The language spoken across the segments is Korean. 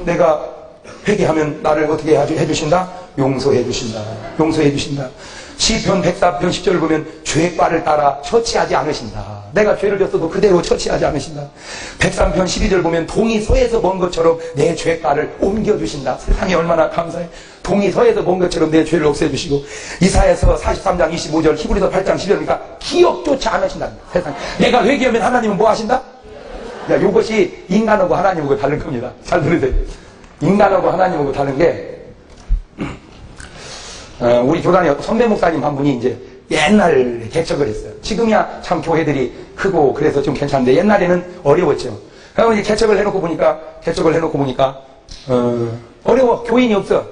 내가 회개하면 나를 어떻게 해주신다? 용서해 주신다. 용서해 주신다. 시편 104편 10절을 보면 죄과를 따라 처치하지 않으신다. 내가 죄를 졌어도 그대로 처치하지 않으신다. 103편 12절 보면 동이 서에서 먼 것처럼 내 죄과를 옮겨주신다. 세상에 얼마나 감사해. 동이 서에서 먼 것처럼 내 죄를 없애주시고, 이사야서 43장 25절, 히브리서 8장 10절이니까 기억조차 않으신다. 세상 내가 회개하면 하나님은 뭐 하신다? 야, 이것이 인간하고 하나님하고 다른 겁니다. 잘 들으세요. 인간하고 하나님하고 다른 게, 우리 교단에 선배 목사님 한 분이 이제 옛날 개척을 했어요. 지금이야 참 교회들이 크고 그래서 좀 괜찮은데 옛날에는 어려웠죠. 그러면 이제 개척을 해놓고 보니까 어려워. 교인이 없어.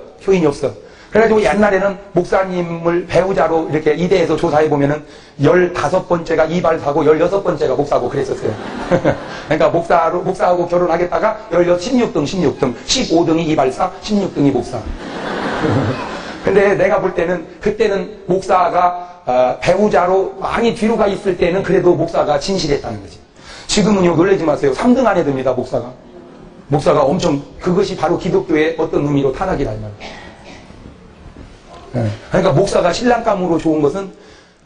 그래가지고 옛날에는 목사님을 배우자로 이렇게 이대에서 조사해보면은 15번째가 이발사고 16번째가 목사고 그랬었어요. 그러니까 목사하고 결혼하겠다가 16등, 15등이 이발사, 16등이 목사. 근데 내가 볼 때는 그때는 목사가 배우자로 많이 뒤로 가 있을 때는 그래도 목사가 진실했다는 거지. 지금은요, 놀라지 마세요. 3등 안에 듭니다, 목사가 엄청, 그것이 바로 기독교의 어떤 의미로 타락이라 이 말이에요. 그러니까 목사가 신랑감으로 좋은 것은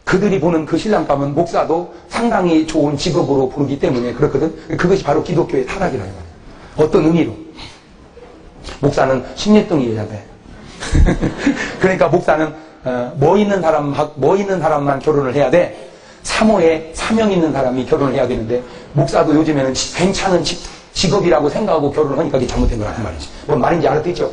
그들이 보는 그 신랑감은 목사도 상당히 좋은 직업으로 보기 때문에 그렇거든. 그것이 바로 기독교의 타락이라 이 말이에요. 어떤 의미로. 목사는 16등이어야 돼. 그러니까 목사는 뭐 있는 사람만 결혼을 해야 돼. 사모에 사명 있는 사람이 결혼을 해야 되는데, 목사도 요즘에는 괜찮은 직업이라고 생각하고 결혼을 하니까 그게 잘못된 거란 말이지. 뭔 말인지 알아듣죠?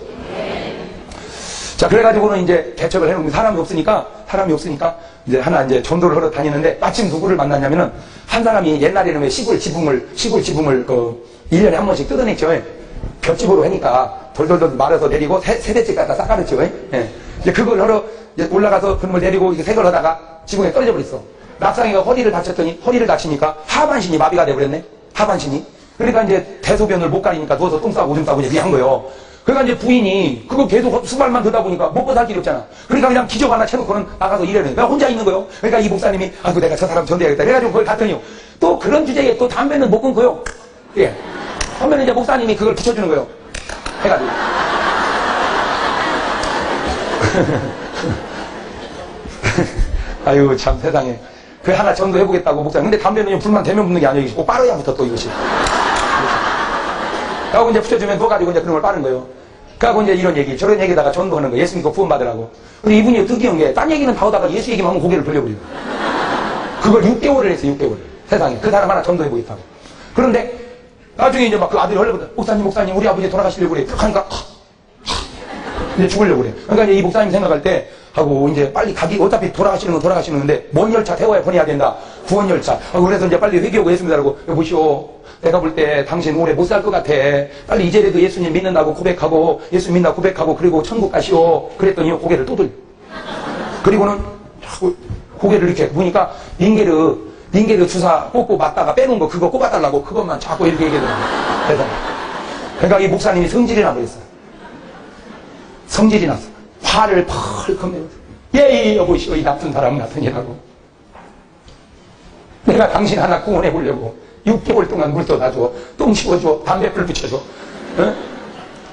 자, 그래가지고는 이제 개척을 해놓으면 사람이 없으니까 이제 하나 이제 전도를 하러 다니는데, 마침 누구를 만났냐면은 한 사람이 옛날에는 왜 시골 지붕을 1년에 한 번씩 뜯어냈죠. 볏집으로 하니까 돌돌돌 말아서 내리고 세대째 갖다 싹가르죠. 예. 이제 그걸 하러 이제 올라가서 그놈을 내리고 이렇게 색을 하다가 지붕에 떨어져 버렸어. 낙상이가 허리를 다치니까 하반신이 마비가 돼버렸네. 하반신이. 그러니까 이제 대소변을 못 가리니까 누워서 똥 싸고 오줌 싸고 이제 한 거예요. 그러니까 이제 부인이 그거 계속 수발만 듣다 보니까 먹고 살 길이 없잖아. 그러니까 그냥 기적 하나 쳐놓고는 나가서 일하는 거야. 혼자 있는 거예요. 그러니까 이 목사님이 아이고 내가 저 사람 전도해야겠다. 그래가지고 그걸 갔더니요. 또 그런 주제에 또 담배는 못 끊고요. 예. 그러면 이제 목사님이 그걸 붙여주는 거예요. 해가지고. 아유, 참 세상에. 그 하나 전도해보겠다고 목사님. 근데 담배는 불만 대면 붙는 게 아니에요. 꼭 빨아야 붙어 또 이것이. 그러고 이제 붙여주면 넣어가지고 이제 그런 걸 빠는 거예요. 그러고 이제 이런 얘기, 저런 얘기에다가 전도하는 거예요. 예수 믿고 구원받으라고. 근데 이분이 특이한 게, 딴 얘기는 다 하다가 예수 얘기만 하면 고개를 돌려버려요. 그걸 6개월을 했어요, 6개월. 세상에. 그 사람 하나 전도해보겠다고. 그런데, 나중에 이제 막 그 아들이 얼른 목사님, 우리 아버지 돌아가시려고 그래. 하니까, 이제 죽으려고 그래. 그러니까 이제 이 목사님 생각할 때, 하고 이제 빨리 어차피 돌아가시는데, 먼 열차 태워야 보내야 된다. 구원 열차. 그래서 이제 빨리 회개하고 예수 믿으라고. 여보시오. 내가 볼 때 당신 오래 못 살 것 같아. 빨리 이제라도 예수님 믿는다고 고백하고, 예수 믿나 고백하고, 그리고 천국 가시오. 그랬더니 고개를 또 돌려. 그리고는 고개를 이렇게 보니까 링게르 주사 꽂고 맞다가 빼놓은 거 그거 꼽아달라고 그것만 자꾸 이렇게 얘기하더라고요. 그러니까 이 목사님이 성질이 나버렸어요. 성질이 났어. 화를 펄컥 내면서 예, 여보시오, 이 나쁜 사람 같으니라고. 내가 당신 하나 구원해 보려고 6개월 동안 물 떠다줘, 똥 씹어줘, 담배불 붙여줘. 어?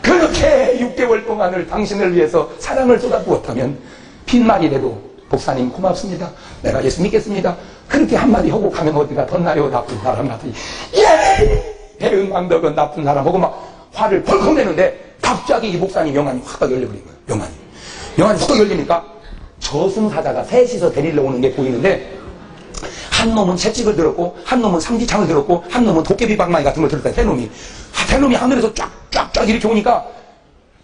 그렇게 6개월 동안을 당신을 위해서 사랑을 쏟아부었다면 빈말이라도 목사님 고맙습니다. 내가 예수 믿겠습니다. 그렇게 한마디 하고 가면 어디가 덧나요, 나쁜 사람 같으니. 예! 대응망덕은 나쁜 사람 하고 막 화를 펄컥 내는데 갑자기 이 목사님 영안이 확 열려버린 거예요. 영안이 확 열리니까 저승사자가 셋이서 데리러 오는 게 보이는데, 한 놈은 채찍을 들었고, 한 놈은 삼지창을 들었고, 한 놈은 도깨비 방망이 같은 걸 들었다. 세 놈이 하늘에서 쫙쫙쫙 이렇게 오니까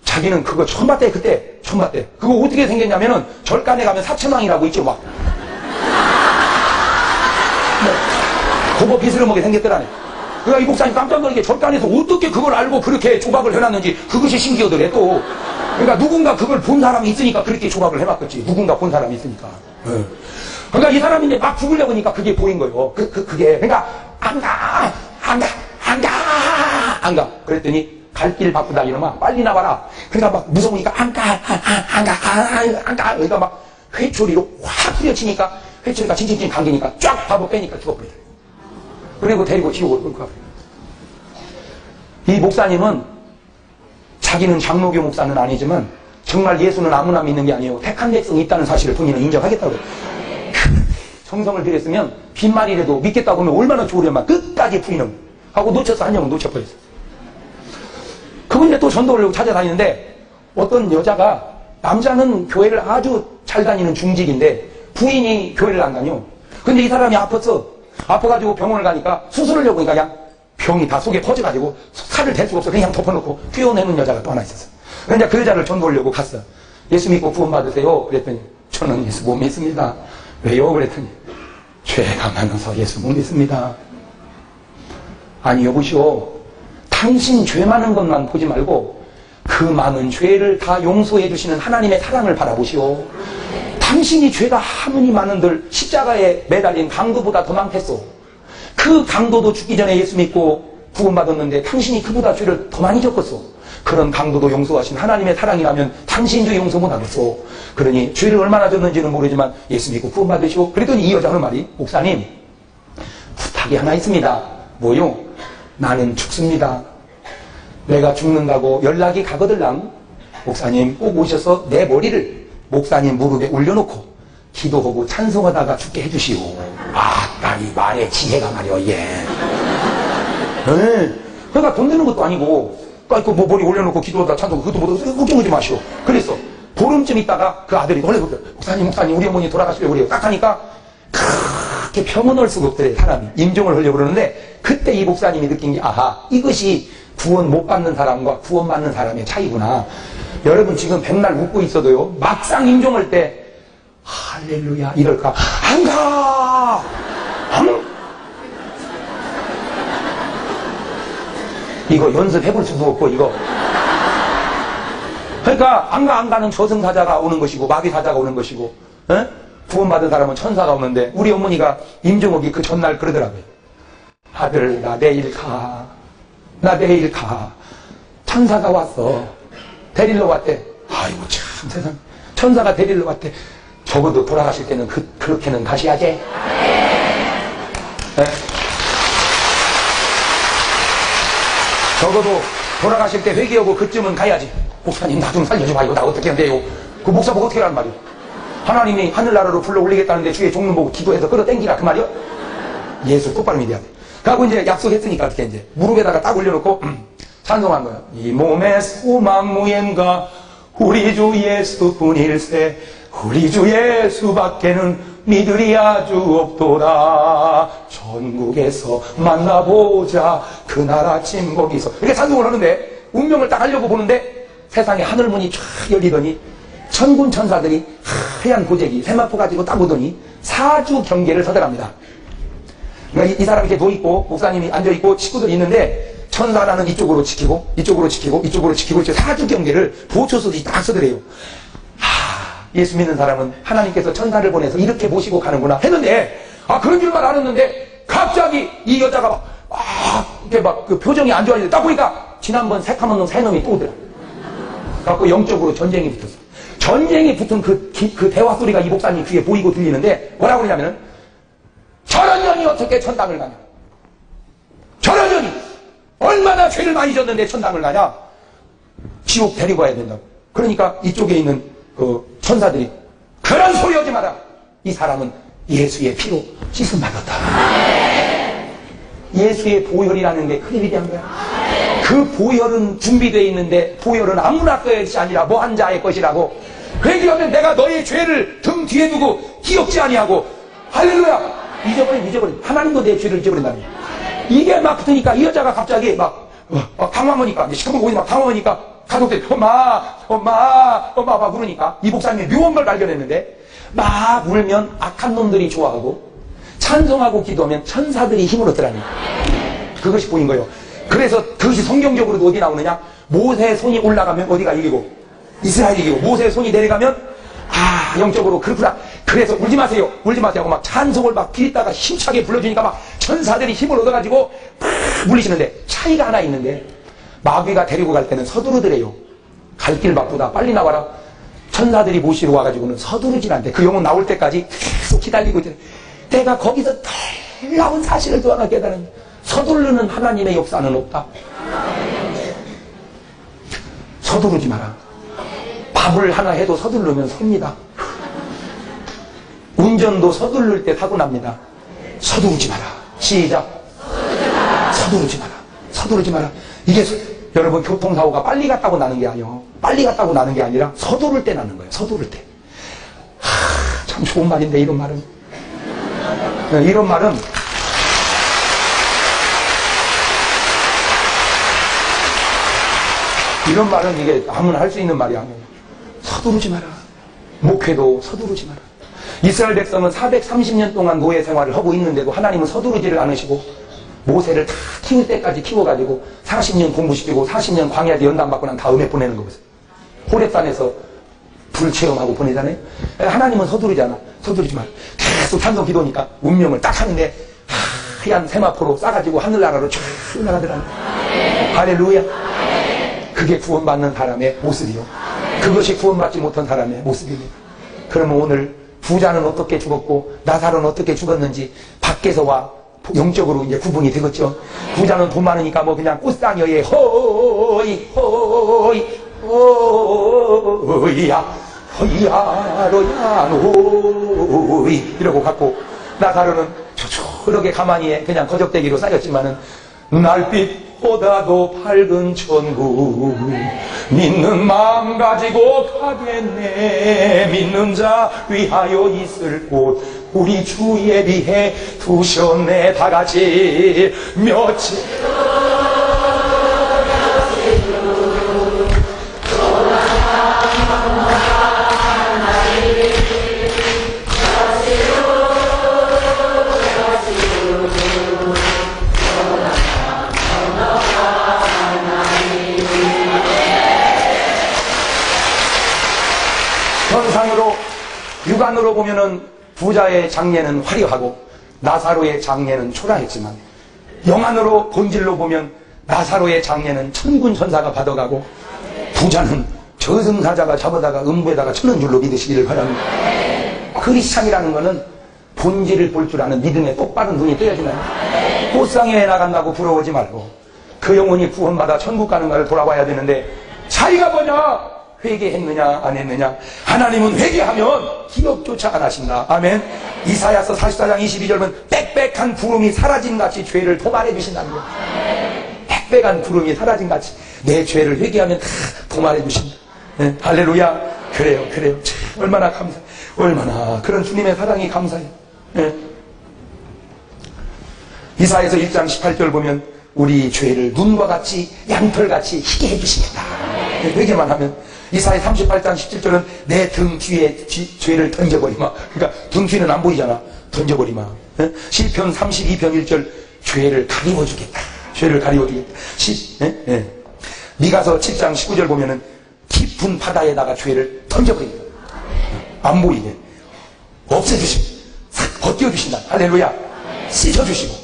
자기는 그거 처음 봤대. 그때 처음 봤대. 그거 어떻게 생겼냐면은 절간에 가면 사천왕이라고 있죠. 막 그거 비스름하게 생겼더라네. 그러니까 이 목사님 깜짝 놀라게 절간에서 어떻게 그걸 알고 그렇게 조각을 해놨는지 그것이 신기하더래 또. 그러니까 누군가 그걸 본 사람이 있으니까 그렇게 조각을 해놨겠지. 누군가 본 사람이 있으니까. 그러니까 이 사람이 이제 막 죽으려고 하니까 그게 보인 거예요. 그게. 그러니까 안 가. 그랬더니 갈 길 바쁘다 이놈아, 빨리 나와라. 그러니까 막 무서우니까 안 가. 그러니까 막 회초리로 확 후려치니까 회초리가 칭칭칭 감기니까 쫙 바보 빼니까 죽어버리더래. 그리고 데리고 지옥으로 끌고 가버려요. 이 목사님은 자기는 장로교 목사는 아니지만 정말 예수는 아무나 믿는 게 아니에요. 택한 백성이 있다는 사실을 본인은 인정하겠다고. 정성을 들였으면 빈말이라도 믿겠다고 하면 얼마나 좋으려면 끝까지 부인은 하고 놓쳐서 한 영은 놓쳐버렸어요. 그분이 또 전도를 찾아다니는데 어떤 여자가, 남자는 교회를 아주 잘 다니는 중직인데 부인이 교회를 안 다녀. 근데 이 사람이 아파가지고 병원을 가니까 수술을 하려고 하니까 그냥 병이 다 속에 퍼져가지고 살을 댈 수가 없어. 그냥 덮어놓고 뛰어내는 여자가 또 하나 있었어. 그런데 그 여자를 전도하려고 갔어. 예수 믿고 구원받으세요. 그랬더니 저는 예수 못 믿습니다. 왜요? 그랬더니 죄가 많아서 예수 못 믿습니다. 아니 여보시오, 당신 죄 많은 것만 보지 말고 그 많은 죄를 다 용서해 주시는 하나님의 사랑을 바라보시오. 당신이 죄가 아무리 많은들 십자가에 매달린 강도보다 더 많겠소. 그 강도도 죽기 전에 예수 믿고 구원받았는데 당신이 그보다 죄를 더 많이 졌겠소. 그런 강도도 용서하신 하나님의 사랑이라면 당신도 용서 못하겠소. 그러니 죄를 얼마나 졌는지는 모르지만 예수 믿고 구원받으시오. 그랬더니 이 여자 하는 말이, 목사님 부탁이 하나 있습니다. 뭐요? 나는 죽습니다. 내가 죽는다고 연락이 가거들랑 목사님 꼭 오셔서 내 머리를 목사님 무릎에 올려놓고 기도하고 찬송하다가 죽게 해주시오. 아따 이 말에 지혜가 말이여. 예. 그러니까 돈 내는 것도 아니고 뭐 머리 올려놓고 기도하다 찬송하고 그것도 못 걱정하지 마시오. 그랬어. 보름쯤 있다가 그 아들이 원래 목사님 우리 어머니 돌아가시려고 그래요. 딱 하니까 그렇게 평온할 수가 없더래. 사람이 임종을 하려고 그러는데 그때 이 목사님이 느낀 게, 아하, 이것이 구원 못 받는 사람과 구원 받는 사람의 차이구나. 여러분 지금 백날 웃고 있어도요, 막상 임종할 때 할렐루야 이럴까? 안 가! 이거 연습해볼 수도 없고 이거. 그러니까 안 가는 저승사자가 오는 것이고 마귀사자가 오는 것이고, 에? 구원받은 사람은 천사가 오는데 우리 어머니가 임종하기 그 전날 그러더라고요. 아들 나 내일 가. 천사가 왔어. 데리러 왔대. 아이고 참 세상. 천사가 데리러 왔대. 적어도 돌아가실 때는 그렇게는 가셔야지. 네? 적어도 돌아가실 때 회개하고 그쯤은 가야지. 목사님 나 좀 살려줘. 이거 나 어떻게 한대요? 그 목사 보고 어떻게 하란 말이요? 하나님이 하늘나라로 불러 올리겠다는데 주의 종로 보고 기도해서 끌어당기라 그 말이요? 예수 똑바로 믿어야 돼. 그하고 이제 약속했으니까 어떻게 이제 무릎에다가 딱 올려놓고 찬송한 거야. 이 몸의 소망 무엔가 우리 주 예수뿐일세. 우리 주 예수밖에는 믿으리 아주 없도다. 전국에서 만나보자 그날 아침 거기서. 이렇게 찬송을 하는데 운명을 딱 하려고 보는데 세상에 하늘문이 쫙 열리더니 천군 천사들이 하얀 고재기 세마포 가지고 딱 오더니 사주 경계를 서더랍니다. 그러니까 이 사람이 이렇게 누워있고 목사님이 앉아있고 식구들이 있는데 천사라는 이쪽으로 지키고 이쪽으로 지키고 이쪽으로 지키고 이렇게 사주 경계를 보초서지 딱 서더래요. 예수 믿는 사람은 하나님께서 천사를 보내서 이렇게 모시고 가는구나 했는데, 그런 줄만 알았는데 갑자기 이 여자가 이렇게 그 표정이 안 좋아지는데 딱 보니까 지난번 새카만 놈 새 놈이 또 오더라. 그래갖고 영적으로 전쟁이 붙었어. 전쟁이 붙은 그 대화 소리가 이 목사님 귀에 보이고 들리는데 뭐라고 그러냐면은, 저런 년이 어떻게 천당을 가냐? 저런 년이 얼마나 죄를 많이 졌는데 천당을 가냐? 지옥 데리고 가야 된다고. 그러니까 이쪽에 있는 그 천사들이 그런 소리 하지 마라. 이 사람은 예수의 피로 씻음 받았다. 예수의 보혈이라는 게 큰일이 된 거야. 그 보혈은 준비되어 있는데 보혈은 아무나 거의 것이 아니라 뭐 한 자의 것이라고. 그러면 내가 너의 죄를 등 뒤에 두고 기억지 아니하고, 할렐루야. 잊어버린. 하나님도 내 죄를 잊어버린다니. 이게 막 붙으니까 이 여자가 갑자기 막 당황하니까, 시커먼 보이니 막 당황하니까 가족들이 엄마 막 울으니까 이 목사님이 묘한 걸 발견했는데, 막 울면 악한 놈들이 좋아하고 찬송하고 기도하면 천사들이 힘을 얻더라니. 그것이 보인 거예요. 그래서 그것이 성경적으로도 어디 나오느냐? 모세의 손이 올라가면 어디가 이기고 이스라엘이 이기고, 모세의 손이 내려가면 영적으로 그렇구나. 그래서 울지 마세요 하고 막 찬송을 막 비리다가 힘차게 불러주니까 막 천사들이 힘을 얻어가지고 막 물리시는데, 차이가 하나 있는데 마귀가 데리고 갈 때는 서두르더래요. 갈 길 바쁘다 빨리 나와라. 천사들이 모시러 와가지고는 서두르질 않대. 그 영혼 나올 때까지 계속 기다리고 있대. 내가 거기서 놀라운 사실을 또 하나 깨달은, 서두르는 하나님의 역사는 없다. 서두르지 마라. 밥을 하나 해도 서두르면 섭니다. 운전도 서두를 때 사고 납니다. 서두르지 마라. 시작. 서두르지 마라. 서두르지 마라. 이게 여러분 교통사고가 빨리 갔다고 나는 게 아니에요. 빨리 갔다고 나는 게 아니라 서두를 때 나는 거예요. 서두를 때. 참 좋은 말인데 이런 말은. 이런 말은 이게 아무나 할 수 있는 말이 아니에요. 서두르지 마라. 목회도 서두르지 마라. 이스라엘 백성은 430년 동안 노예 생활을 하고 있는데도 하나님은 서두르지를 않으시고 모세를 다 키울 때까지 키워가지고 40년 공부시키고 40년 광야에 연단받고 난 다음에 보내는 거 보세요. 호렙산에서 불 체험하고 보내잖아요. 하나님은 서두르지 않아. 서두르지 마라. 계속 찬송 기도니까 운명을 딱 하는데 하얀 세마포로 싸가지고 하늘나라로 쭉 나가더라고요. 할렐루야. 그게 구원받는 사람의 모습이요. 그것이 구원받지 못한 사람의 모습입니다. 그러면 오늘 부자는 어떻게 죽었고 나사로는 어떻게 죽었는지 밖에서와 영적으로 이제 구분이 되겠죠. 부자는 돈 많으니까 뭐 그냥 꽃상여에 호이 호이 호이야 호이야로야 노이 이러고 갔고, 나사로는 초초하게 가만히 그냥 거적대기로 쌓였지만은 날빛보다도 밝은 천국 믿는 마음 가지고 가겠네. 믿는 자 위하여 있을 곳 우리 주 예비해 두셨네. 다같이 며칠 현상으로 육안으로 보면은 부자의 장례는 화려하고 나사로의 장례는 초라했지만, 영안으로 본질로 보면 나사로의 장례는 천군 천사가 받아가고 부자는 저승사자가 잡아다가 음부에다가 쳐는 줄로 믿으시기를 바랍니다. 크리스찬이라는 것은 본질을 볼 줄 아는 믿음의 똑바른 눈이 떠야지나요? 꽃상에 나간다고 부러워하지 말고 그 영혼이 구원받아 천국 가는가를 돌아봐야 되는데, 차이가 뭐냐? 회개했느냐 안 했느냐. 하나님은 회개하면 기억조차 안 하신다. 아멘. 이사야서 44장 22절 보면 빽빽한 구름이 사라진같이 죄를 도말해 주신다는 거예요. 빽빽한 구름이 사라진같이 내 죄를 회개하면 다 도말해 주신다. 네, 할렐루야. 그래요. 얼마나 감사해. 얼마나 그런 주님의 사랑이 감사해요. 네. 이사야서 1장 18절 보면 우리 죄를 눈과 같이 양털같이 희게 해주시겠다. 네, 회개만 하면. 이사야 38장 17절은 내 등 뒤에 죄를 던져버리마. 그러니까 등 뒤는 안 보이잖아. 던져버리마. 네? 시편 32편 1절 죄를 가리워주겠다. 죄를 가리워주겠다. 네? 미가서 7장 19절 보면은 깊은 바다에다가 죄를 던져버립니다. 안 보이게 없애주시고 벗겨주신다. 할렐루야. 씻어주시고.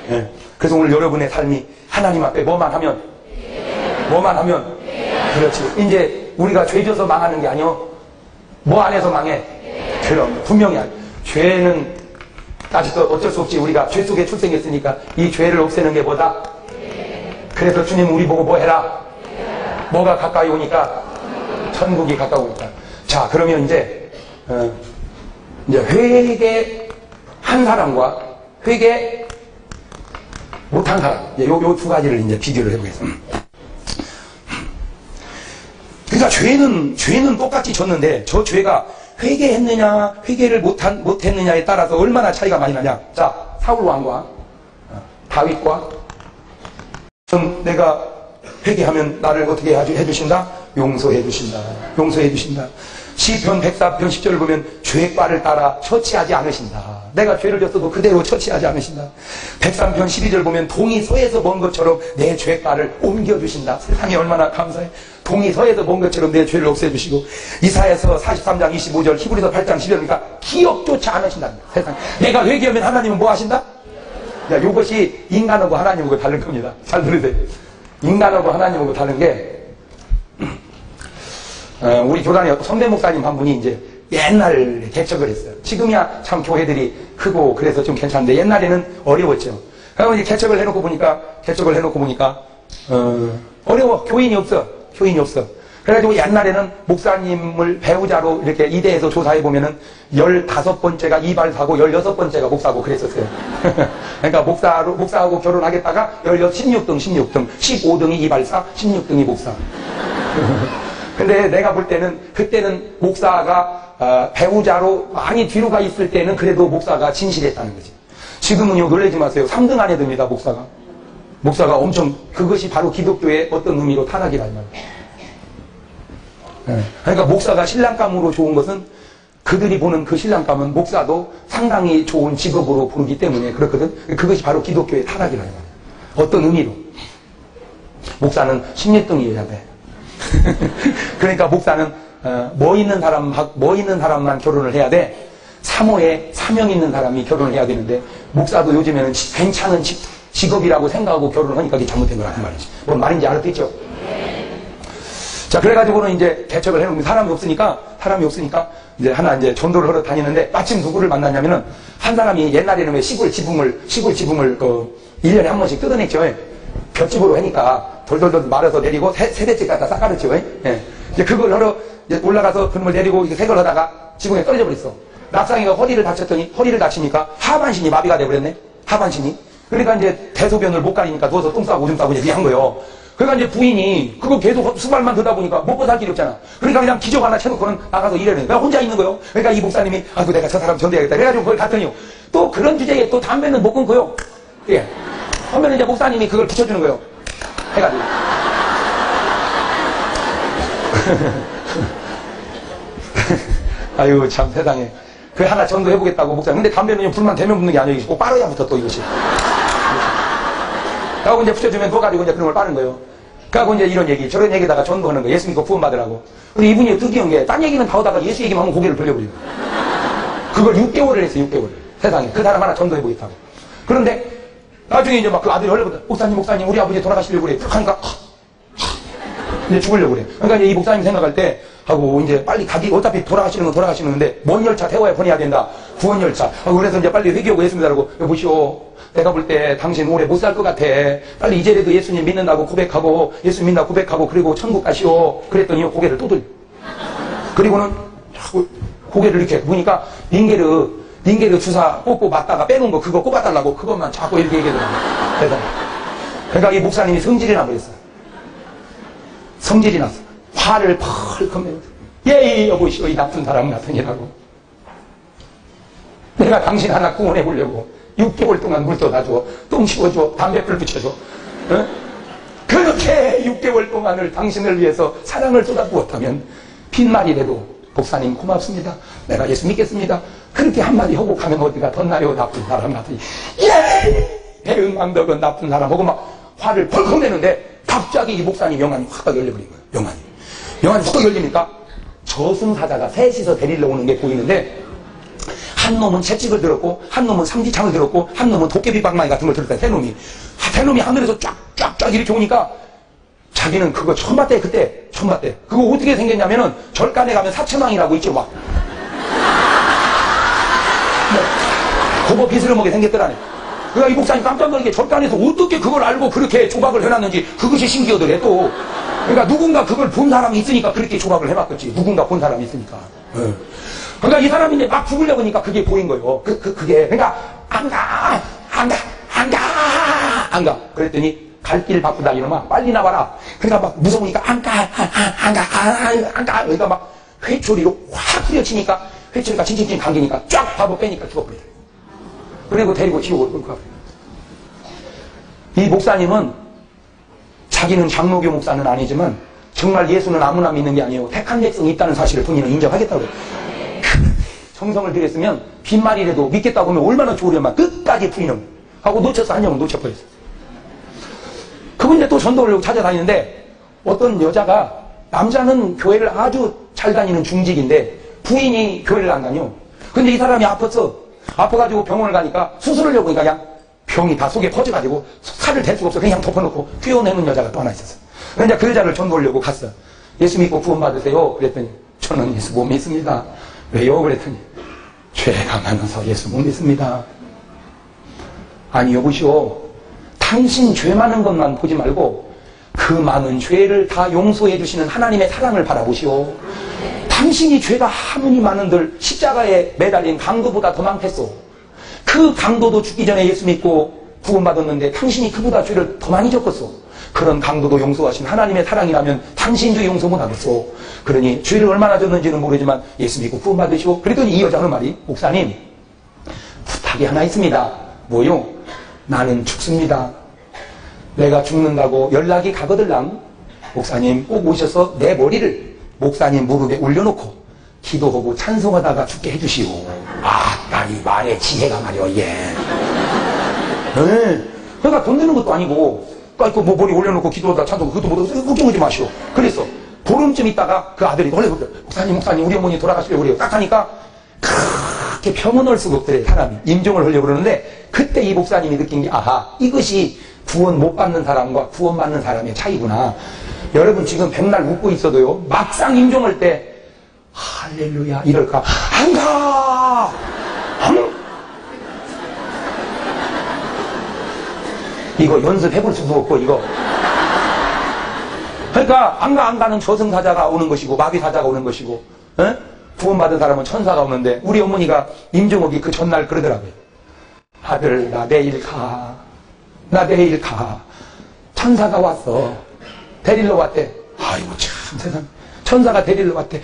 네. 그래서 오늘 여러분의 삶이 하나님 앞에 뭐만 하면 그렇지. 이제 우리가 죄 져서 망하는 게 아니요. 뭐 안 해서 망해? 그럼 분명히 죄는 아직도 어쩔 수 없지. 우리가 죄 속에 출생했으니까 이 죄를 없애는 게 뭐다? 그래서 주님 우리 보고 뭐 해라? 뭐가 가까이 오니까? 천국이 가까우니까. 자, 그러면 이제 회개한 사람과 회개 못한 사람, 요 두 가지를 이제 비교를 해보겠습니다. 그러니까 죄는 똑같이 졌는데 저 죄가 회개했느냐 회개를 못했느냐에 따라서 얼마나 차이가 많이 나냐. 자, 사울 왕과 다윗과 내가 회개하면 나를 어떻게 해주신다? 용서해주신다. 시편 104편 10절을 보면 죄과를 따라 처치하지 않으신다. 내가 죄를 졌어도 그대로 처치하지 않으신다. 103편 12절 보면 동이 서에서 먼 것처럼 내 죄과를 옮겨주신다. 세상에 얼마나 감사해. 동이 서에서 먼 것처럼 내 죄를 없애주시고, 이사야서 43장 25절, 히브리서 8장 10절이니까 기억조차 않으신다. 세상 내가 회개하면 하나님은 뭐 하신다? 야, 이것이 인간하고 하나님하고 다른 겁니다. 잘 들으세요. 인간하고 하나님하고 다른 게, 우리 교단에 선배 목사님 한 분이 이제 옛날 개척을 했어요. 지금이야 참 교회들이 크고 그래서 좀 괜찮은데 옛날에는 어려웠죠. 그러면 이제 개척을 해놓고 보니까 어려워. 교인이 없어. 그래가지고 옛날에는 목사님을 배우자로 이렇게 이대에서 조사해보면은 15번째가 이발사고 16번째가 목사고 그랬었어요. 그러니까 목사하고 결혼하겠다가 16등, 15등이 이발사, 16등이 목사. 근데 내가 볼 때는 그때는 목사가 배우자로 많이 뒤로 가 있을 때는 그래도 목사가 진실했다는 거지. 지금은요, 놀라지 마세요. 3등 안에 듭니다, 목사가. 목사가 그것이 바로 기독교의 어떤 의미로 타락이라 이 말이에요. 그러니까 목사가 신랑감으로 좋은 것은 그들이 보는 그 신랑감은 목사도 상당히 좋은 직업으로 보기 때문에 그렇거든. 그것이 바로 기독교의 타락이라 이 말이에요. 어떤 의미로. 목사는 16등이어야 돼. 그러니까 목사는 뭐 있는 사람만 결혼을 해야 돼. 사모에 사명 있는 사람이 결혼을 해야 되는데 목사도 요즘에는 괜찮은 직업이라고 생각하고 결혼을 하니까 그게 잘못된 거라는 말이지. 뭔 말인지 알았겠죠? 자, 그래가지고는 이제 개척을 해놓으면 사람이 없으니까 이제 하나 이제 전도를 하러 다니는데 마침 누구를 만났냐면은 한 사람이 옛날에는 왜 시골 지붕을 1년에 한 번씩 뜯어냈죠. 볏집으로 하니까 돌돌돌 말아서 내리고 세대집 갖다 싹 깔았죠. 예. 이제 그걸 하러 이제 올라가서 그놈을 내리고 이제 색을 하다가 지붕에 떨어져 버렸어. 낙상이가 허리를 다치니까 하반신이 마비가 돼버렸네. 하반신이. 그러니까 이제 대소변을 못 가리니까 누워서 똥 싸고 오줌 싸고 이제 한 거예요. 그러니까 이제 부인이 그거 계속 수발만 듣다 보니까 먹고 살 길이 없잖아. 그러니까 그냥 기적 하나 쳐놓고는 나가서 일하는 거야. 혼자 있는 거예요. 그러니까 이 목사님이 아이고 내가 저 사람 전도해야겠다. 그래가지고 그걸 갔더니요. 또 그런 주제에 또 담배는 못 끊고요. 예. 그러면 이제 목사님이 그걸 붙여주는 거예요. 해가지고. 아유 참 세상에. 그 하나 전도해보겠다고 목사님. 근데 담배는 불만 대면 붙는 게 아니고 꼭 빨아야 붙어 또 이것이. 그러고 이제 붙여주면 그거 가지고 이제 그런 걸 빠는 거예요. 그러고 이제 이런 얘기, 저런 얘기에다가 전도하는 거예요. 예수 믿고 구원받으라고. 근데 이분이 특이한 게, 딴 얘기는 다 하다가 예수 얘기만 하면 고개를 돌려버리고. 그걸 6개월을 했어요, 6개월. 세상에. 그 사람 하나 전도해보겠다고. 그런데, 나중에 이제 막 그 아들이 얼려보다, 목사님, 우리 아버지 돌아가시려고 그래. 하니까, 이제 죽으려고 그래. 그러니까 이제 이 목사님 생각할 때, 하고 이제 빨리 어차피 돌아가시는데, 먼 열차 태워야 보내야 된다. 구원열차. 그래서 이제 빨리 회개하고 예수 믿으라고. 여보시오. 내가 볼 때 당신 오래 못 살 것 같아. 빨리 이제라도 예수님 믿는다고 고백하고 예수 믿나 고백하고 그리고 천국 가시오. 그랬더니 고개를 또 돌려. 그리고는 고개를 이렇게 보니까 링게르 주사 꽂고 맞다가 빼놓은 거 그거 꼽아달라고 그것만 자꾸 이렇게 얘기하더라고요. 그러니까 이 목사님이 성질이 나버렸어요. 성질이 났어. 화를 펄컥 내면서 예 여보시오 이 나쁜 사람 같으니라고. 내가 당신 하나 구원해 보려고 6개월 동안 물 떠다줘, 똥 씹어줘, 담배불 붙여줘. 어? 그렇게 6개월 동안을 당신을 위해서 사랑을 쏟아부었다면 빈말이라도 목사님 고맙습니다. 내가 예수 믿겠습니다. 그렇게 한마디 하고 가면 어디가 덧나요 나쁜 사람 같으니 예! 배은망덕은 나쁜 사람 하고 막 화를 벌컥 내는데 갑자기 이 목사님 영안이 확 열려버린 거예요. 영안이 확 열리니까 저승사자가 셋이서 데리러 오는 게 보이는데 한 놈은 채찍을 들었고 한 놈은 삼지창을 들었고 한 놈은 도깨비 방망이 같은 걸 들었다. 세 놈이 하늘에서 쫙쫙쫙 이렇게 오니까 자기는 그거 처음 봤대. 그때 처음 봤대. 그거 어떻게 생겼냐면은 절간에 가면 사체망이라고 있죠 막. 그거 비스름하게 생겼더라네. 그러니까 이 목사님 깜짝 놀라게 절간에서 어떻게 그걸 알고 그렇게 조각을 해놨는지 그것이 신기하더래 또. 그러니까 누군가 그걸 본 사람이 있으니까 그렇게 조각을 해놨겠지. 누군가 본 사람이 있으니까. 그러니까 이 사람이 이제 막 죽으려고 하니까 그게 보인 거예요. 그게. 그러니까, 안 가. 그랬더니, 갈 길 바쁘다, 이놈아. 빨리 나와라. 그러니까 막 무서우니까, 안 가. 그러니까 막 회초리로 확 후려치니까, 회초리가 칭칭칭 감기니까 쫙 밥을 빼니까 죽어버리더래. 그리고 데리고 지옥으로 끌고 가버려. 이 목사님은 자기는 장로교 목사는 아니지만, 정말 예수는 아무나 믿는 게 아니에요. 택한 백성이 있다는 사실을 본인은 인정하겠다고 그래요. 정성을 들였으면 빈말이라도 믿겠다고 하면 얼마나 좋으려면 끝까지 부인을 하고 놓쳐서 한 영은 놓쳐버렸어요. 그분이 또 전도를 찾아다니는데 어떤 여자가 남자는 교회를 아주 잘 다니는 중직인데 부인이 교회를 안 다녀. 근데 이 사람이 아파가지고 병원을 가니까 수술을 하려고 하니까 그냥 병이 다 속에 퍼져가지고 살을 댈 수가 없어. 그냥 덮어놓고 뛰어내는 여자가 또 하나 있었어. 그런데 그 여자를 전도하려고 갔어. 예수 믿고 구원받으세요. 그랬더니 저는 예수 못 믿습니다. 왜요? 그랬더니 죄가 많아서 예수 못 믿습니다. 아니 여보시오. 당신 죄 많은 것만 보지 말고 그 많은 죄를 다 용서해 주시는 하나님의 사랑을 바라보시오. 당신이 죄가 아무리 많은들 십자가에 매달린 강도보다 더 많겠소. 그 강도도 죽기 전에 예수 믿고 구원받았는데 당신이 그보다 죄를 더 많이 졌겠소. 그런 강도도 용서하신 하나님의 사랑이라면 당신도 용서 못하겠소. 그러니 죄를 얼마나 졌는지는 모르지만 예수 믿고 구원받으시오. 그랬더니 이 여자는 말이, 목사님 부탁이 하나 있습니다. 뭐요? 나는 죽습니다. 내가 죽는다고 연락이 가거들랑 목사님 꼭 오셔서 내 머리를 목사님 무릎에 올려놓고 기도하고 찬송하다가 죽게 해주시오. 나 이 말의 지혜가 말이오. 예. 그러니까 돈 드는 것도 아니고 뭐 머리 올려놓고 기도하다가 찬송하고 그것도 못하고 걱정하지 마시오. 그랬어. 보름쯤 있다가 그 아들이 원래 목사님 우리 어머니 돌아가시려고 그래요. 딱 하니까 그렇게 평온할 수가 없더래. 사람이 임종을 하려고 그러는데 그때 이 목사님이 느낀 게 이것이 구원 못 받는 사람과 구원 받는 사람의 차이구나. 여러분 지금 백날 웃고 있어도요, 막상 임종할 때 할렐루야 이럴까? 안 가! 이거 연습해볼 수도 없고 이거. 그러니까 안 가는 저승사자가 오는 것이고 마귀사자가 오는 것이고, 구원받은 사람은 천사가 오는데 우리 어머니가 임종하기 그 전날 그러더라고요. 아들 나 내일 가. 천사가 왔어. 데리러 왔대. 아이고 참 세상. 천사가 데리러 왔대.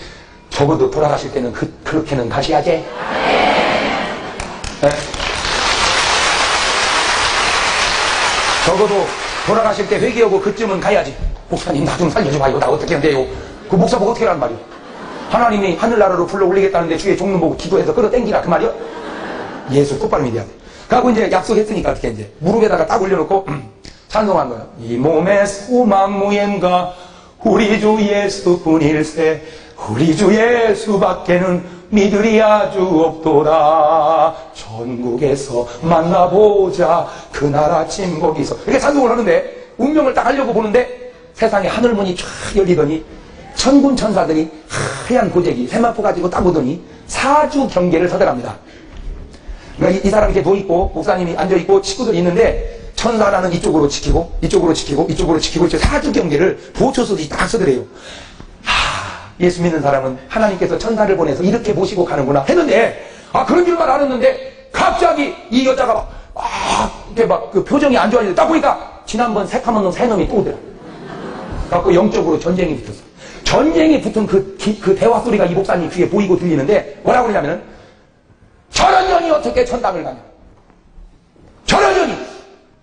적어도 돌아가실 때는 그렇게는 가셔야지. 네. 적어도 돌아가실 때 회개하고 그쯤은 가야지. 목사님 나 좀 살려줘봐요. 나 어떻게 한대요? 그 목사 보고 어떻게 하란 말이요? 하나님이 하늘나라로 불러 올리겠다는데 주의 종로 보고 기도해서 끌어당기라 그 말이요? 예수 똑바로 믿어야 돼. 그하고 이제 약속했으니까 어떻게 이제 무릎에다가 딱 올려놓고 찬송한 거야. 이 몸의 소망 무엔가 우리 주 예수뿐일세. 우리 주 예수밖에는 믿으리 아주 없도다. 전국에서 만나보자 그날 아침 거기서. 이렇게 찬송을 하는데 운명을 딱 하려고 보는데 세상에 하늘문이 쫙 열리더니 천군 천사들이 하얀 고데기 세마포 가지고 딱 오더니 사주 경계를 서더랍니다. 그러니까 이 사람이 이렇게 누워있고 목사님이 앉아있고 친구들이 있는데 천사라는 이쪽으로 지키고 이쪽으로 지키고 이쪽으로 지키고 사주 경계를 보초서들이 딱 서더래요. 예수 믿는 사람은 하나님께서 천사를 보내서 이렇게 모시고 가는구나 했는데 그런 줄만 알았는데 갑자기 이 여자가 이렇게 그 표정이 안 좋아지는데 딱 보니까 지난번 새카만 놈 새 놈이 또 오더라. 그래갖고 영적으로 전쟁이 붙었어. 전쟁이 붙은 그 대화 소리가 이 목사님 귀에 보이고 들리는데 뭐라고 그러냐면은 저런 년이 어떻게 천당을 가냐. 저런 년이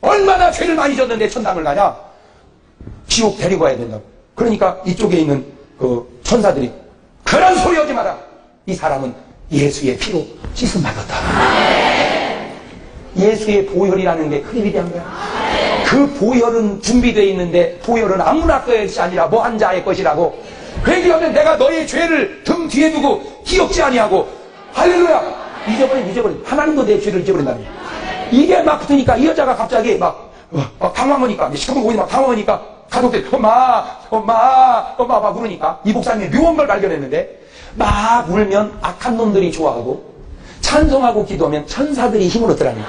얼마나 죄를 많이 졌는데 천당을 가냐. 지옥 데리고 가야 된다고. 그러니까 이쪽에 있는 그 천사들이 그런 소리 하지 마라. 이 사람은 예수의 피로 씻음 받았다. 예수의 보혈이라는 게 그리 위대한 거야. 그 보혈은 준비되어 있는데 보혈은 아무나 거의 것이 아니라 뭐 한 자의 것이라고. 회개하면 내가 너의 죄를 등 뒤에 두고 기억지 아니하고. 할렐루야. 잊어버린. 하나님도 내 죄를 잊어버린다는 거야. 이게 막 붙으니까 이 여자가 갑자기 막 당황하니까 시커먼 보이니 막 당황하니까 가족들 엄마 막 울으니까 이 목사님이 묘한 걸 발견했는데 막 울면 악한 놈들이 좋아하고 찬송하고 기도하면 천사들이 힘을 얻더라니.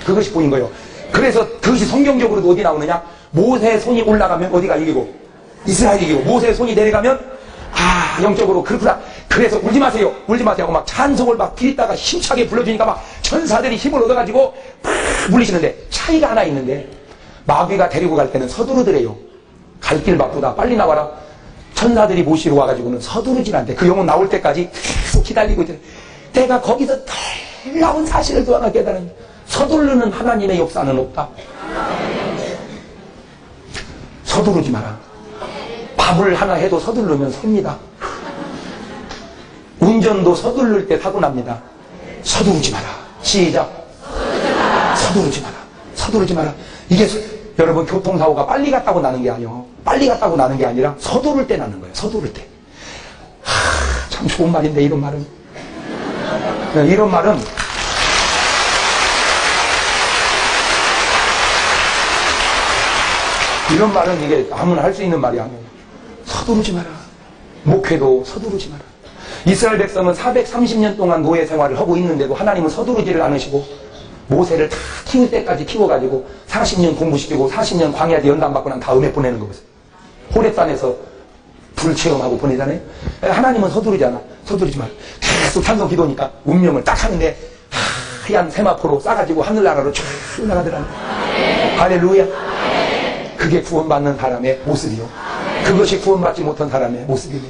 그것이 보인 거예요. 그래서 그것이 성경적으로도 어디 나오느냐. 모세의 손이 올라가면 어디가 이기고 이스라엘이 이기고 모세의 손이 내려가면 영적으로 그렇구나. 그래서 울지 마세요 하고 막 찬송을 막 빌다가 힘차게 불러주니까 막 천사들이 힘을 얻어가지고 막 물리시는데 차이가 하나 있는데 마귀가 데리고 갈 때는 서두르더래요. 갈 길 바쁘다 빨리 나와라. 천사들이 모시러 와가지고는 서두르질 않대. 그 영혼 나올 때까지 계속 기다리고 있대. 내가 거기서 놀라운 사실을 또 하나 깨달은. 서두르는 하나님의 역사는 없다. 서두르지 마라. 밥을 하나 해도 서두르면 섭니다. 운전도 서두를 때 사고 납니다. 서두르지 마라. 시작. 서두르지 마라. 이게 여러분 교통사고가 빨리 갔다고 나는 게 아니요. 빨리 갔다고 나는 게 아니라 서두를 때 나는 거예요. 서두를 때. 참 좋은 말인데 이런 말은. 이런 말은 이게 아무나 할 수 있는 말이 아니에요. 서두르지 마라. 목회도 서두르지 마라. 이스라엘 백성은 430년 동안 노예 생활을 하고 있는데도 하나님은 서두르지를 않으시고 모세를 다 키울 때까지 키워가지고 40년 공부시키고 40년 광야에 연단받고 난 다음에 보내는 거거든요. 호렙산에서 불 체험하고 보내잖아요. 하나님은 서두르잖아. 서두르지 마. 계속 찬송 기도니까 운명을 딱 하는데 하얀 세마포로 싸가지고 하늘나라로 쭉 나가더라는 거예요. 할렐루야. 그게 구원받는 사람의 모습이요. 그것이 구원받지 못한 사람의 모습이에요.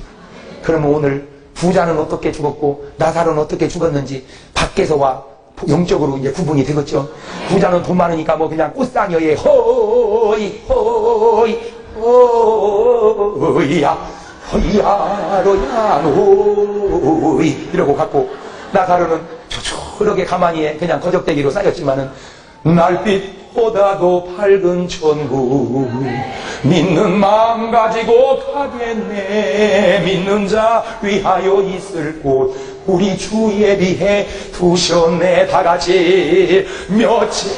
그러면 오늘 부자는 어떻게 죽었고 나사로는 어떻게 죽었는지 밖에서와 영적으로 이제 구분이 되겠죠. 부자는 돈 많으니까 뭐 그냥 꽃상여에 호이 호이 호이야 호이야로야 노이 이러고 갔고 나사로는 초초하게 가만히 그냥 거적대기로 쌓였지만은 날빛보다도 밝은 천국 믿는 마음 가지고 가겠네. 믿는 자 위하여 있을 곳 우리 주 예비해 두셨네. 다같이 며칠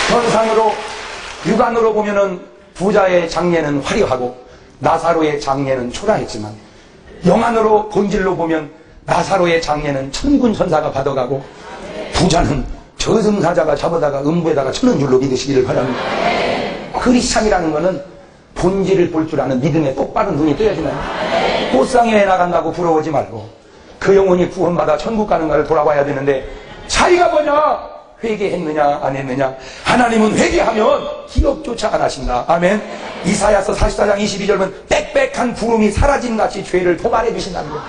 현상으로 육안으로 보면은 부자의 장례는 화려하고 나사로의 장례는 초라했지만 영안으로 본질로 보면 나사로의 장례는 천군 천사가 받아가고 부자는 저승사자가 잡아다가 음부에다가 쳐는 줄로 믿으시기를 바랍니다. 크리스찬이라는 것은 본질을 볼 줄 아는 믿음의 똑바른 눈이 떠야지만 꽃상에 나간다고 부러워하지 말고 그 영혼이 구원받아 천국 가는 것을 돌아봐야 되는데 차이가 뭐냐? 회개했느냐 안 했느냐. 하나님은 회개하면 기억조차 안 하신다. 아멘. 이사야서 44장 22절 보면 빽빽한 구름이 사라진같이 죄를 도말해 주신다는 거예요.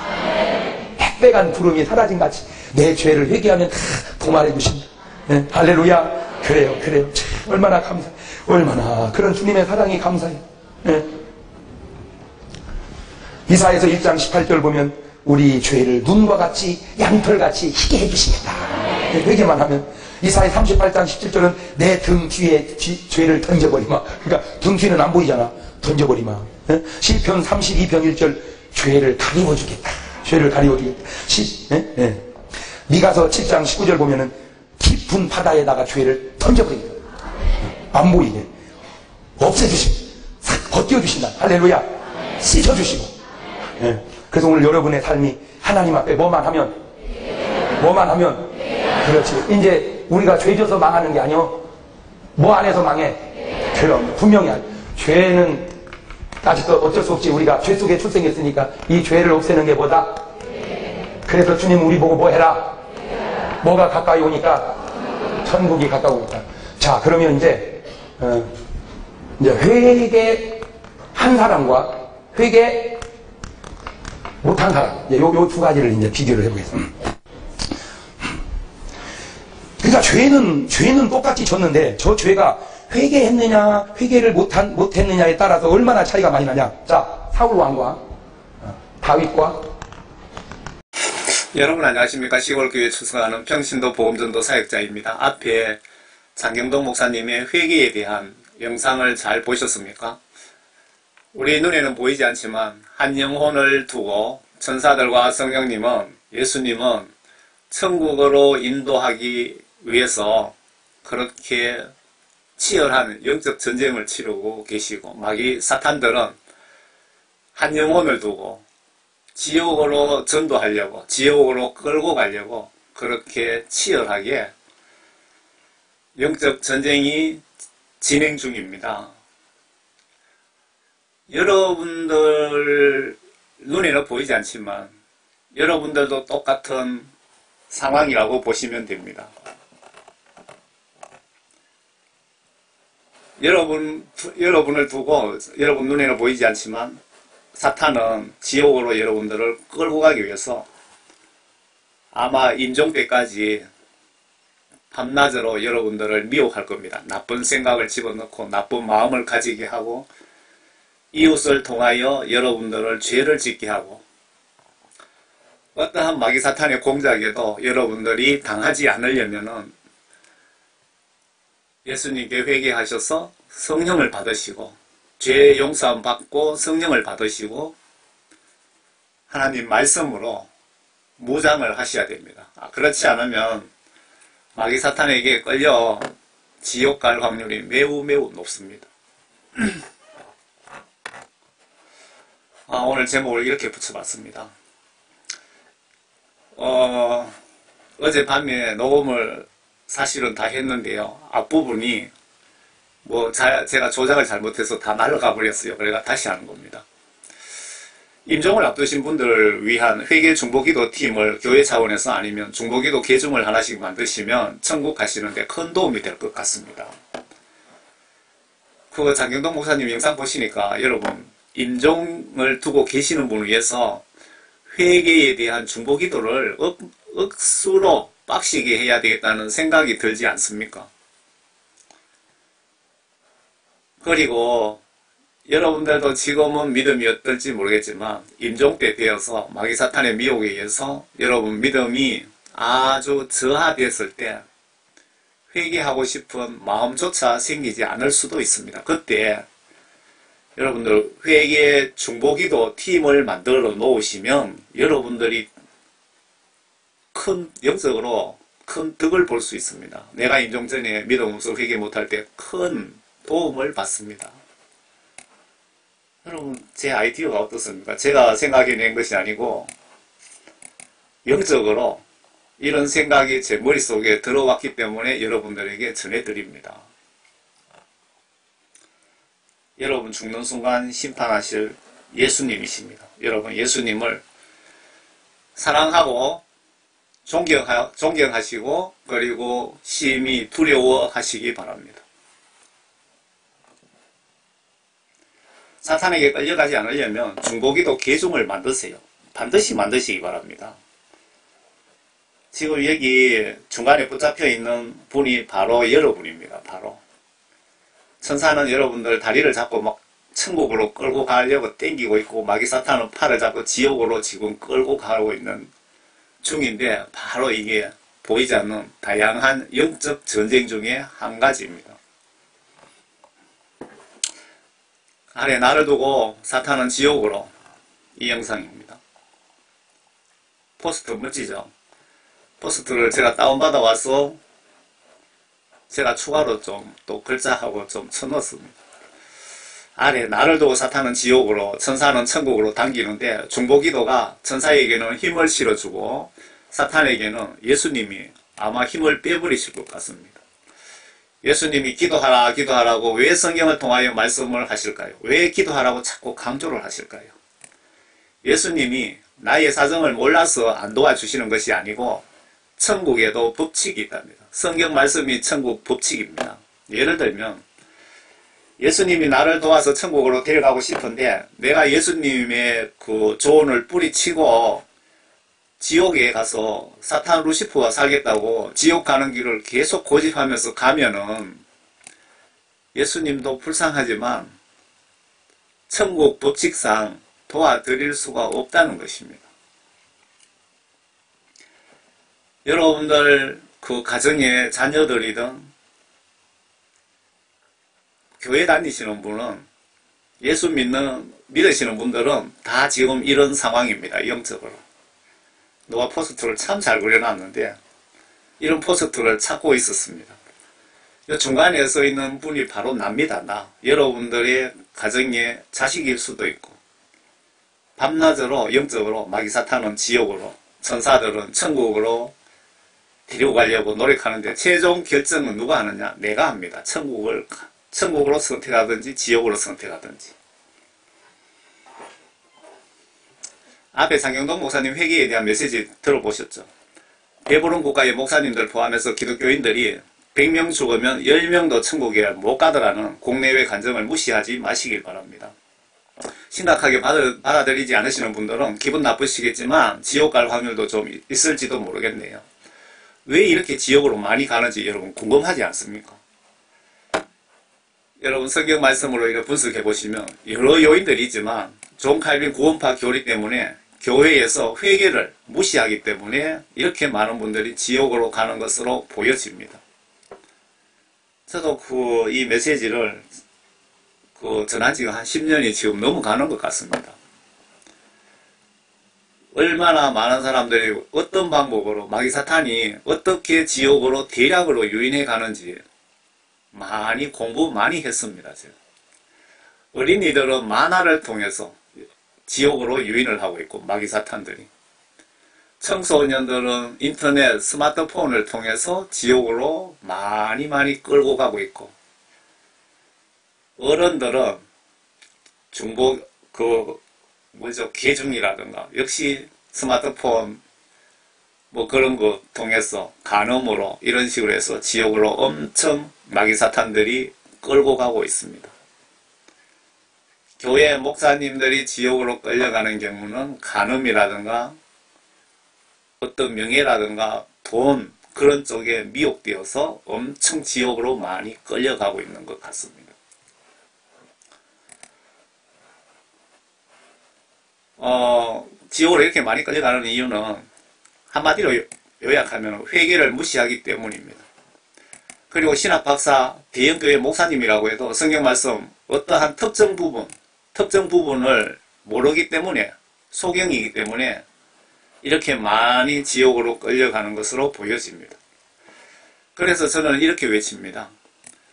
빽빽한 구름이 사라진같이 내 죄를 회개하면 다 도말해 주신다. 네, 할렐루야. 그래요 참, 얼마나 감사해. 얼마나 그런 주님의 사랑이 감사해요. 네. 이사야서 1장 18절 보면 우리 죄를 눈과 같이 양털같이 희게 해주시겠다. 네, 회개만 하면. 이사야 38장 17절은 내 등 뒤에 죄를 던져버리마. 그러니까 등 뒤는 안 보이잖아. 던져버리마. 네? 시편 32편 1절 죄를 가리워주겠다. 죄를 가리워주겠다. 미가서 7장 19절 보면은 깊은 바다에다가 죄를 던져버리겠다. 안 보이게 없애주시고 벗겨주신다. 할렐루야. 씻어주시고. 네. 그래서 오늘 여러분의 삶이 하나님 앞에 뭐만 하면 그렇지. 이제 우리가 죄 져서 망하는 게 아니요. 뭐 안에서 망해? 그럼 분명히 죄는 아직도 어쩔 수 없지. 우리가 죄 속에 출생했으니까 이 죄를 없애는 게 뭐다? 그래서 주님 우리 보고 뭐 해라? 뭐가 가까이 오니까? 천국이 가까이 오니까. 자, 그러면 이제 회개한 사람과 회개 못한 사람, 요 두 가지를 이제 비교를 해보겠습니다. 그러니까 죄는 똑같이 졌는데 저 죄가 회개했느냐 회개를 못했느냐에 따라서 얼마나 차이가 많이 나냐. 자, 사울 왕과 다윗과. 여러분 안녕하십니까. 시골교회 출석하는 평신도 보험전도 사역자입니다. 앞에 장경동 목사님의 회개에 대한 영상을 잘 보셨습니까? 우리 눈에는 보이지 않지만 한 영혼을 두고 천사들과 성령님은 예수님은 천국으로 인도하기 위해서 그렇게 치열한 영적 전쟁을 치르고 계시고 마귀 사탄들은 한 영혼을 두고 지옥으로 전도하려고 지옥으로 끌고 가려고 그렇게 치열하게 영적 전쟁이 진행 중입니다. 여러분들 눈에는 보이지 않지만 여러분들도 똑같은 상황이라고 보시면 됩니다. 여러분을 두고 여러분 눈에는 보이지 않지만 사탄은 지옥으로 여러분들을 끌고 가기 위해서 아마 임종때까지 밤낮으로 여러분들을 미혹할 겁니다. 나쁜 생각을 집어넣고 나쁜 마음을 가지게 하고 이웃을 통하여 여러분들을 죄를 짓게 하고 어떠한 마귀 사탄의 공작에도 여러분들이 당하지 않으려면은 예수님께 회개하셔서 성령을 받으시고 죄 용서함 받고 성령을 받으시고 하나님 말씀으로 무장을 하셔야 됩니다. 그렇지 않으면 마귀 사탄에게 끌려 지옥 갈 확률이 매우 높습니다. 오늘 제목을 이렇게 붙여봤습니다. 어젯밤에 녹음을 사실은 다 했는데요. 앞부분이 제가 조작을 잘못해서 다 날아가 버렸어요. 그래서 다시 하는 겁니다. 임종을 앞두신 분들을 위한 회계 중보기도 팀을 교회 차원에서 아니면 중보기도 계중을 하나씩 만드시면 천국 가시는데 큰 도움이 될 것 같습니다. 그 장경동 목사님 영상 보시니까 여러분 임종을 두고 계시는 분을 위해서 회계에 대한 중보기도를 억수로 빡시게 해야 되겠다는 생각이 들지 않습니까? 그리고 여러분들도 지금은 믿음이 어떨지 모르겠지만 임종 때 되어서 마귀 사탄의 미혹에 의해서 여러분 믿음이 아주 저하됐을 때 회개하고 싶은 마음조차 생기지 않을 수도 있습니다. 그때 여러분들 회개 중보기도 팀을 만들어 놓으시면 여러분들이 영적으로 큰 덕을 볼 수 있습니다. 내가 임종 전에 믿음 없어 회개 못할 때 큰 도움을 받습니다. 여러분 제 아이디어가 어떻습니까? 제가 생각해낸 것이 아니고 영적으로 이런 생각이 제 머릿속에 들어왔기 때문에 여러분들에게 전해드립니다. 여러분 죽는 순간 심판하실 예수님이십니다. 여러분 예수님을 사랑하고 존경하시고 그리고 심히 두려워하시기 바랍니다. 사탄에게 끌려가지 않으려면 중보기도 계중을 만드세요. 반드시 만드시기 바랍니다. 지금 여기 중간에 붙잡혀 있는 분이 바로 여러분입니다. 바로 천사는 여러분들 다리를 잡고 막 천국으로 끌고 가려고 땡기고 있고 마귀 사탄은 팔을 잡고 지옥으로 지금 끌고 가고 있는 중인데 바로 이게 보이지 않는 다양한 영적 전쟁 중에 한 가지입니다. 아래 나를 두고 사탄은 지옥으로, 이 영상입니다. 포스터 멋지죠? 포스터를 제가 다운받아 와서 제가 추가로 좀 또 글자하고 좀 쳐넣었습니다. 아래 나를 두고 사탄은 지옥으로 천사는 천국으로 당기는데 중보기도가 천사에게는 힘을 실어주고 사탄에게는 예수님이 아마 힘을 빼버리실 것 같습니다. 예수님이 기도하라 기도하라고 왜 성경을 통하여 말씀을 하실까요? 왜 기도하라고 자꾸 강조를 하실까요? 예수님이 나의 사정을 몰라서 안 도와주시는 것이 아니고 천국에도 법칙이 있답니다. 성경 말씀이 천국 법칙입니다. 예를 들면 예수님이 나를 도와서 천국으로 데려가고 싶은데 내가 예수님의 그 조언을 뿌리치고 지옥에 가서 사탄 루시퍼가 살겠다고 지옥 가는 길을 계속 고집하면서 가면은 예수님도 불쌍하지만 천국 법칙상 도와드릴 수가 없다는 것입니다. 여러분들 그 가정의 자녀들이든 교회 다니시는 분은 예수 믿으시는 분들은 다 지금 이런 상황입니다. 영적으로. 누가 포스터를 참 잘 그려놨는데 이런 포스터를 찾고 있었습니다. 중간에 서 있는 분이 바로 납니다. 나. 여러분들의 가정의 자식일 수도 있고 밤낮으로 영적으로 마귀 사탄은 지옥으로 천사들은 천국으로 데리고 가려고 노력하는데 최종 결정은 누가 하느냐? 내가 합니다. 천국으로 선택하든지 지옥으로 선택하든지. 앞에 장경동 목사님 회개에 대한 메시지 들어보셨죠? 배부른 국가의 목사님들 포함해서 기독교인들이 100명 죽으면 10명도 천국에 못 가더라는 국내외 간증을 무시하지 마시길 바랍니다. 심각하게 받아들이지 않으시는 분들은 기분 나쁘시겠지만 지옥 갈 확률도 좀 있을지도 모르겠네요. 왜 이렇게 지옥으로 많이 가는지 여러분 궁금하지 않습니까? 여러분 성경 말씀으로 이렇게 분석해 보시면 여러 요인들이 있지만 존 칼빈 구원파 교리 때문에 교회에서 회개를 무시하기 때문에 이렇게 많은 분들이 지옥으로 가는 것으로 보여집니다. 저도 이 메시지를 전한 지가 한 10년이 지금 넘어가는 것 같습니다. 얼마나 많은 사람들이 어떤 방법으로 마귀사탄이 어떻게 지옥으로 대략으로 유인해 가는지 공부 많이 했습니다. 제가. 어린이들은 만화를 통해서 지옥으로 유인을 하고 있고 마귀사탄들이, 청소년들은 인터넷, 스마트폰을 통해서 지옥으로 많이 끌고 가고 있고, 어른들은 계중이라든가 역시 스마트폰 그런 거 통해서 간음으로 이런 식으로 해서 지옥으로 엄청 마귀사탄들이 끌고 가고 있습니다. 교회 목사님들이 지옥으로 끌려가는 경우는 간음이라든가 어떤 명예라든가 돈, 그런 쪽에 미혹되어서 엄청 지옥으로 많이 끌려가고 있는 것 같습니다. 지옥으로 이렇게 많이 끌려가는 이유는 한마디로 요약하면 회개를 무시하기 때문입니다. 그리고 신학 박사, 대형교회 목사님이라고 해도 성경 말씀 어떠한 특정 부분을 모르기 때문에, 소경이기 때문에 이렇게 많이 지옥으로 끌려가는 것으로 보여집니다. 그래서 저는 이렇게 외칩니다.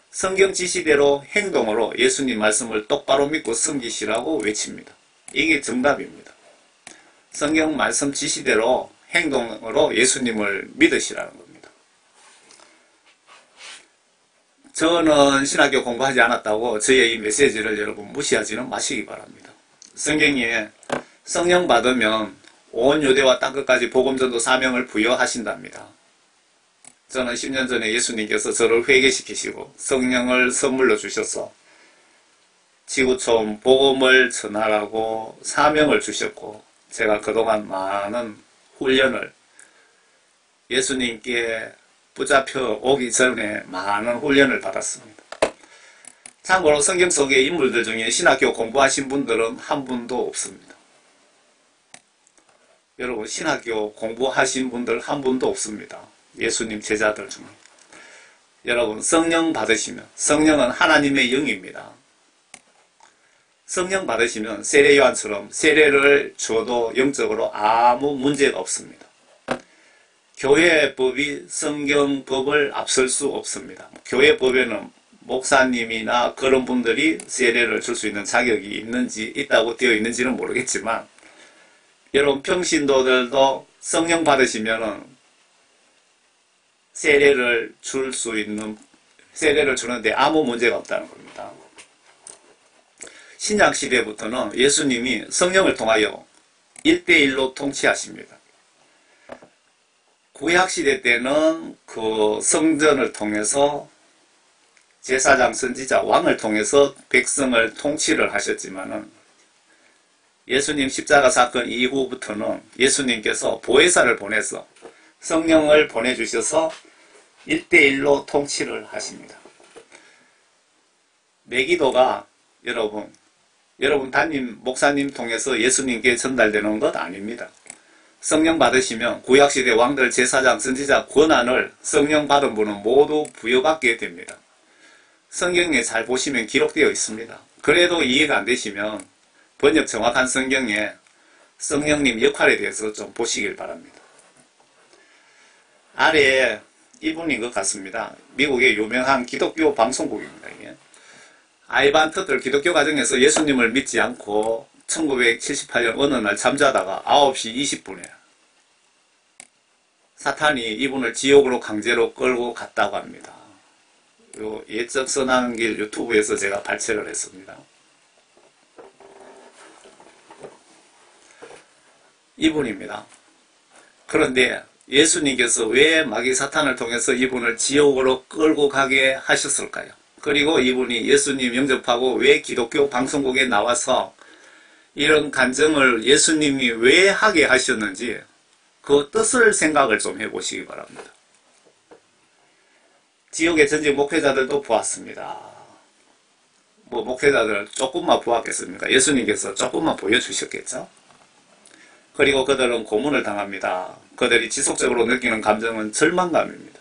성경 지시대로 행동으로 예수님 말씀을 똑바로 믿고 섬기시라고 외칩니다. 이게 정답입니다. 성경 말씀 지시대로 행동으로 예수님을 믿으시라는 겁니다. 저는 신학교 공부하지 않았다고 저의 이 메시지를 여러분 무시하지는 마시기 바랍니다. 성경에 성령 받으면 온 유대와 땅끝까지 복음전도 사명을 부여하신답니다. 저는 10년 전에 예수님께서 저를 회개시키시고 성령을 선물로 주셔서 지구촌 복음을 전하라고 사명을 주셨고, 제가 그동안 많은 훈련을, 예수님께 붙잡혀 오기 전에 많은 훈련을 받았습니다. 참고로 성경 속의 인물들 중에 신학교 공부하신 분들은 한 분도 없습니다. 여러분, 신학교 공부하신 분들 한 분도 없습니다. 예수님 제자들 중에. 여러분, 성령 받으시면, 성령은 하나님의 영입니다. 성령 받으시면 세례 요한처럼 세례를 줘도 영적으로 아무 문제가 없습니다. 교회법이 성경법을 앞설 수 없습니다. 교회법에는 목사님이나 그런 분들이 세례를 줄 수 있는 자격이 있다고 되어 있는지는 모르겠지만, 여러분 평신도들도 성령 받으시면은 세례를 주는데 아무 문제가 없다는 겁니다. 신약시대부터는 예수님이 성령을 통하여 1대1로 통치하십니다. 구약시대 때는 그 성전을 통해서 제사장, 선지자, 왕을 통해서 백성을 통치를 하셨지만은, 예수님 십자가 사건 이후부터는 예수님께서 보혜사를 보내서 성령을 보내주셔서 1대1로 통치를 하십니다. 매기도가 여러분 담임 목사님 통해서 예수님께 전달되는 것 아닙니다. 성령 받으시면 구약시대 왕들, 제사장, 선지자 권한을 성령 받은 분은 모두 부여받게 됩니다. 성경에 잘 보시면 기록되어 있습니다. 그래도 이해가 안 되시면 번역 정확한 성경에 성령님 역할에 대해서 좀 보시길 바랍니다. 아래에 이분인 것 같습니다. 미국의 유명한 기독교 방송국입니다. 이게. 아이반 터틀 기독교 가정에서 예수님을 믿지 않고 1978년 어느 날 잠자다가 9시 20분에 사탄이 이분을 지옥으로 강제로 끌고 갔다고 합니다. 요 예적 선한길 유튜브에서 제가 발췌를 했습니다. 이분입니다. 그런데 예수님께서 왜 마귀 사탄을 통해서 이분을 지옥으로 끌고 가게 하셨을까요? 그리고 이분이 예수님 영접하고 왜 기독교 방송국에 나와서 이런 간증을 예수님이 왜 하게 하셨는지 그 뜻을 생각을 좀 해보시기 바랍니다. 지옥의 전직 목회자들도 보았습니다. 목회자들 조금만 보았겠습니까? 예수님께서 조금만 보여주셨겠죠? 그리고 그들은 고문을 당합니다. 그들이 지속적으로 느끼는 감정은 절망감입니다.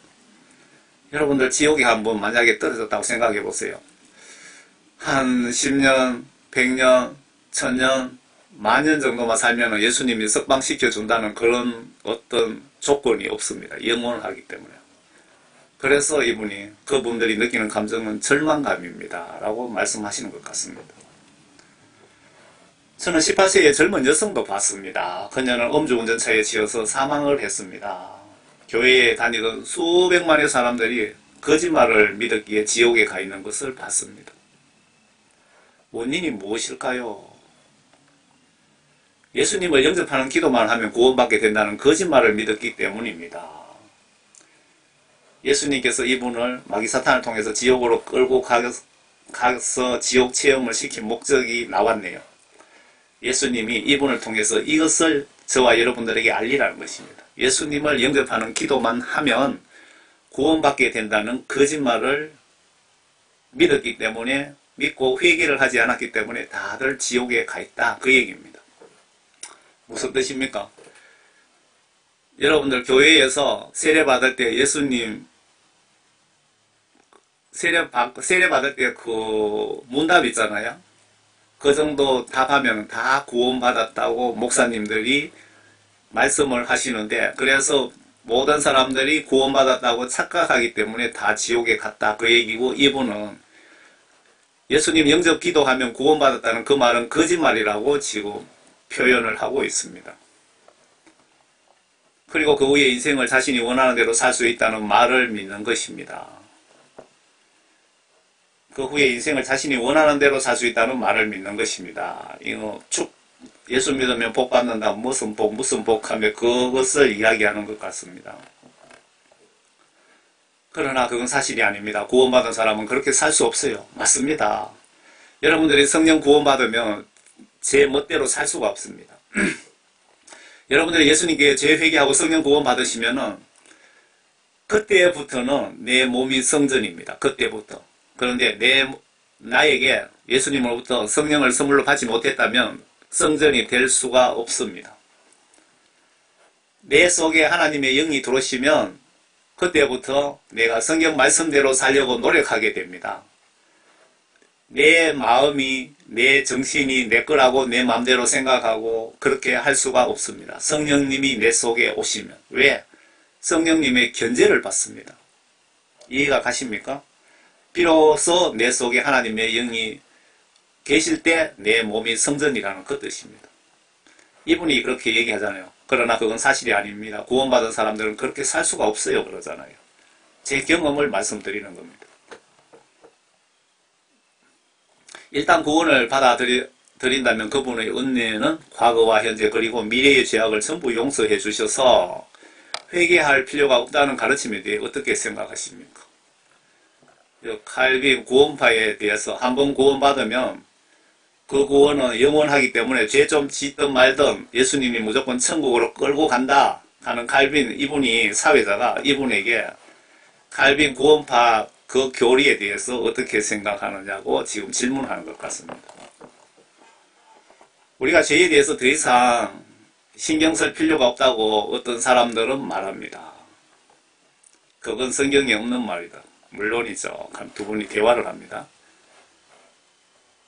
여러분들 지옥에 한번 만약에 떨어졌다고 생각해 보세요. 한 10년, 100년, 1000년 만년 정도만 살면 예수님이 석방시켜준다는 그런 어떤 조건이 없습니다. 영원하기 때문에. 그래서 이분이 그분들이 느끼는 감정은 절망감입니다. 라고 말씀하시는 것 같습니다. 저는 18세의 젊은 여성도 봤습니다. 그녀는 음주운전차에 치여서 사망을 했습니다. 교회에 다니던 수백만의 사람들이 거짓말을 믿었기에 지옥에 가 있는 것을 봤습니다. 원인이 무엇일까요? 예수님을 영접하는 기도만 하면 구원받게 된다는 거짓말을 믿었기 때문입니다. 예수님께서 이분을 마귀사탄을 통해서 지옥으로 끌고 가서 지옥 체험을 시킨 목적이 나왔네요. 예수님이 이분을 통해서 이것을 저와 여러분들에게 알리라는 것입니다. 예수님을 영접하는 기도만 하면 구원받게 된다는 거짓말을 믿었기 때문에, 믿고 회개를 하지 않았기 때문에 다들 지옥에 가 있다, 그 얘기입니다. 무슨 뜻입니까? 여러분들 교회에서 세례 받을 때 예수님 세례 받을 때 그 문답 있잖아요. 그 정도 답하면 다 구원받았다고 목사님들이 말씀을 하시는데, 그래서 모든 사람들이 구원받았다고 착각하기 때문에 다 지옥에 갔다, 그 얘기고, 이분은 예수님 영접 기도하면 구원받았다는 그 말은 거짓말이라고 지금 표현을 하고 있습니다. 그리고 그 후에 인생을 자신이 원하는 대로 살 수 있다는 말을 믿는 것입니다. 그 후에 인생을 자신이 원하는 대로 살 수 있다는 말을 믿는 것입니다. 이거 예수 믿으면 복 받는다, 무슨 복 하며 그것을 이야기하는 것 같습니다. 그러나 그건 사실이 아닙니다. 구원받은 사람은 그렇게 살 수 없어요. 맞습니다. 여러분들이 성령 구원받으면 제 멋대로 살 수가 없습니다. 여러분들이 예수님께 죄 회개하고 성령 구원받으시면은 그때부터는 내 몸이 성전입니다. 그때부터. 그런데 나에게 예수님으로부터 성령을 선물로 받지 못했다면 성전이 될 수가 없습니다. 내 속에 하나님의 영이 들어오시면 그때부터 내가 성경 말씀대로 살려고 노력하게 됩니다. 내 마음이, 내 정신이 내 거라고 내 마음대로 생각하고 그렇게 할 수가 없습니다. 성령님이 내 속에 오시면. 왜? 성령님의 견제를 받습니다. 이해가 가십니까? 비로소 내 속에 하나님의 영이 계실 때 내 몸이 성전이라는 그 뜻입니다. 이분이 그렇게 얘기하잖아요. 그러나 그건 사실이 아닙니다. 구원받은 사람들은 그렇게 살 수가 없어요, 그러잖아요. 제 경험을 말씀드리는 겁니다. 일단 구원을 받아들인다면 그분의 은혜는 과거와 현재 그리고 미래의 죄악을 전부 용서해 주셔서 회개할 필요가 없다는 가르침에 대해 어떻게 생각하십니까? 칼빈 구원파에 대해서 한번 구원받으면 그 구원은 영원하기 때문에 죄 좀 짓든 말든 예수님이 무조건 천국으로 끌고 간다 하는 칼빈, 이분이 사회자가 이분에게 칼빈 구원파 그 교리에 대해서 어떻게 생각하느냐고 지금 질문하는 것 같습니다. 우리가 죄에 대해서 더 이상 신경 쓸 필요가 없다고 어떤 사람들은 말합니다. 그건 성경에 없는 말이다. 물론이죠. 두 분이 대화를 합니다.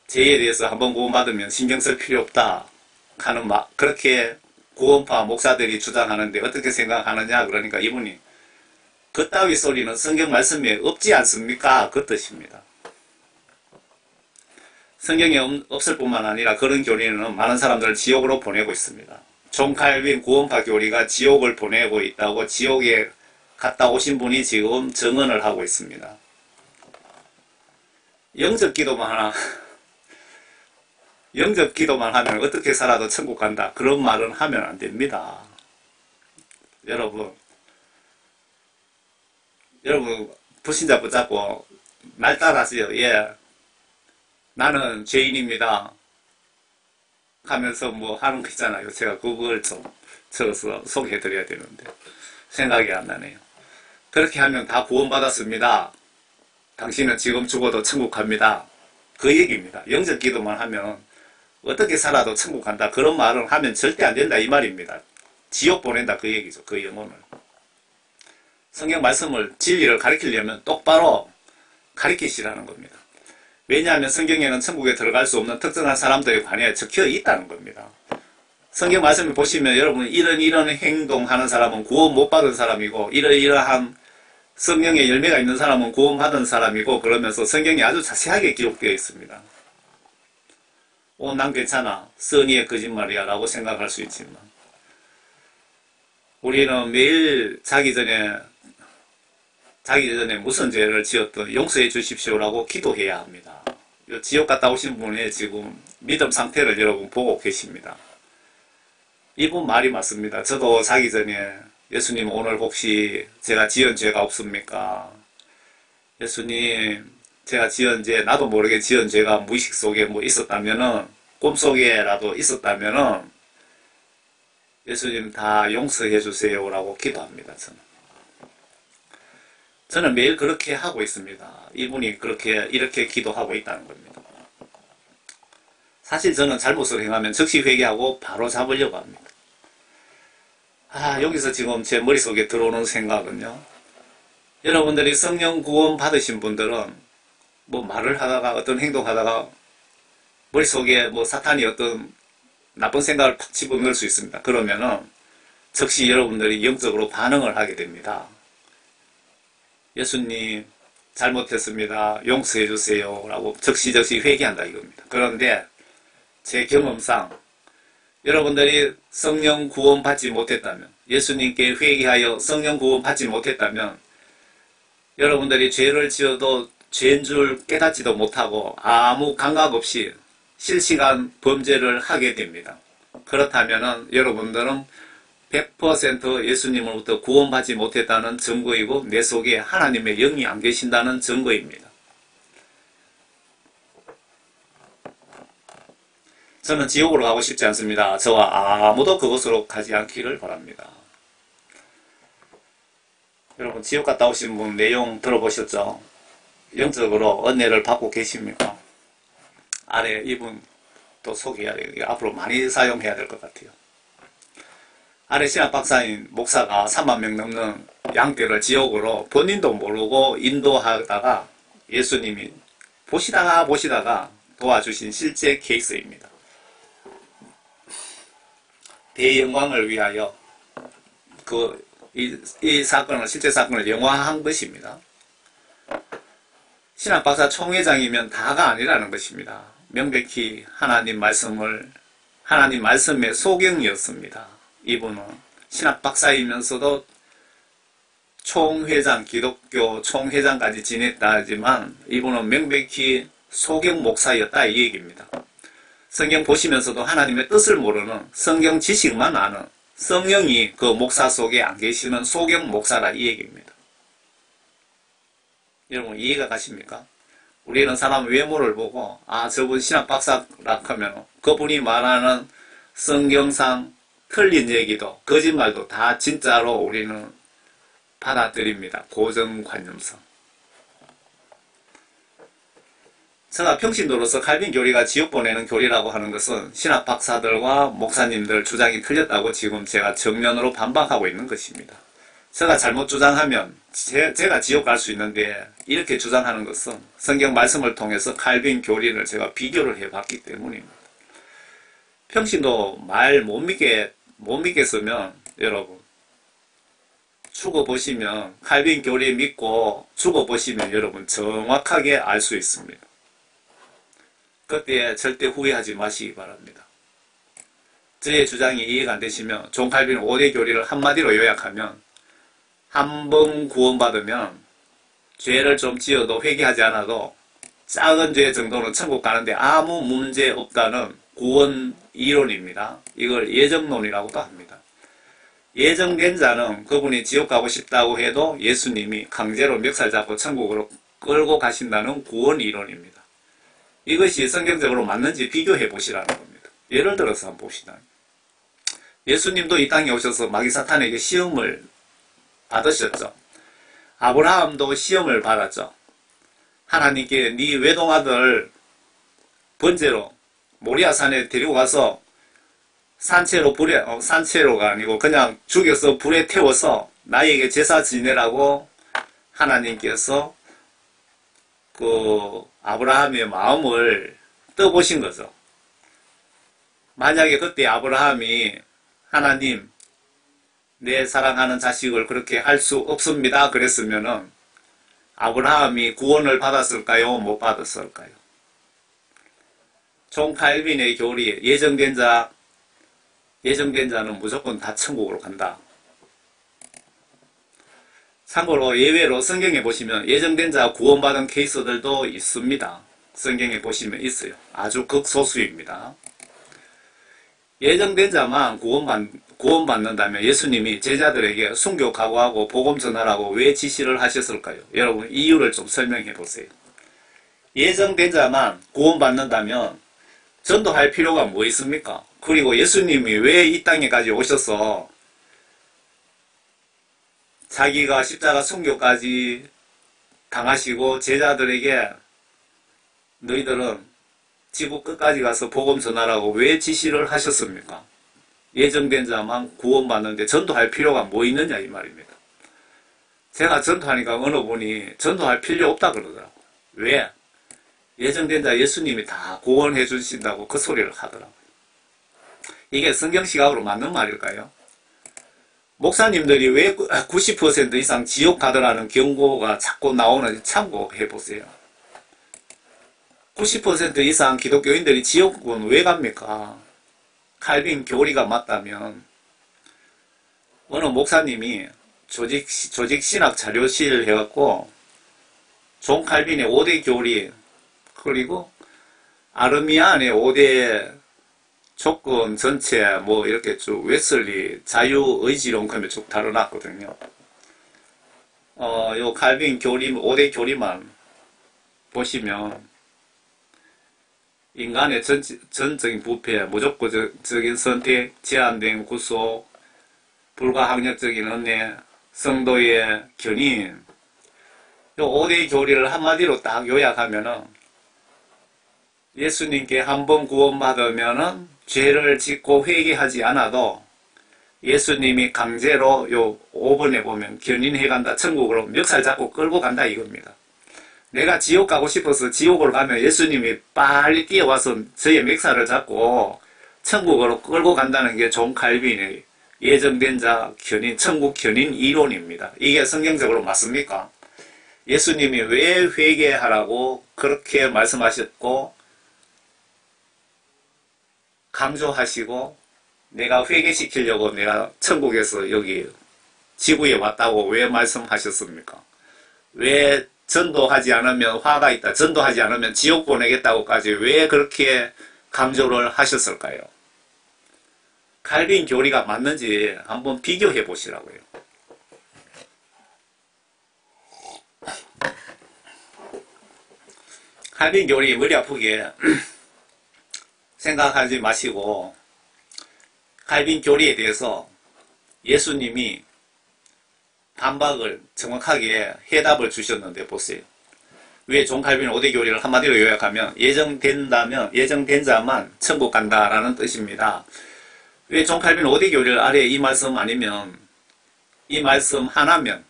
죄에 대해서 한번 구원받으면 신경 쓸 필요 없다 하는 그렇게 구원파 목사들이 주장하는데 어떻게 생각하느냐, 그러니까 이분이 그따위 소리는 성경 말씀에 없지 않습니까? 그 뜻입니다. 성경에 없을 뿐만 아니라 그런 교리는 많은 사람들을 지옥으로 보내고 있습니다. 존 칼빈 구원파 교리가 지옥을 보내고 있다고 지옥에 갔다 오신 분이 지금 증언을 하고 있습니다. 영접 기도만 하면 어떻게 살아도 천국 간다, 그런 말은 하면 안 됩니다. 여러분 불신자 붙잡고 날 따라하세요. 예, 나는 죄인입니다 하면서 뭐 하는 거 있잖아요. 제가 그걸 좀 적어서 소개해 드려야 되는데 생각이 안 나네요. 그렇게 하면 다 구원받았습니다, 당신은 지금 죽어도 천국 갑니다, 그 얘기입니다. 영접 기도만 하면 어떻게 살아도 천국 간다, 그런 말을 하면 절대 안 된다, 이 말입니다. 지옥 보낸다, 그 얘기죠. 그 영혼을. 성경 말씀을, 진리를 가르치려면 똑바로 가르치시라는 겁니다. 왜냐하면 성경에는 천국에 들어갈 수 없는 특정한 사람들에 관해 적혀 있다는 겁니다. 성경 말씀을 보시면 여러분 이런 행동하는 사람은 구원 못 받은 사람이고 이러이러한 성령의 열매가 있는 사람은 구원 받은 사람이고 그러면서 성경이 아주 자세하게 기록되어 있습니다. 난 괜찮아. 선의의 거짓말이야 라고 생각할 수 있지만 우리는 매일 자기 전에 무슨 죄를 지었든 용서해 주십시오라고 기도해야 합니다. 지옥 갔다 오신 분의 지금 믿음 상태를 여러분 보고 계십니다. 이분 말이 맞습니다. 저도 자기 전에 예수님 오늘 혹시 제가 지은 죄가 없습니까? 예수님 제가 지은 죄 나도 모르게 지은 죄가 무의식 속에 뭐 있었다면은 꿈속에라도 있었다면은 예수님 다 용서해 주세요 라고 기도합니다. 저는 매일 그렇게 하고 있습니다. 이분이 이렇게 기도하고 있다는 겁니다. 사실 저는 잘못을 행하면 즉시 회개하고 바로 잡으려고 합니다. 여기서 지금 제 머릿속에 들어오는 생각은요. 여러분들이 성령 구원 받으신 분들은 뭐 말을 하다가 어떤 행동하다가 머릿속에 뭐 사탄이 어떤 나쁜 생각을 팍 집어넣을 수 있습니다. 그러면은 즉시 여러분들이 영적으로 반응을 하게 됩니다. 예수님 잘못했습니다. 용서해 주세요 라고 즉시 회개한다 이겁니다. 그런데 제 경험상 여러분들이 성령 구원 받지 못했다면 예수님께 회개하여 성령 구원 받지 못했다면 여러분들이 죄를 지어도 죄인 줄 깨닫지도 못하고 아무 감각 없이 실시간 범죄를 하게 됩니다. 그렇다면 여러분들은 100% 예수님으로부터 구원받지 못했다는 증거이고 내 속에 하나님의 영이 안 계신다는 증거입니다. 저는 지옥으로 가고 싶지 않습니다. 저와 아무도 그곳으로 가지 않기를 바랍니다. 여러분 지옥 갔다 오신 분 내용 들어보셨죠? 영적으로 은혜를 받고 계십니까? 아래 이분 또 소개해야 돼요. 앞으로 많이 사용해야 될 것 같아요. 아래 신학 박사인 목사가 3만 명 넘는 양떼를 지옥으로 본인도 모르고 인도하다가 예수님이 보시다가 도와주신 실제 케이스입니다. 대영광을 위하여 이 사건을 실제 사건을 영화한 것입니다. 신학 박사 총회장이면 다가 아니라는 것입니다. 명백히 하나님 말씀의 소경이었습니다. 이분은 신학 박사이면서도 기독교 총회장까지 지냈다 하지만 이분은 명백히 소경 목사였다 이 얘기입니다. 성경 보시면서도 하나님의 뜻을 모르는 성경 지식만 아는 성령이 그 목사 속에 안 계시는 소경 목사라 이 얘기입니다. 여러분 이해가 가십니까? 우리는 사람 외모를 보고 저분 신학 박사라 하면 그분이 말하는 성경상 틀린 얘기도 거짓말도 다 진짜로 우리는 받아들입니다. 고정관념상. 제가 평신도로서 칼빈 교리가 지옥 보내는 교리라고 하는 것은 신학 박사들과 목사님들 주장이 틀렸다고 지금 제가 정면으로 반박하고 있는 것입니다. 제가 잘못 주장하면 제가 지옥 갈 수 있는데 이렇게 주장하는 것은 성경 말씀을 통해서 칼빈 교리를 제가 비교를 해봤기 때문입니다. 평신도 말 못 믿겠으면 여러분 죽어보시면 칼빈 교리 믿고 죽어보시면 여러분 정확하게 알 수 있습니다. 그때 절대 후회하지 마시기 바랍니다. 저의 주장이 이해가 안 되시면 존 칼빈 5대 교리를 한마디로 요약하면 한 번 구원받으면 죄를 좀 지어도 회개하지 않아도 작은 죄 정도는 천국 가는데 아무 문제 없다는 구원 이론입니다. 이걸 예정론이라고도 합니다. 예정된 자는 그분이 지옥 가고 싶다고 해도 예수님이 강제로 멱살 잡고 천국으로 끌고 가신다는 구원 이론입니다. 이것이 성경적으로 맞는지 비교해 보시라는 겁니다. 예를 들어서 한번 봅시다. 예수님도 이 땅에 오셔서 마귀 사탄에게 시험을 받으셨죠. 아브라함도 시험을 받았죠. 하나님께 네 외동아들 번제로 모리아산에 데리고 가서 산채로가 아니고 그냥 죽여서 불에 태워서 나에게 제사 지내라고 하나님께서 아브라함의 마음을 떠보신 거죠. 만약에 그때 아브라함이 하나님, 내 사랑하는 자식을 그렇게 할 수 없습니다 그랬으면은 아브라함이 구원을 받았을까요? 못 받았을까요? 존 칼빈의 교리, 예정된 자는 무조건 다 천국으로 간다. 참고로 예외로 성경에 보시면 예정된 자 구원받은 케이스들도 있습니다. 성경에 보시면 있어요. 아주 극소수입니다. 예정된 자만 구원받는다면 예수님이 제자들에게 순교 각오하고 복음 전하라고 왜 지시를 하셨을까요? 여러분 이유를 좀 설명해 보세요. 예정된 자만 구원받는다면 전도할 필요가 뭐 있습니까? 그리고 예수님이 왜 이 땅에까지 오셔서 자기가 십자가 순교까지 당하시고 제자들에게 너희들은 지구 끝까지 가서 복음 전하라고 왜 지시를 하셨습니까? 예정된 자만 구원받는데 전도할 필요가 뭐 있느냐 이 말입니다. 제가 전도하니까 어느 분이 전도할 필요 없다 그러더라고요. 왜? 예정된 자 예수님이 다 구원해 주신다고 그 소리를 하더라고요. 이게 성경 시각으로 맞는 말일까요? 목사님들이 왜 90% 이상 지옥 가더라는 경고가 자꾸 나오는지 참고해 보세요. 90% 이상 기독교인들이 지옥은 왜 갑니까? 칼빈 교리가 맞다면 어느 목사님이 조직신학 자료실 해갖고 존 칼빈의 5대 교리 그리고 아르미안의 5대 조건 전체 뭐 이렇게 쭉 웨슬리 자유의지론 그러면 쭉 다뤄놨거든요. 요 칼빈 교리 5대 교리만 보시면 인간의 전적인 부패, 무조건적인 선택, 제한된 구속, 불가항력적인 은혜, 성도의 견인 요 5대 교리를 한마디로 딱 요약하면은 예수님께 한번 구원받으면은 죄를 짓고 회개하지 않아도 예수님이 강제로 요 5번에 보면 견인해간다. 천국으로 멱살 잡고 끌고 간다 이겁니다. 내가 지옥 가고 싶어서 지옥으로 가면 예수님이 빨리 뛰어와서 저의 멱살을 잡고 천국으로 끌고 간다는 게 존 칼빈의 예정된 자 견인, 천국 견인 이론입니다. 이게 성경적으로 맞습니까? 예수님이 왜 회개하라고 그렇게 말씀하셨고 강조하시고 내가 회개시키려고 내가 천국에서 여기 지구에 왔다고 왜 말씀하셨습니까? 왜 전도하지 않으면 화가 있다. 전도하지 않으면 지옥 보내겠다고까지 왜 그렇게 강조를 하셨을까요? 칼빈 교리가 맞는지 한번 비교해 보시라고요. 칼빈 교리 머리 아프게 생각하지 마시고 칼빈 교리에 대해서 예수님이 반박을 정확하게 해답을 주셨는데 보세요. 왜 존 칼빈 5대 교리를 한마디로 요약하면 예정된 자만 천국 간다라는 뜻입니다. 왜 존 칼빈 5대 교리를 아래 이 말씀 아니면 이 말씀 하나면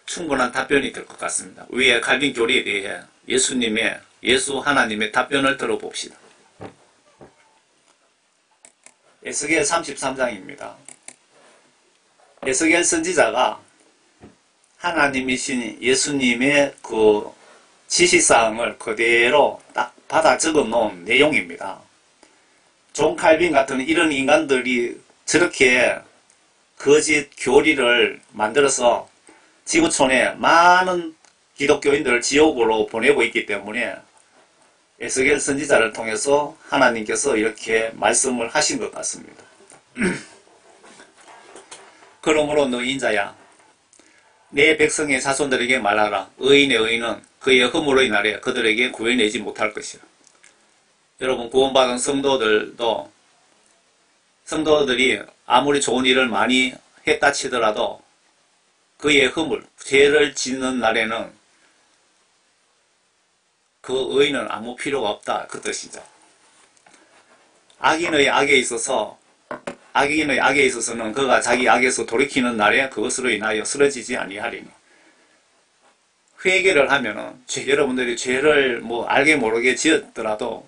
충분한 답변이 될 것 같습니다. 왜 칼빈 교리에 대해 예수 하나님의 답변을 들어봅시다. 에스겔 33장입니다. 에스겔 선지자가 하나님이신 예수님의 그 지시사항을 그대로 딱 받아 적어 놓은 내용입니다. 존 칼빈 같은 이런 인간들이 저렇게 거짓 교리를 만들어서 지구촌에 많은 기독교인들을 지옥으로 보내고 있기 때문에 에스겔 선지자를 통해서 하나님께서 이렇게 말씀을 하신 것 같습니다. 그러므로 너 인자야 내 백성의 자손들에게 말하라. 의인의 의인은 그의 허물로 인하여 그들에게 구해내지 못할 것이라. 여러분 구원받은 성도들이 아무리 좋은 일을 많이 했다 치더라도 그의 허물, 죄를 짓는 날에는 그 의인은 아무 필요가 없다. 그 뜻이죠. 악인의 악에 있어서는 그가 자기 악에서 돌이키는 날에 그것으로 인하여 쓰러지지 아니하리니 회개를 하면은 여러분들이 죄를 뭐 알게 모르게 지었더라도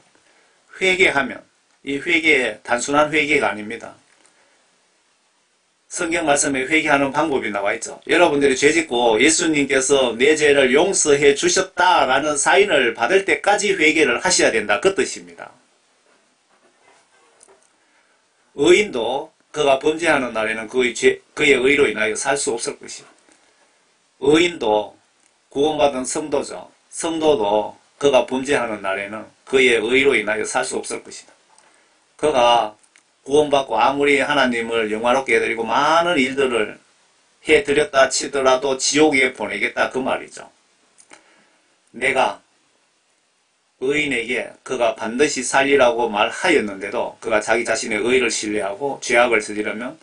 회개하면 이 회개 단순한 회개가 아닙니다. 성경 말씀에 회개하는 방법이 나와 있죠. 여러분들이 죄 짓고 예수님께서 내 죄를 용서해 주셨다라는 사인을 받을 때까지 회개를 하셔야 된다. 그 뜻입니다. 의인도 그가 범죄하는 날에는 그의 의로 인하여 살 수 없을 것이요. 의인도 구원받은 성도죠. 성도도 그가 범죄하는 날에는 그의 의로 인하여 살 수 없을 것이다. 그가 구원받고 아무리 하나님을 영화롭게 해드리고 많은 일들을 해드렸다 치더라도 지옥에 보내겠다 그 말이죠. 내가 의인에게 그가 반드시 살리라고 말하였는데도 그가 자기 자신의 의를 신뢰하고 죄악을 저지르면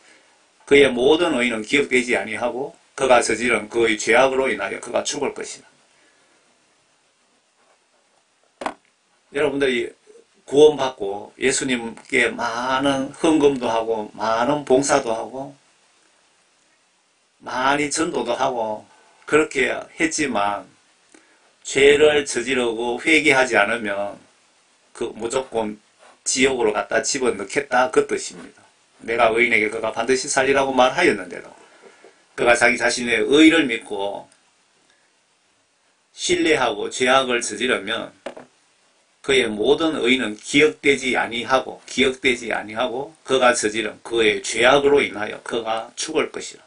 그의 모든 의는 기억되지 아니하고 그가 저지른 그의 죄악으로 인하여 그가 죽을 것이다. 여러분들이 구원받고 예수님께 많은 헌금도 하고 많은 봉사도 하고 많이 전도도 하고 그렇게 했지만 죄를 저지르고 회개하지 않으면 그 무조건 지옥으로 갖다 집어넣겠다 그 뜻입니다. 내가 의인에게 그가 반드시 살리라고 말하였는데도 그가 자기 자신의 의를 믿고 신뢰하고 죄악을 저지르면 그의 모든 의는 기억되지 아니하고 그가 저지른 그의 죄악으로 인하여 그가 죽을 것이라.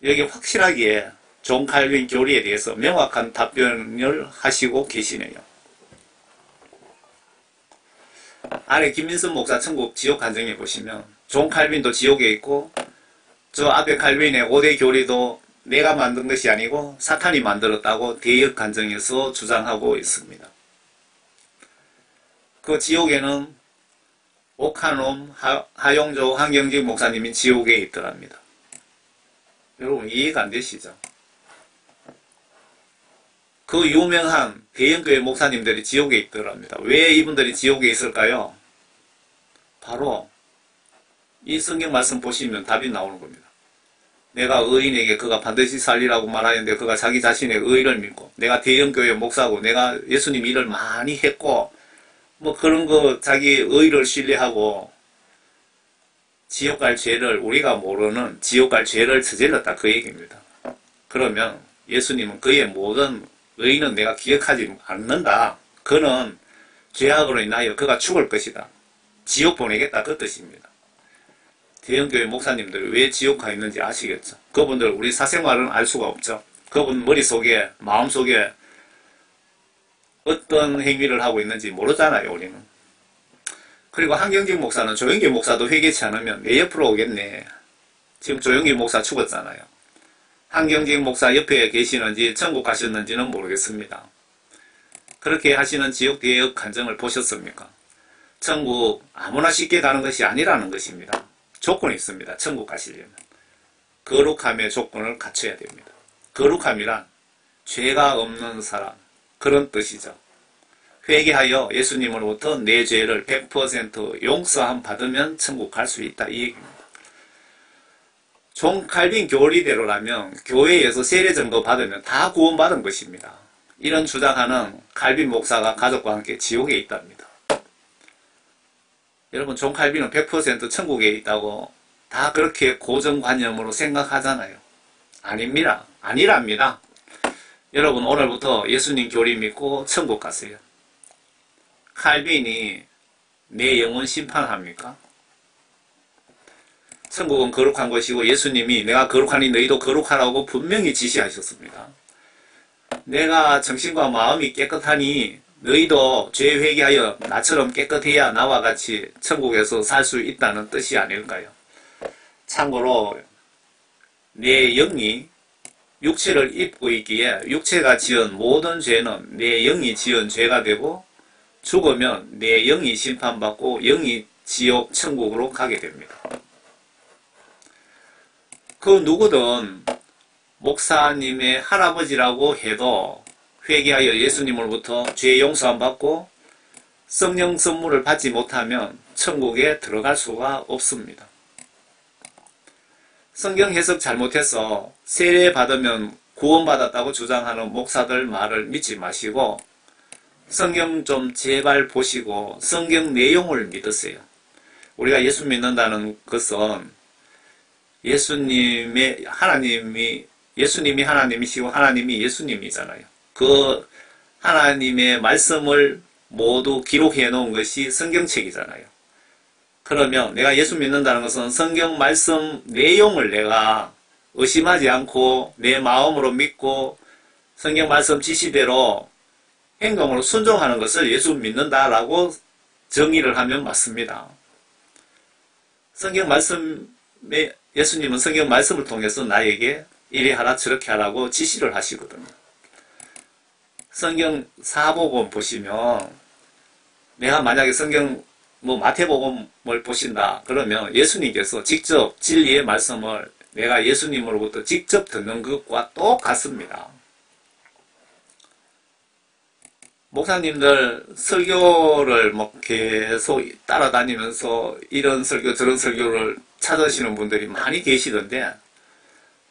여기 확실하게 존 칼빈 교리에 대해서 명확한 답변을 하시고 계시네요. 아래 김민선 목사 천국 지옥 간증에 보시면 존 칼빈도 지옥에 있고 저 앞에 칼빈의 5대 교리도 내가 만든 것이 아니고 사탄이 만들었다고 대역 간증에서 주장하고 있습니다. 그 지옥에는 옥한옴 하용조 한경직 목사님이 지옥에 있더랍니다. 여러분 이해가 안 되시죠? 그 유명한 대형교회 목사님들이 지옥에 있더랍니다. 왜 이분들이 지옥에 있을까요? 바로 이 성경 말씀 보시면 답이 나오는 겁니다. 내가 의인에게 그가 반드시 살리라고 말하는데 그가 자기 자신의 의를 믿고 내가 대형교회 목사고 내가 예수님 일을 많이 했고 뭐 그런 거 자기 의를 신뢰하고 지옥 갈 죄를 우리가 모르는 지옥 갈 죄를 저질렀다 그 얘기입니다. 그러면 예수님은 그의 모든 의는 내가 기억하지 않는다. 그는 죄악으로 인하여 그가 죽을 것이다. 지옥 보내겠다 그 뜻입니다. 대형교회 목사님들이 왜 지옥 가 있는지 아시겠죠? 그분들 우리 사생활은 알 수가 없죠. 그분 머릿속에 마음속에 어떤 행위를 하고 있는지 모르잖아요 우리는. 그리고 한경직 목사는 조영기 목사도 회개치 않으면 내 옆으로 오겠네. 지금 조영기 목사 죽었잖아요. 한경직 목사 옆에 계시는지 천국 가셨는지는 모르겠습니다. 그렇게 하시는 지옥 대역 간증을 보셨습니까? 천국 아무나 쉽게 가는 것이 아니라는 것입니다. 조건이 있습니다. 천국 가시려면. 거룩함의 조건을 갖춰야 됩니다. 거룩함이란 죄가 없는 사람 그런 뜻이죠. 회개하여 예수님으로부터 내 죄를 100% 용서함 받으면 천국 갈 수 있다 이 얘기입니다. 존 칼빈 교리대로라면 교회에서 세례전도 받으면 다 구원받은 것입니다. 이런 주장하는 칼빈 목사가 가족과 함께 지옥에 있답니다. 여러분 존 칼빈은 100% 천국에 있다고 다 그렇게 고정관념으로 생각하잖아요. 아닙니다. 아니랍니다. 여러분 오늘부터 예수님 교리 믿고 천국 가세요. 칼빈이 내 영혼 심판합니까? 천국은 거룩한 것이고 예수님이 내가 거룩하니 너희도 거룩하라고 분명히 지시하셨습니다. 내가 정신과 마음이 깨끗하니 너희도 죄 회개하여 나처럼 깨끗해야 나와 같이 천국에서 살 수 있다는 뜻이 아닐까요? 참고로 내 영이 육체를 입고 있기에 육체가 지은 모든 죄는 내 영이 지은 죄가 되고 죽으면 내 영이 심판받고 영이 지옥 천국으로 가게 됩니다. 그 누구든 목사님의 할아버지라고 해도 회개하여 예수님으로부터 죄 용서함 받고 성령 선물을 받지 못하면 천국에 들어갈 수가 없습니다. 성경 해석 잘못해서 세례 받으면 구원받았다고 주장하는 목사들 말을 믿지 마시고 성경 좀 제발 보시고 성경 내용을 믿으세요. 우리가 예수 믿는다는 것은 예수님이 하나님이시고 하나님이 예수님이잖아요. 그 하나님의 말씀을 모두 기록해 놓은 것이 성경책이잖아요. 그러면 내가 예수 믿는다는 것은 성경 말씀 내용을 내가 의심하지 않고 내 마음으로 믿고 성경 말씀 지시대로 행동으로 순종하는 것을 예수 믿는다라고 정의를 하면 맞습니다. 성경 말씀에 예수님은 성경 말씀을 통해서 나에게 이리 하라 저렇게 하라고 지시를 하시거든요. 성경 사복음 보시면 내가 만약에 성경 마태복음을 보신다 그러면 예수님께서 직접 진리의 말씀을 내가 예수님으로부터 직접 듣는 것과 똑같습니다. 목사님들 설교를 계속 따라다니면서 이런 설교 저런 설교를 찾으시는 분들이 많이 계시던데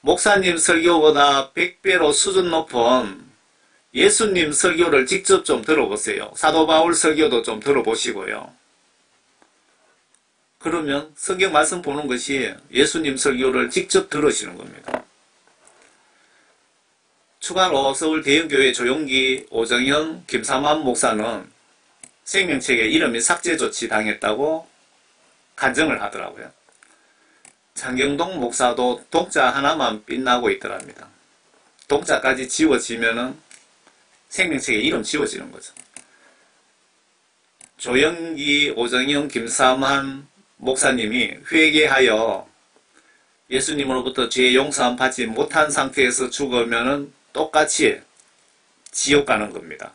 목사님 설교보다 100배로 수준 높은 예수님 설교를 직접 좀 들어보세요. 사도 바울 설교도 좀 들어보시고요. 그러면 성경 말씀 보는 것이 예수님 설교를 직접 들으시는 겁니다. 추가로 서울 대형교회 조용기, 오정현, 김삼환 목사는 생명책에 이름이 삭제 조치 당했다고 간증을 하더라고요. 장경동 목사도 독자 하나만 빛나고 있더랍니다. 독자까지 지워지면은 생명책에 이름 지워지는 거죠. 조영기, 오정현, 김삼환 목사님이 회개하여 예수님으로부터 죄 용서함 받지 못한 상태에서 죽으면은 똑같이 지옥 가는 겁니다.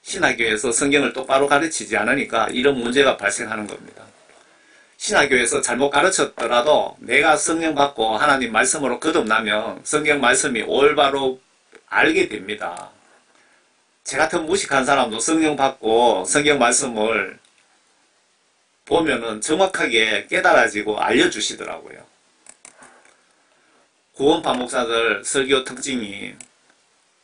신학교에서 성경을 똑바로 가르치지 않으니까 이런 문제가 발생하는 겁니다. 신학교에서 잘못 가르쳤더라도 내가 성령 받고 하나님 말씀으로 거듭나면 성경 말씀이 올바로 알게 됩니다. 제 같은 무식한 사람도 성령 받고 성경 말씀을 보면은 정확하게 깨달아지고 알려주시더라고요. 구원파 목사들 설교 특징이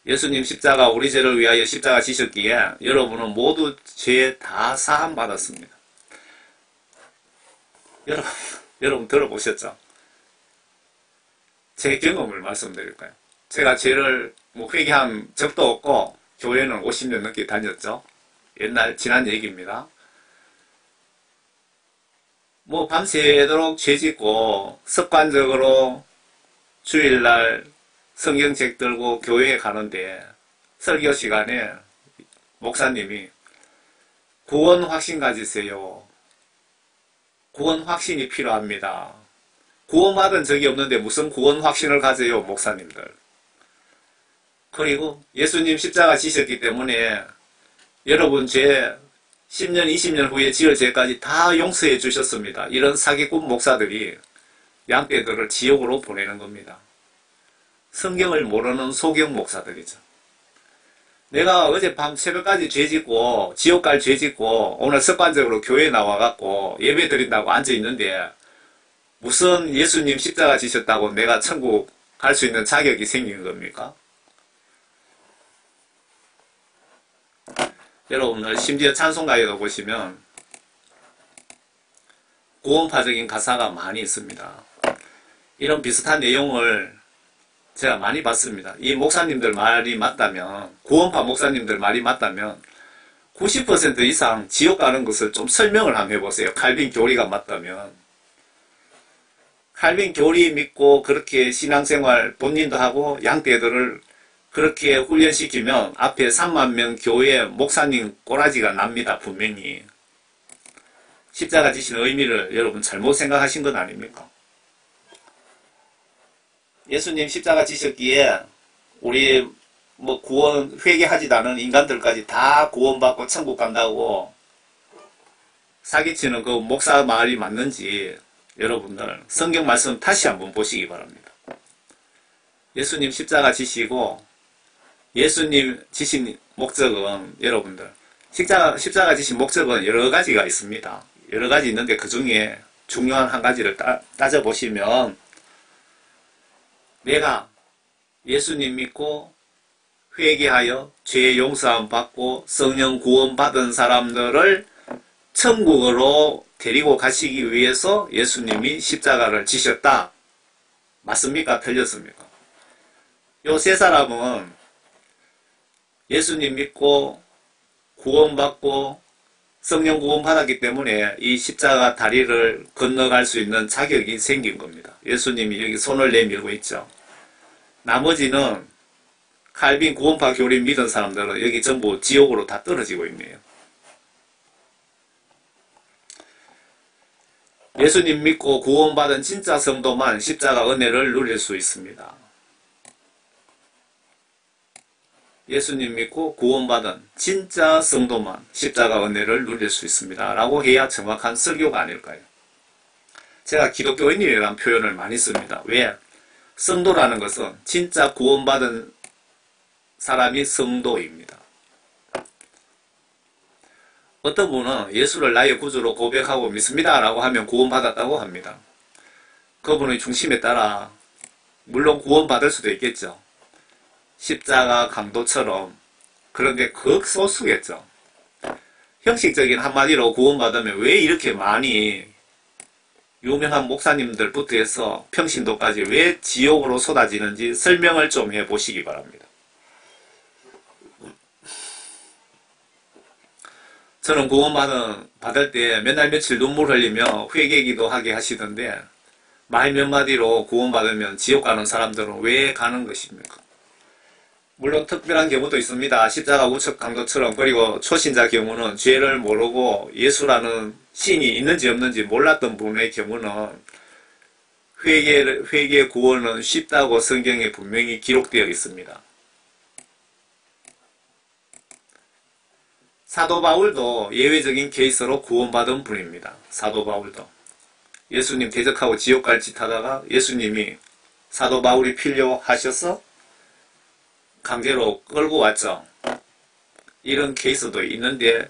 예수님 십자가 우리 죄를 위하여 십자가 지셨기에 여러분은 모두 죄 다 사함 받았습니다. 여러분 들어보셨죠? 제 경험을 말씀드릴까요? 제가 죄를 회개한 적도 없고 교회는 50년 넘게 다녔죠. 지난 얘기입니다. 밤새도록 죄 짓고 습관적으로 주일날 성경책 들고 교회에 가는데 설교 시간에 목사님이 구원 확신 가지세요. 구원 확신이 필요합니다. 구원받은 적이 없는데 무슨 구원 확신을 가져요, 목사님들. 그리고 예수님 십자가 지셨기 때문에 여러분 죄 10년, 20년 후에 지을 죄까지 다 용서해 주셨습니다. 이런 사기꾼 목사들이 양떼들을 지옥으로 보내는 겁니다. 성경을 모르는 소경 목사들이죠. 내가 어젯밤 새벽까지 죄 짓고 지옥 갈 죄 짓고 오늘 습관적으로 교회에 나와갖고 예배 드린다고 앉아있는데 무슨 예수님 십자가 지셨다고 내가 천국 갈 수 있는 자격이 생긴 겁니까? 여러분들 심지어 찬송가에도 보시면 구원파적인 가사가 많이 있습니다. 이런 비슷한 내용을 제가 많이 봤습니다. 이 목사님들 말이 맞다면, 구원파 목사님들 말이 맞다면 90% 이상 지옥 가는 것을 좀 설명을 한번 해보세요. 칼빈 교리가 맞다면. 칼빈 교리 믿고 그렇게 신앙생활 본인도 하고 양떼들을 그렇게 훈련시키면 앞에 3만 명 교회 목사님 꼬라지가 납니다. 분명히. 십자가 지신 의미를 여러분 잘못 생각하신 건 아닙니까? 예수님 십자가 지셨기에 우리 구원 회개하지도 않은 인간들까지 다 구원받고 천국 간다고 사기치는 그 목사 말이 맞는지 여러분들 성경 말씀 다시 한번 보시기 바랍니다. 예수님 십자가 지시고 예수님 지신 목적은 여러분들 십자가 지신 목적은 여러 가지가 있습니다. 여러 가지 있는데 그 중에 중요한 한 가지를 따져보시면 내가 예수님 믿고 회개하여 죄 용서함 받고 성령 구원 받은 사람들을 천국으로 데리고 가시기 위해서 예수님이 십자가를 지셨다. 맞습니까? 틀렸습니까? 요 세 사람은 예수님 믿고 구원받고 성령 구원 받았기 때문에 이 십자가 다리를 건너갈 수 있는 자격이 생긴 겁니다. 예수님이 여기 손을 내밀고 있죠. 나머지는 칼빈 구원파 교리 믿은 사람들은 여기 전부 지옥으로 다 떨어지고 있네요. 예수님 믿고 구원받은 진짜 성도만 십자가 은혜를 누릴 수 있습니다. 예수님 믿고 구원받은 진짜 성도만 십자가 은혜를 누릴 수 있습니다. 라고 해야 정확한 설교가 아닐까요? 제가 기독교인이라는 표현을 많이 씁니다. 왜? 성도라는 것은 진짜 구원받은 사람이 성도입니다. 어떤 분은 예수를 나의 구주로 고백하고 믿습니다 라고 하면 구원받았다고 합니다. 그분의 중심에 따라 물론 구원받을 수도 있겠죠. 십자가 강도처럼. 그런데 극소수겠죠. 형식적인 한마디로 구원받으면 왜 이렇게 많이 유명한 목사님들부터 해서 평신도까지 왜 지옥으로 쏟아지는지 설명을 좀 해보시기 바랍니다. 저는 구원받을 때 맨날 며칠 눈물 흘리며 회개기도 하게 하시던데 말 몇 마디로 구원받으면 지옥 가는 사람들은 왜 가는 것입니까? 물론 특별한 경우도 있습니다. 십자가 우측 강도처럼. 그리고 초신자 경우는 죄를 모르고 예수라는 신이 있는지 없는지 몰랐던 분의 경우는 회개 구원은 쉽다고 성경에 분명히 기록되어 있습니다. 사도 바울도 예외적인 케이스로 구원받은 분입니다. 사도 바울도. 예수님 대적하고 지옥 갈 짓 하다가 예수님이 사도 바울이 필요하셔서 강제로 끌고 왔죠. 이런 케이스도 있는데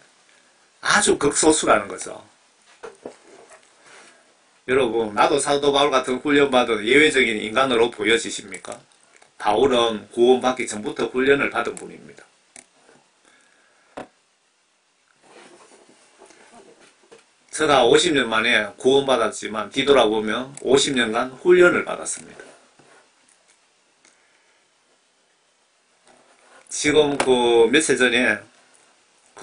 아주 극소수라는 거죠. 여러분, 나도 사도 바울 같은 훈련받은 예외적인 인간으로 보여지십니까? 바울은 구원받기 전부터 훈련을 받은 분입니다. 제가 50년 만에 구원받았지만 뒤돌아보면 50년간 훈련을 받았습니다. 지금 며칠 전에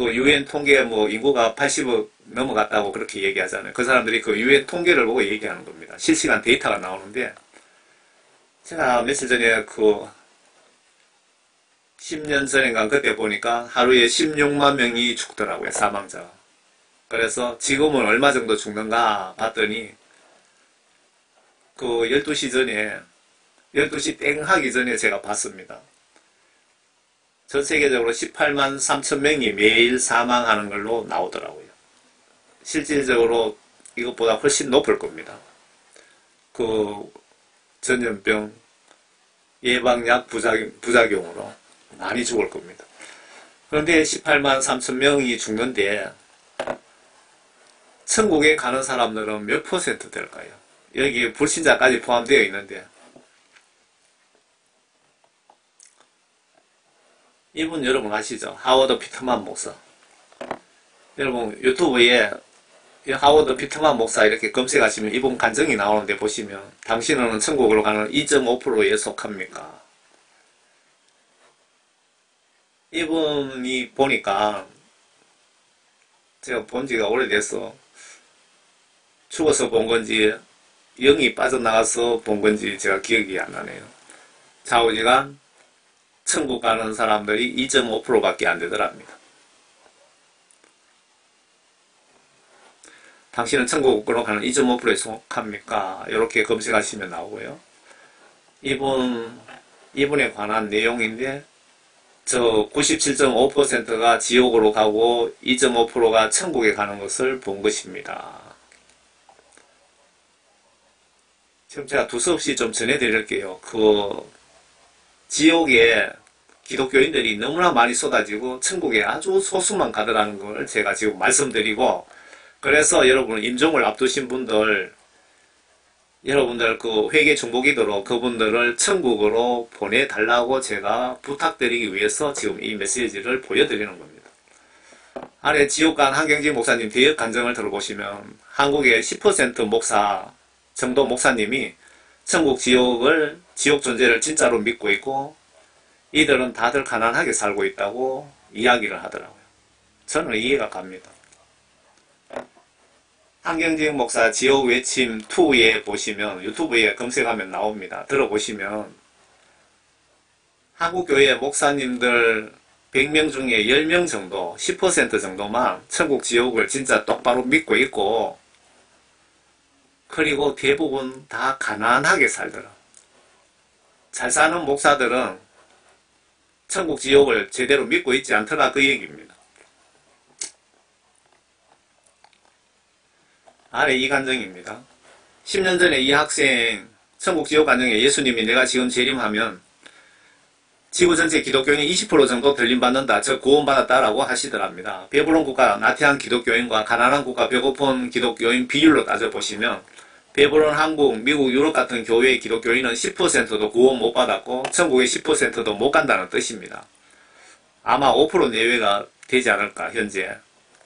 유엔 통계 인구가 80억 넘어갔다고 그렇게 얘기하잖아요. 그 사람들이 유엔 통계를 보고 얘기하는 겁니다. 실시간 데이터가 나오는데 제가 며칠 전에 10년 전인가 그때 보니까 하루에 16만 명이 죽더라고요. 사망자가. 그래서 지금은 얼마 정도 죽는가 봤더니 12시 전에 12시 땡 하기 전에 제가 봤습니다. 전 세계적으로 18만 3천 명이 매일 사망하는 걸로 나오더라고요. 실질적으로 이것보다 훨씬 높을 겁니다. 전염병 예방약 부작용으로 많이 죽을 겁니다. 그런데 18만 3천 명이 죽는데 천국에 가는 사람들은 몇 퍼센트 될까요? 여기 불신자까지 포함되어 있는데 이분 여러분 아시죠? 하워드 피트만 목사. 여러분 유튜브에 하워드 피트만 목사 이렇게 검색하시면 이분 간증이 나오는데 보시면 당신은 천국으로 가는 2.5%에 속합니까? 이분이 보니까 제가 본 지가 오래돼서 죽어서 본 건지 영이 빠져나가서 본 건지 제가 기억이 안 나네요. 좌우지간 천국 가는 사람들이 2.5%밖에 안 되더랍니다. 당신은 천국으로 가는 2.5%에 속합니까? 이렇게 검색하시면 나오고요. 이분에 관한 내용인데 저 97.5%가 지옥으로 가고 2.5%가 천국에 가는 것을 본 것입니다. 지금 제가 두서없이 좀 전해드릴게요. 지옥에 기독교인들이 너무나 많이 쏟아지고 천국에 아주 소수만 가더라는 걸 제가 지금 말씀드리고, 그래서 여러분 임종을 앞두신 분들 여러분들 그 회계 중보기도로 그분들을 천국으로 보내달라고 제가 부탁드리기 위해서 지금 이 메시지를 보여드리는 겁니다. 아래 지옥간 한경진 목사님 대역 간증을 들어보시면 한국의 10% 목사 정도 목사님이 천국 지옥 존재를 진짜로 믿고 있고 이들은 다들 가난하게 살고 있다고 이야기를 하더라고요. 저는 이해가 갑니다. 한경진 목사 지옥 외침 2에 보시면 유튜브에 검색하면 나옵니다. 들어보시면 한국교회 목사님들 100명 중에 10명 정도 10% 정도만 천국 지옥을 진짜 똑바로 믿고 있고 그리고 대부분 다 가난하게 살더라. 잘 사는 목사들은 천국 지옥을 제대로 믿고 있지 않더라 그 얘기입니다. 아래 이 간증입니다. 10년 전에 이 학생 천국 지옥 간증에 예수님이 내가 지금 재림하면 지구 전체 기독교인이 20% 정도 들림받는다. 즉 구원받았다라고 하시더랍니다. 배부른 국가 나태한 기독교인과 가난한 국가 배고픈 기독교인 비율로 따져보시면 배부른 한국, 미국, 유럽 같은 교회의 기독교인은 10%도 구원 못 받았고 천국의 10%도 못 간다는 뜻입니다. 아마 5% 내외가 되지 않을까 현재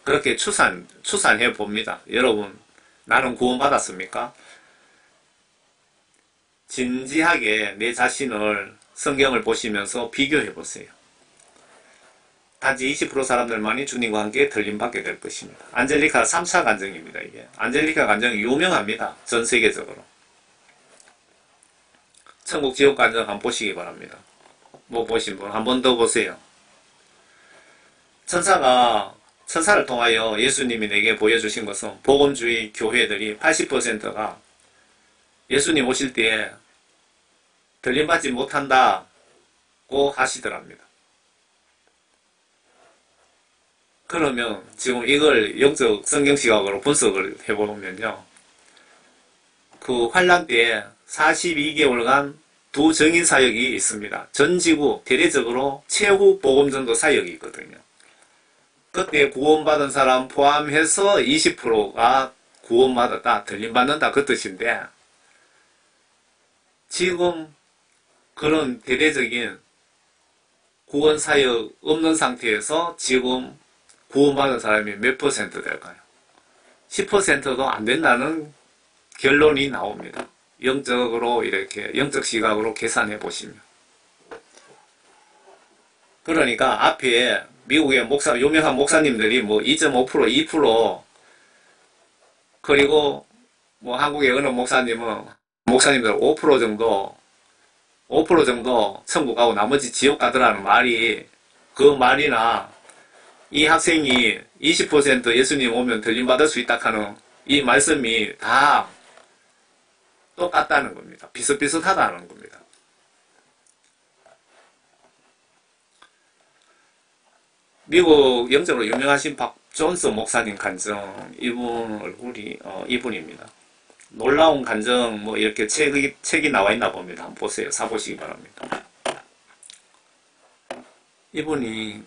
그렇게 추산해 봅니다. 여러분 나는 구원 받았습니까? 진지하게 내 자신을 성경을 보시면서 비교해 보세요. 단지 20% 사람들만이 주님과 함께 들림받게 될 것입니다. 안젤리카 3차 간증입니다. 이게 안젤리카 간증이 유명합니다. 전 세계적으로. 천국 지옥 간증 한번 보시기 바랍니다. 못 보신 분 한 번 더 보세요. 천사를 통하여 예수님이 내게 보여주신 것은 복음주의 교회들이 80%가 예수님 오실 때에 들림받지 못한다고 하시더랍니다. 그러면 지금 이걸 영적 성경시각으로 분석을 해보면요. 그 환란 때에 42개월간 두 정인 사역이 있습니다. 전 지구 대대적으로 최후 복음전도 사역이 있거든요. 그때 구원받은 사람 포함해서 20%가 구원받았다, 들림받는다 그 뜻인데 지금 그런 대대적인 구원사역 없는 상태에서 지금 구원받은 사람이 몇 퍼센트 될까요? 10%도 안 된다는 결론이 나옵니다. 영적으로 이렇게 영적 시각으로 계산해 보시면. 그러니까 앞에 미국의 유명한 목사님들이 뭐 2.5%, 2% 그리고 뭐 한국의 어느 목사님들 5% 정도 천국 가고 나머지 지옥 가더라는 말이 그 말이나 이 학생이 20% 예수님 오면 들림받을 수 있다 하는 이 말씀이 다 똑같다는 겁니다. 비슷비슷하다는 겁니다. 미국 영적으로 유명하신 박 존스 목사님 간증 이분 얼굴이 이분입니다. 놀라운 간증 뭐 이렇게 책이 나와 있나 봅니다. 한번 보세요. 사보시기 바랍니다. 이분이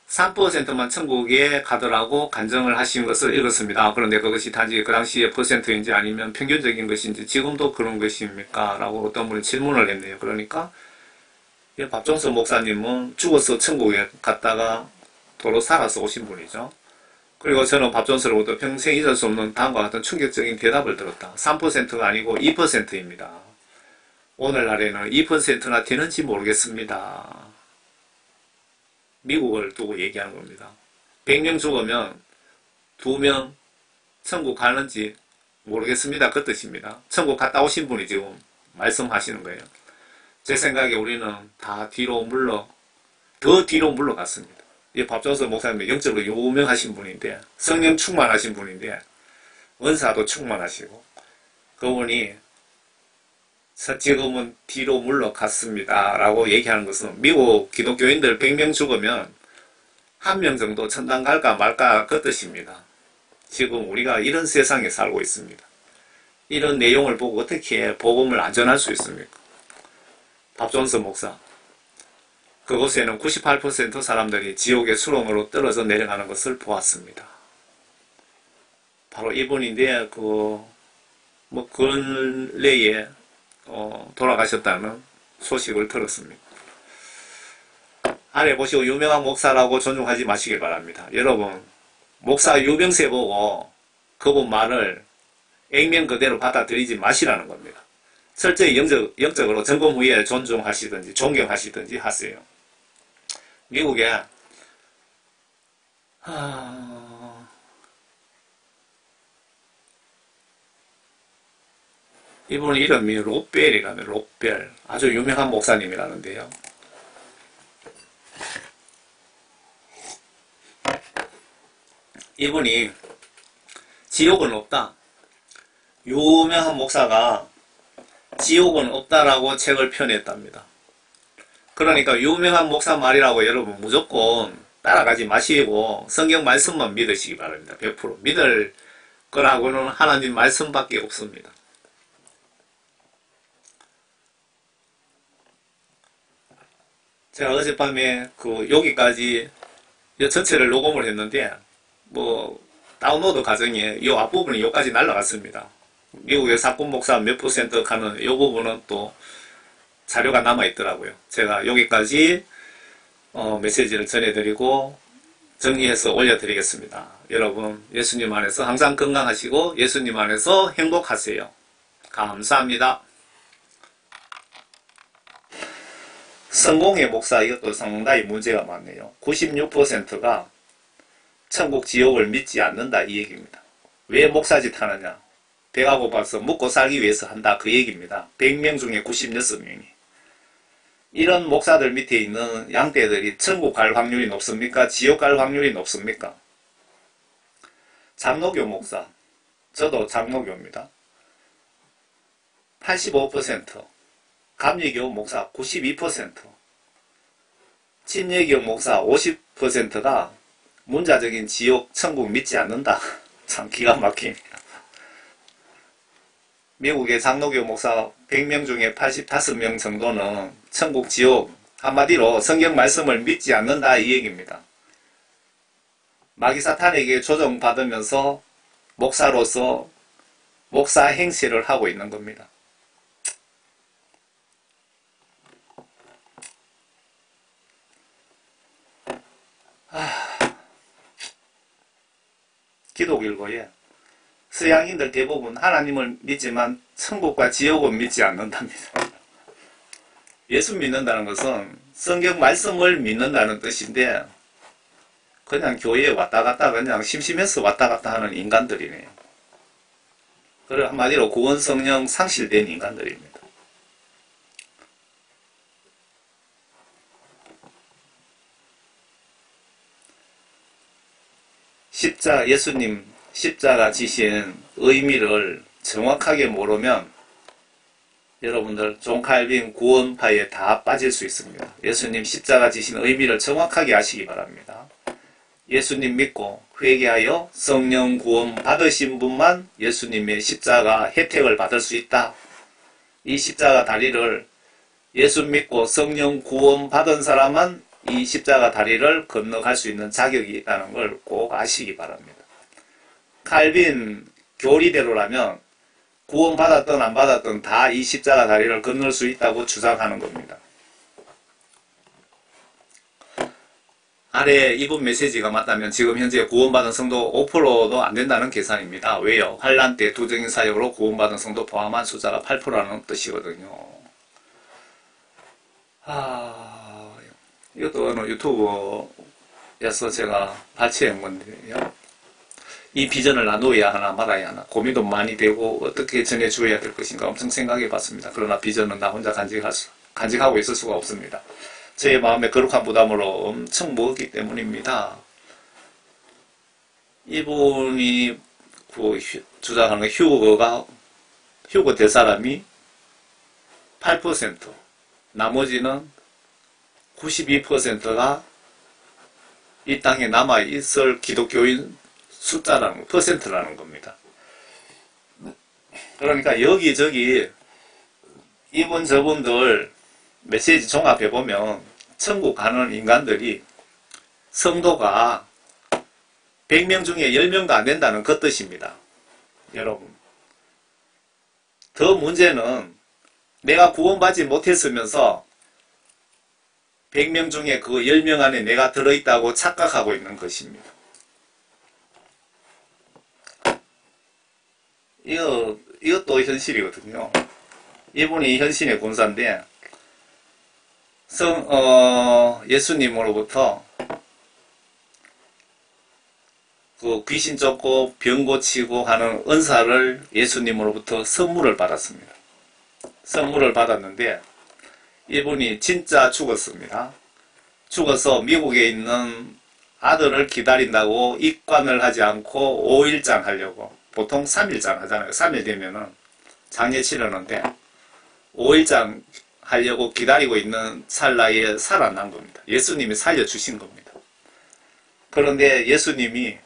3%만 천국에 가더라고 간증을 하신 것을 읽었습니다. 그런데 그것이 단지 그 당시의 퍼센트인지 아니면 평균적인 것인지 지금도 그런 것입니까? 라고 어떤 분이 질문을 했네요. 그러니까 박종서 목사님은 죽어서 천국에 갔다가 도로 살아서 오신 분이죠. 그리고 저는 박종서로부터 평생 잊을 수 없는 다음과 같은 충격적인 대답을 들었다. 3%가 아니고 2%입니다. 오늘날에는 2%나 되는지 모르겠습니다. 미국을 두고 얘기하는 겁니다. 100명 죽으면 2명 천국 가는지 모르겠습니다. 그 뜻입니다. 천국 갔다 오신 분이 지금 말씀하시는 거예요. 제 생각에 우리는 다 더 뒤로 물러갔습니다. 이 박종서 목사님은 영적으로 유명하신 분인데 성령 충만하신 분인데 은사도 충만하시고 그분이 지금은 뒤로 물러갔습니다 라고 얘기하는 것은 미국 기독교인들 100명 죽으면 1명 정도 천당 갈까 말까 그 뜻입니다. 지금 우리가 이런 세상에 살고 있습니다. 이런 내용을 보고 어떻게 복음을 안전할 수 있습니까? 박존서 목사 그곳에는 98% 사람들이 지옥의 수렁으로 떨어져 내려가는 것을 보았습니다. 바로 이분인데, 뭐, 근래에, 돌아가셨다는 소식을 들었습니다. 아래 보시고 유명한 목사라고 존중하지 마시길 바랍니다. 여러분, 목사 유병세 보고 그분 말을 액면 그대로 받아들이지 마시라는 겁니다. 철저히 영적으로 점검 후에 존중하시든지 존경하시든지 하세요. 미국에 이분 이름이 롯벨이라면 롯벨, 아주 유명한 목사님이라는데요. 이분이 지옥은 없다, 유명한 목사가 지옥은 없다라고 책을 펴냈답니다. 그러니까 유명한 목사 말이라고 여러분 무조건 따라가지 마시고 성경 말씀만 믿으시기 바랍니다. 100% 믿을 거라고는 하나님 말씀밖에 없습니다. 제가 어젯밤에 여기까지 전체를 녹음을 했는데 뭐 다운로드 과정에 이 앞부분이 여기까지 날라갔습니다. 미국의 사건 목사 몇 % 가는 이 부분은 또 자료가 남아 있더라고요. 제가 여기까지 메시지를 전해드리고 정리해서 올려드리겠습니다. 여러분, 예수님 안에서 항상 건강하시고 예수님 안에서 행복하세요. 감사합니다. 성공의 목사, 이것도 상당히 문제가 많네요. 96%가 천국 지옥을 믿지 않는다, 이 얘기입니다. 왜 목사짓 하느냐? 배가 고파서 먹고 살기 위해서 한다, 그 얘기입니다. 100명 중에 96명이. 이런 목사들 밑에 있는 양떼들이 천국 갈 확률이 높습니까? 지옥 갈 확률이 높습니까? 장로교 목사, 저도 장로교입니다. 85%, 감리교 목사 92%, 침례교 목사 50%가 문자적인 지옥, 천국 믿지 않는다. 참 기가 막힙니다. 미국의 장로교 목사 100명 중에 85명 정도는 천국, 지옥, 한마디로 성경 말씀을 믿지 않는다, 이 얘기입니다. 마귀 사탄에게 조정받으면서 목사로서 목사 행세를 하고 있는 겁니다. 기독일보에 서양인들 대부분 하나님을 믿지만 천국과 지옥은 믿지 않는답니다. 예수 믿는다는 것은 성경 말씀을 믿는다는 뜻인데 그냥 교회에 왔다 갔다 그냥 심심해서 왔다 갔다 하는 인간들이네요. 그래 한마디로 구원 성령 상실된 인간들입니다. 예수님 십자가 지신 의미를 정확하게 모르면 여러분들 존 칼빈 구원파에 다 빠질 수 있습니다. 예수님 십자가 지신 의미를 정확하게 아시기 바랍니다. 예수님 믿고 회개하여 성령 구원 받으신 분만 예수님의 십자가 혜택을 받을 수 있다. 이 십자가 다리를 예수 믿고 성령 구원 받은 사람만 이 십자가 다리를 건너갈 수 있는 자격이 있다는 걸 꼭 아시기 바랍니다. 칼빈 교리대로라면 구원 받았든 안 받았든 다 이 십자가 다리를 건널 수 있다고 주장하는 겁니다. 아래 이분 메시지가 맞다면 지금 현재 구원받은 성도 5%도 안 된다는 계산입니다. 왜요? 환란 때 두정인 사역으로 구원받은 성도 포함한 숫자가 8%라는 뜻이거든요. 이것도 어느 유튜브에서 제가 발췌한 건데요. 이 비전을 나누어야 하나 말아야 하나 고민도 많이 되고 어떻게 전해주어야 될 것인가 엄청 생각해 봤습니다. 그러나 비전은 나 혼자 간직하고 있을 수가 없습니다. 제 마음의 거룩한 부담으로 엄청 무겁기 때문입니다. 이분이 주장하는 휴거 될 사람이 8%, 나머지는 92%가 이 땅에 남아있을 기독교인 숫자라는 퍼센트라는 겁니다. 그러니까 여기저기 이분 저분들 메시지 종합해보면 천국 가는 인간들이 성도가 100명 중에 10명도 안 된다는 그 뜻입니다. 여러분. 더 문제는 내가 구원받지 못했으면서 100명 중에 그 10명 안에 내가 들어있다고 착각하고 있는 것입니다. 이것도 현실이거든요. 이분이 현신의 군사인데, 예수님으로부터 그 귀신 쫓고 병 고치고 하는 은사를 예수님으로부터 선물을 받았습니다. 선물을 받았는데, 이분이 진짜 죽었습니다. 죽어서 미국에 있는 아들을 기다린다고 입관을 하지 않고 5일장 하려고, 보통 3일장 하잖아요. 3일 되면은 장례 치르는데 5일장 하려고 기다리고 있는 찰나에 살아난 겁니다. 예수님이 살려주신 겁니다. 그런데 예수님이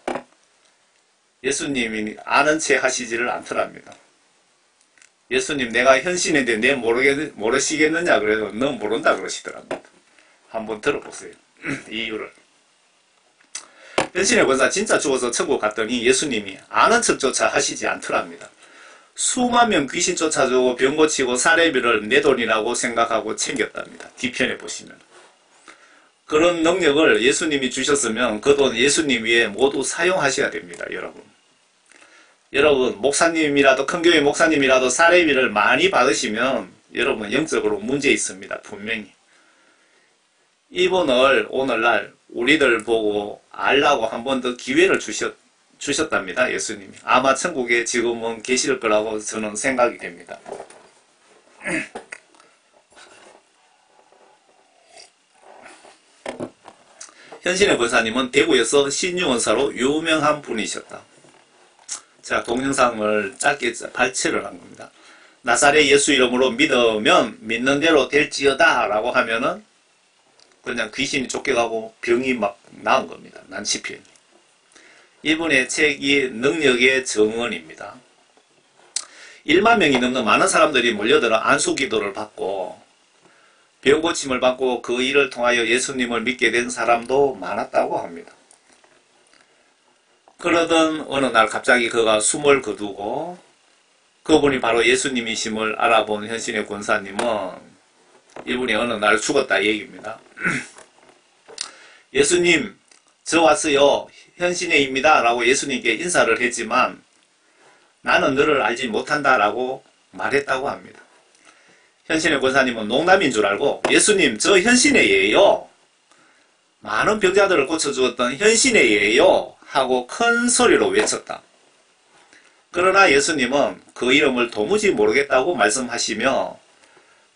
아는 체 하시지를 않더랍니다. 예수님, 내가 현신인데 내 모르시겠느냐 그래서 너 모른다 그러시더랍니다. 한번 들어보세요. 이유를. 현신의 권사 진짜 죽어서 천국 갔더니 예수님이 아는 척조차 하시지 않더랍니다. 수만 명 귀신 쫓아주고 병 고치고 사례비를 내 돈이라고 생각하고 챙겼답니다. 뒤편에 보시면. 그런 능력을 예수님이 주셨으면 그 돈 예수님 위에 모두 사용하셔야 됩니다. 여러분 목사님이라도 큰 교회 목사님이라도 사례비를 많이 받으시면 여러분 영적으로 문제 있습니다. 분명히. 이분을 오늘날 우리들 보고 알라고 한 번 더 기회를 주셨답니다. 예수님이. 아마 천국에 지금은 계실 거라고 저는 생각이 됩니다. 현신의 권사님은 대구에서 신유원사로 유명한 분이셨다. 제가 동영상을 짧게 발췌를 한 겁니다. 나사렛 예수 이름으로 믿으면 믿는 대로 될지어다 라고 하면은 그냥 귀신이 쫓겨가고 병이 막 나은 겁니다. 난치편이. 이분의 책이 능력의 정언입니다. 1만 명이 넘는 많은 사람들이 몰려들어 안수기도를 받고 병고침을 받고 그 일을 통하여 예수님을 믿게 된 사람도 많았다고 합니다. 그러던 어느 날 갑자기 그가 숨을 거두고 그분이 바로 예수님이심을 알아본 현신의 권사님은 이분이 어느 날 죽었다 얘기입니다. 예수님, 저 왔어요. 현신의입니다. 라고 예수님께 인사를 했지만 나는 너를 알지 못한다 라고 말했다고 합니다. 현신의 권사님은 농담인 줄 알고 예수님, 저 현신의예요. 많은 병자들을 고쳐주었던 현신의예요. 하고 큰 소리로 외쳤다. 그러나 예수님은 그 이름을 도무지 모르겠다고 말씀하시며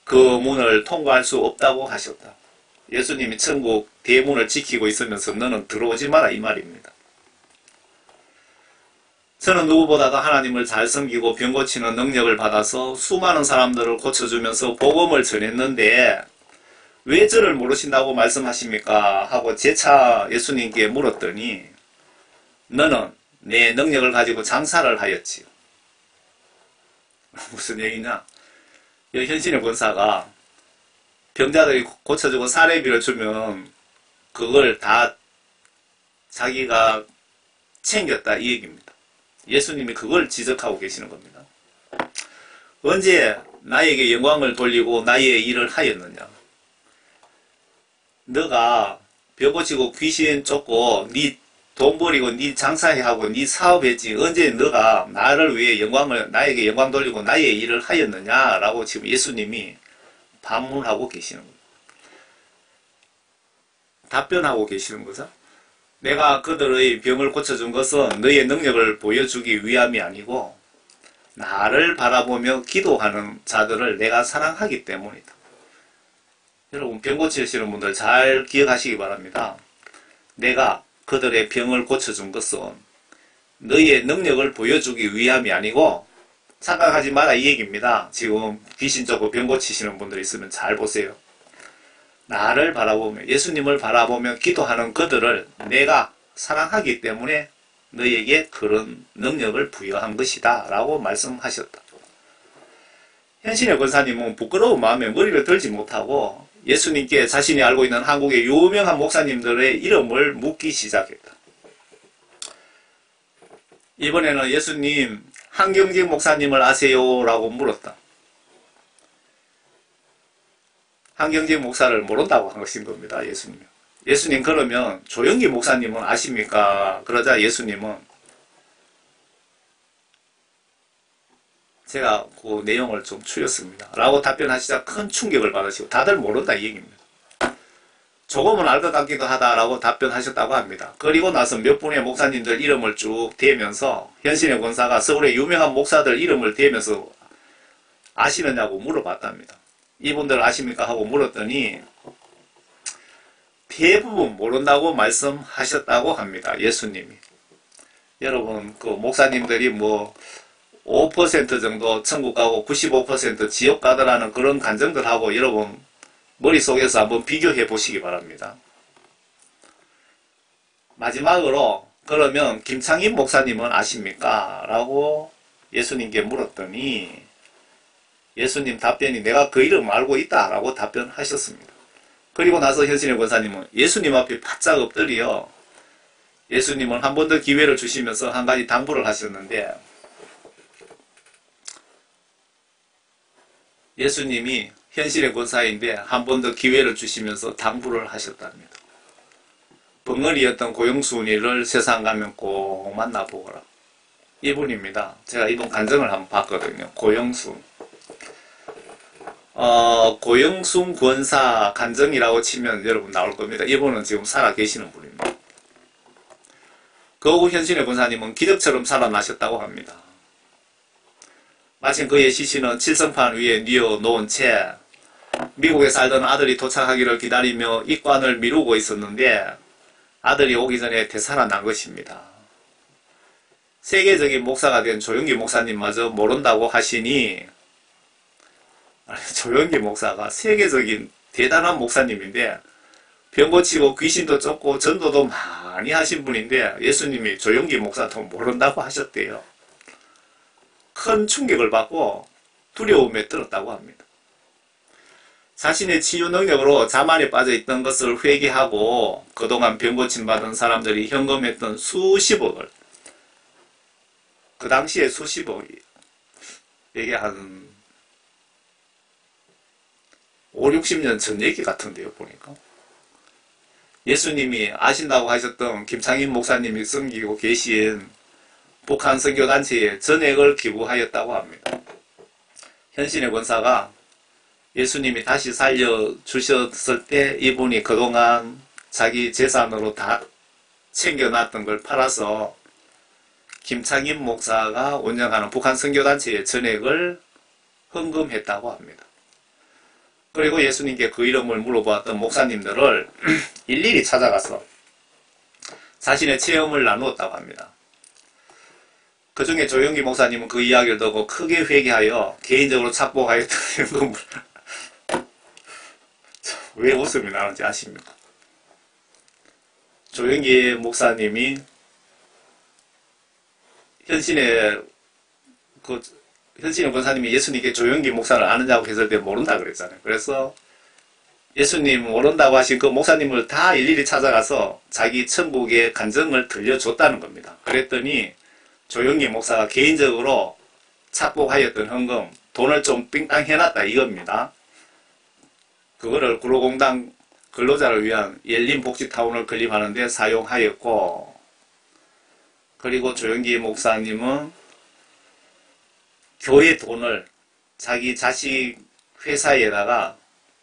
그 문을 통과할 수 없다고 하셨다. 예수님이 천국 대문을 지키고 있으면서 너는 들어오지 마라 이 말입니다. 저는 누구보다도 하나님을 잘 섬기고 병 고치는 능력을 받아서 수많은 사람들을 고쳐주면서 복음을 전했는데 왜 저를 모르신다고 말씀하십니까? 하고 재차 예수님께 물었더니 너는 내 능력을 가지고 장사를 하였지요. 무슨 얘기냐? 현신의 권사가 병자들이 고쳐주고 사례비를 주면 그걸 다 자기가 챙겼다 이 얘기입니다. 예수님이 그걸 지적하고 계시는 겁니다. 언제 나에게 영광을 돌리고 나의 일을 하였느냐? 너가 병 고치고 귀신 쫓고 네 돈 버리고 네 장사해 하고 네 사업했지 언제 너가 나를 위해 나에게 영광 돌리고 나의 일을 하였느냐라고 지금 예수님이 반문하고 계시는 거예요. 답변하고 계시는 거죠. 내가 그들의 병을 고쳐준 것은 너의 능력을 보여주기 위함이 아니고 나를 바라보며 기도하는 자들을 내가 사랑하기 때문이다. 여러분 병 고치시는 분들 잘 기억하시기 바랍니다. 내가 그들의 병을 고쳐준 것은 너의 능력을 보여주기 위함이 아니고 착각하지 마라 이 얘기입니다. 지금 귀신 쫓고 병 고치시는 분들 있으면 잘 보세요. 나를 바라보며 예수님을 바라보며 기도하는 그들을 내가 사랑하기 때문에 너에게 그런 능력을 부여한 것이다 라고 말씀하셨다. 현신의 권사님은 부끄러운 마음에 머리를 들지 못하고 예수님께 자신이 알고 있는 한국의 유명한 목사님들의 이름을 묻기 시작했다. 이번에는 예수님 한경직 목사님을 아세요? 라고 물었다. 한경직 목사를 모른다고 한 것인 겁니다. 예수님. 예수님 그러면 조영기 목사님은 아십니까? 그러자 예수님은 제가 그 내용을 좀 추렸습니다. 라고 답변하시자 큰 충격을 받으시고 다들 모른다 이 얘기입니다. 조금은 알 것 같기도 하다라고 답변하셨다고 합니다. 그리고 나서 몇 분의 목사님들 이름을 쭉 대면서 현신의 권사가 서울의 유명한 목사들 이름을 대면서 아시느냐고 물어봤답니다. 이분들 아십니까? 하고 물었더니 대부분 모른다고 말씀하셨다고 합니다. 예수님이. 여러분 그 목사님들이 뭐 5% 정도 천국 가고 95% 지옥 가더라는 그런 간증들하고 여러분 머릿속에서 한번 비교해 보시기 바랍니다. 마지막으로 그러면 김창인 목사님은 아십니까? 라고 예수님께 물었더니 예수님 답변이 내가 그 이름 알고 있다 라고 답변하셨습니다. 그리고 나서 현신의 권사님은 예수님 앞에 바짝 엎드려 예수님은 한 번 더 기회를 주시면서 한 가지 당부를 하셨는데 예수님이 현실의 권사인데 한 번 더 기회를 주시면서 당부를 하셨답니다. 벙어리였던 고영순이를 세상 가면 꼭 만나보거라. 이분입니다. 제가 이분 간증을 한번 봤거든요. 고영순. 고영순 권사 간증이라고 치면 여러분 나올 겁니다. 이분은 지금 살아 계시는 분입니다. 그 후 현신의 권사님은 기적처럼 살아나셨다고 합니다. 마침 그의 시신은 칠성판 위에 뉘어놓은 채 미국에 살던 아들이 도착하기를 기다리며 입관을 미루고 있었는데 아들이 오기 전에 되살아난 것입니다. 세계적인 목사가 된 조영기 목사님마저 모른다고 하시니 조영기 목사가 세계적인 대단한 목사님인데 병 고치고 귀신도 쫓고 전도도 많이 하신 분인데 예수님이 조영기 목사도 모른다고 하셨대요. 큰 충격을 받고 두려움에 떨었다고 합니다. 자신의 치유 능력으로 자만에 빠져 있던 것을 회개하고 그동안 병 고침 받은 사람들이 현금했던 수십억을 그 당시에 수십억이 이게 한 5, 60년 전 얘기 같은데요 보니까 예수님이 아신다고 하셨던 김창인 목사님이 섬기고 계신 북한 선교단체에 전액을 기부하였다고 합니다. 현신의 권사가 예수님이 다시 살려주셨을 때 이분이 그동안 자기 재산으로 다 챙겨놨던 걸 팔아서 김창인 목사가 운영하는 북한 선교단체에 전액을 헌금했다고 합니다. 그리고 예수님께 그 이름을 물어보았던 목사님들을 일일이 찾아가서 자신의 체험을 나누었다고 합니다. 그 중에 조영기 목사님은 그 이야기를 듣고 크게 회개하여 개인적으로 착복하였던 현금을 왜 웃음이 나는지 아십니까? 조영기 목사님이 현신의 권사님이 예수님께 조영기 목사를 아느냐고 했을 때 모른다 그랬잖아요. 그래서 예수님 모른다고 하신 그 목사님을 다 일일이 찾아가서 자기 천국의 간증을 들려줬다는 겁니다. 그랬더니 조영기 목사가 개인적으로 착복하였던 헌금, 돈을 좀 삥땅 해놨다 이겁니다. 그거를 구로공단 근로자를 위한 열린복지타운을 건립하는 데 사용하였고, 그리고 조영기 목사님은 교회 돈을 자기 자식 회사에다가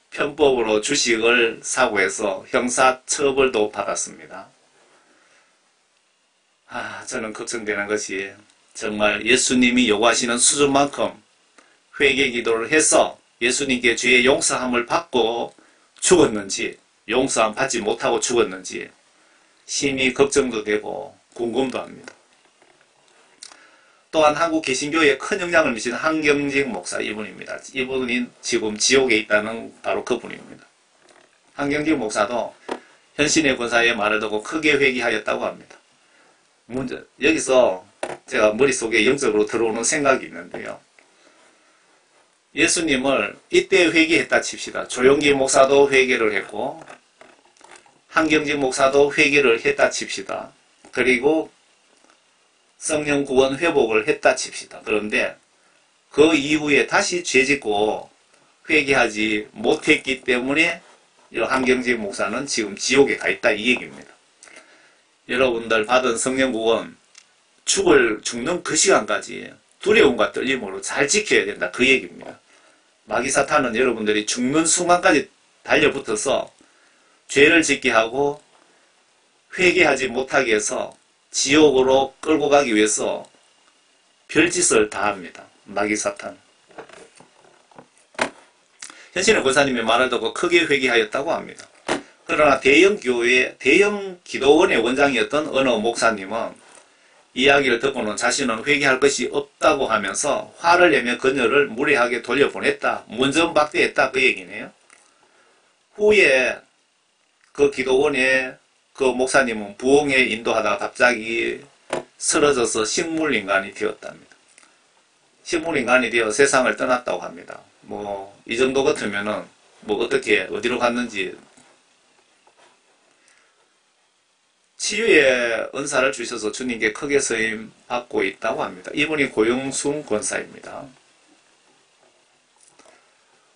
편법으로 주식을 사고 해서 형사처벌도 받았습니다. 저는 걱정되는 것이 정말 예수님이 요구하시는 수준만큼 회개 기도를 해서 예수님께 죄의 용서함을 받고 죽었는지 용서함 받지 못하고 죽었는지 심히 걱정도 되고 궁금도 합니다. 또한 한국 개신교에 큰 영향을 미치는 한경직 목사 이분입니다. 이분이 지금 지옥에 있다는 바로 그분입니다. 한경직 목사도 현신의 권사의 말을 듣고 크게 회개하였다고 합니다. 여기서 제가 머릿속에 영적으로 들어오는 생각이 있는데요. 예수님을 이때 회개했다 칩시다. 조영기 목사도 회개를 했고 한경직 목사도 회개를 했다 칩시다. 그리고 성령 구원 회복을 했다 칩시다. 그런데 그 이후에 다시 죄짓고 회개하지 못했기 때문에 한경직 목사는 지금 지옥에 가 있다 이 얘기입니다. 여러분들 받은 성령 구원 죽는 그 시간까지 두려움과 떨림으로 잘 지켜야 된다 그 얘기입니다. 마귀 사탄은 여러분들이 죽는 순간까지 달려붙어서 죄를 짓게 하고 회개하지 못하게 해서 지옥으로 끌고 가기 위해서 별짓을 다 합니다. 마귀 사탄. 현신의 권사님의 말을 듣고 크게 회개하였다고 합니다. 그러나 대형 교회, 대형 기도원의 원장이었던 어느 목사님은 이야기를 듣고는 자신은 회개할 것이 없다고 하면서 화를 내며 그녀를 무례하게 돌려보냈다. 문전박대했다 그 얘기네요. 후에 그 기도원의 그 목사님은 부흥에 인도하다가 갑자기 쓰러져서 식물인간이 되었답니다. 식물인간이 되어 세상을 떠났다고 합니다. 뭐 이 정도 같으면은 뭐 어떻게 어디로 갔는지 치유의 은사를 주셔서 주님께 크게 쓰임 받고 있다고 합니다. 이분이 고영순 권사입니다.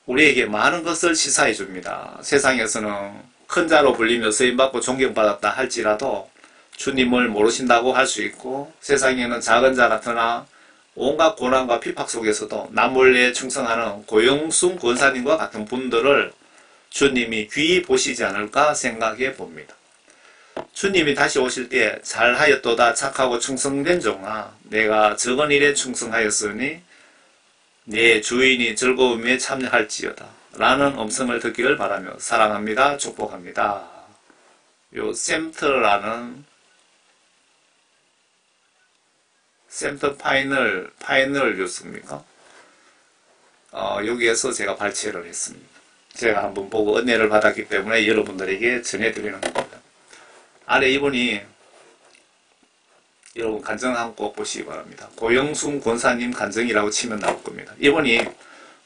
우리에게 많은 것을 시사해 줍니다. 세상에서는 큰 자로 불리며 쓰임받고 존경받았다 할지라도 주님을 모르신다고 할 수 있고 세상에는 작은 자 같으나 온갖 고난과 핍박 속에서도 남몰래 충성하는 고영순 권사님과 같은 분들을 주님이 귀히 보시지 않을까 생각해 봅니다. 주님이 다시 오실 때 잘하였도다 착하고 충성된 종아 내가 적은 일에 충성하였으니 내 주인이 즐거움에 참여할지어다 라는 음성을 듣기를 바라며 사랑합니다. 축복합니다. 요 샘터라는 샘터 파이널 뉴스입니까? 여기에서 제가 발췌를 했습니다. 제가 한번 보고 은혜를 받았기 때문에 여러분들에게 전해드리는 겁니다. 아래 이분이 여러분 간증 한번 꼭 보시기 바랍니다. 고영순 권사님 간증이라고 치면 나올 겁니다. 이분이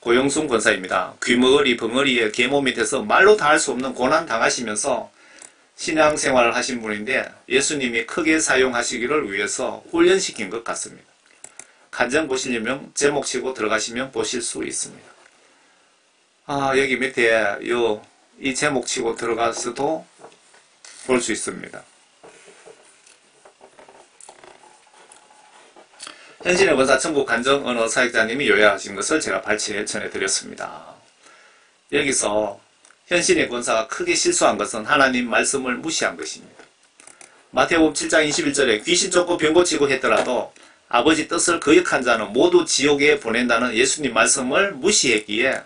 고영순 권사입니다. 귀머거리 벙어리에 계모 밑에서 말로 다 할 수 없는 고난 당하시면서 신앙생활을 하신 분인데 예수님이 크게 사용하시기를 위해서 훈련시킨 것 같습니다. 간증 보시려면 제목 치고 들어가시면 보실 수 있습니다. 여기 밑에 이 제목 치고 들어가서도 볼 수 있습니다. 현신의 권사 천국 간증 언어 사역자님이 요약하신 것을 제가 발췌해 전해드렸습니다. 여기서 현신의 권사가 크게 실수한 것은 하나님 말씀을 무시한 것입니다. 마태복음 7장 21절에 귀신 쫓고 병 고치고 했더라도 아버지 뜻을 거역한 자는 모두 지옥에 보낸다는 예수님 말씀을 무시했기에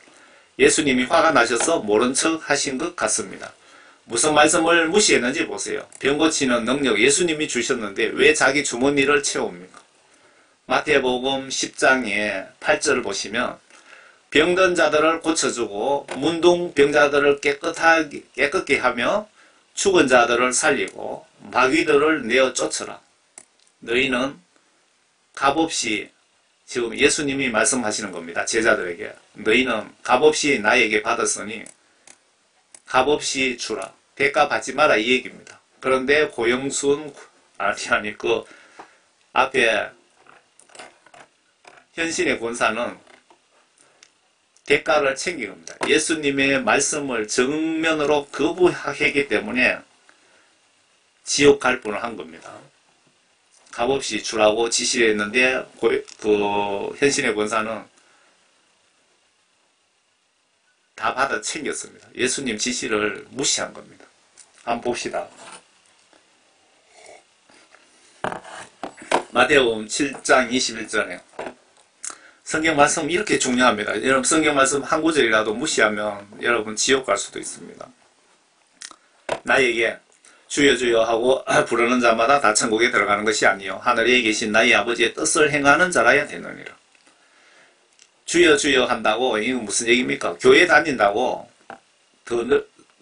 예수님이 화가 나셔서 모른 척 하신 것 같습니다. 무슨 말씀을 무시했는지 보세요. 병 고치는 능력 예수님이 주셨는데 왜 자기 주머니를 채웁니까? 마태복음 10장에 8절을 보시면 병든 자들을 고쳐주고 문둥병자들을 깨끗게 하며 죽은 자들을 살리고 마귀들을 내어 쫓으라. 너희는 값없이 지금 예수님이 말씀하시는 겁니다. 제자들에게 너희는 값없이 나에게 받았으니 값없이 주라. 대가 받지 마라 이 얘기입니다. 그런데 고영순 그 앞에 현신의 권사는 대가를 챙긴 겁니다. 예수님의 말씀을 정면으로 거부했기 때문에 지옥 갈 뻔을 한 겁니다. 값없이 주라고 지시를 했는데 그 현신의 권사는 다 받아 챙겼습니다. 예수님 지시를 무시한 겁니다. 한번 봅시다. 마태복음 7장 21절에 성경 말씀 이렇게 중요합니다. 여러분 성경 말씀 한 구절이라도 무시하면 여러분 지옥 갈 수도 있습니다. 나에게 주여 주여 하고 부르는 자마다 다 천국에 들어가는 것이 아니요 하늘에 계신 나의 아버지의 뜻을 행하는 자라야 되느니라. 주여 주여 한다고 이건 무슨 얘기입니까? 교회 다닌다고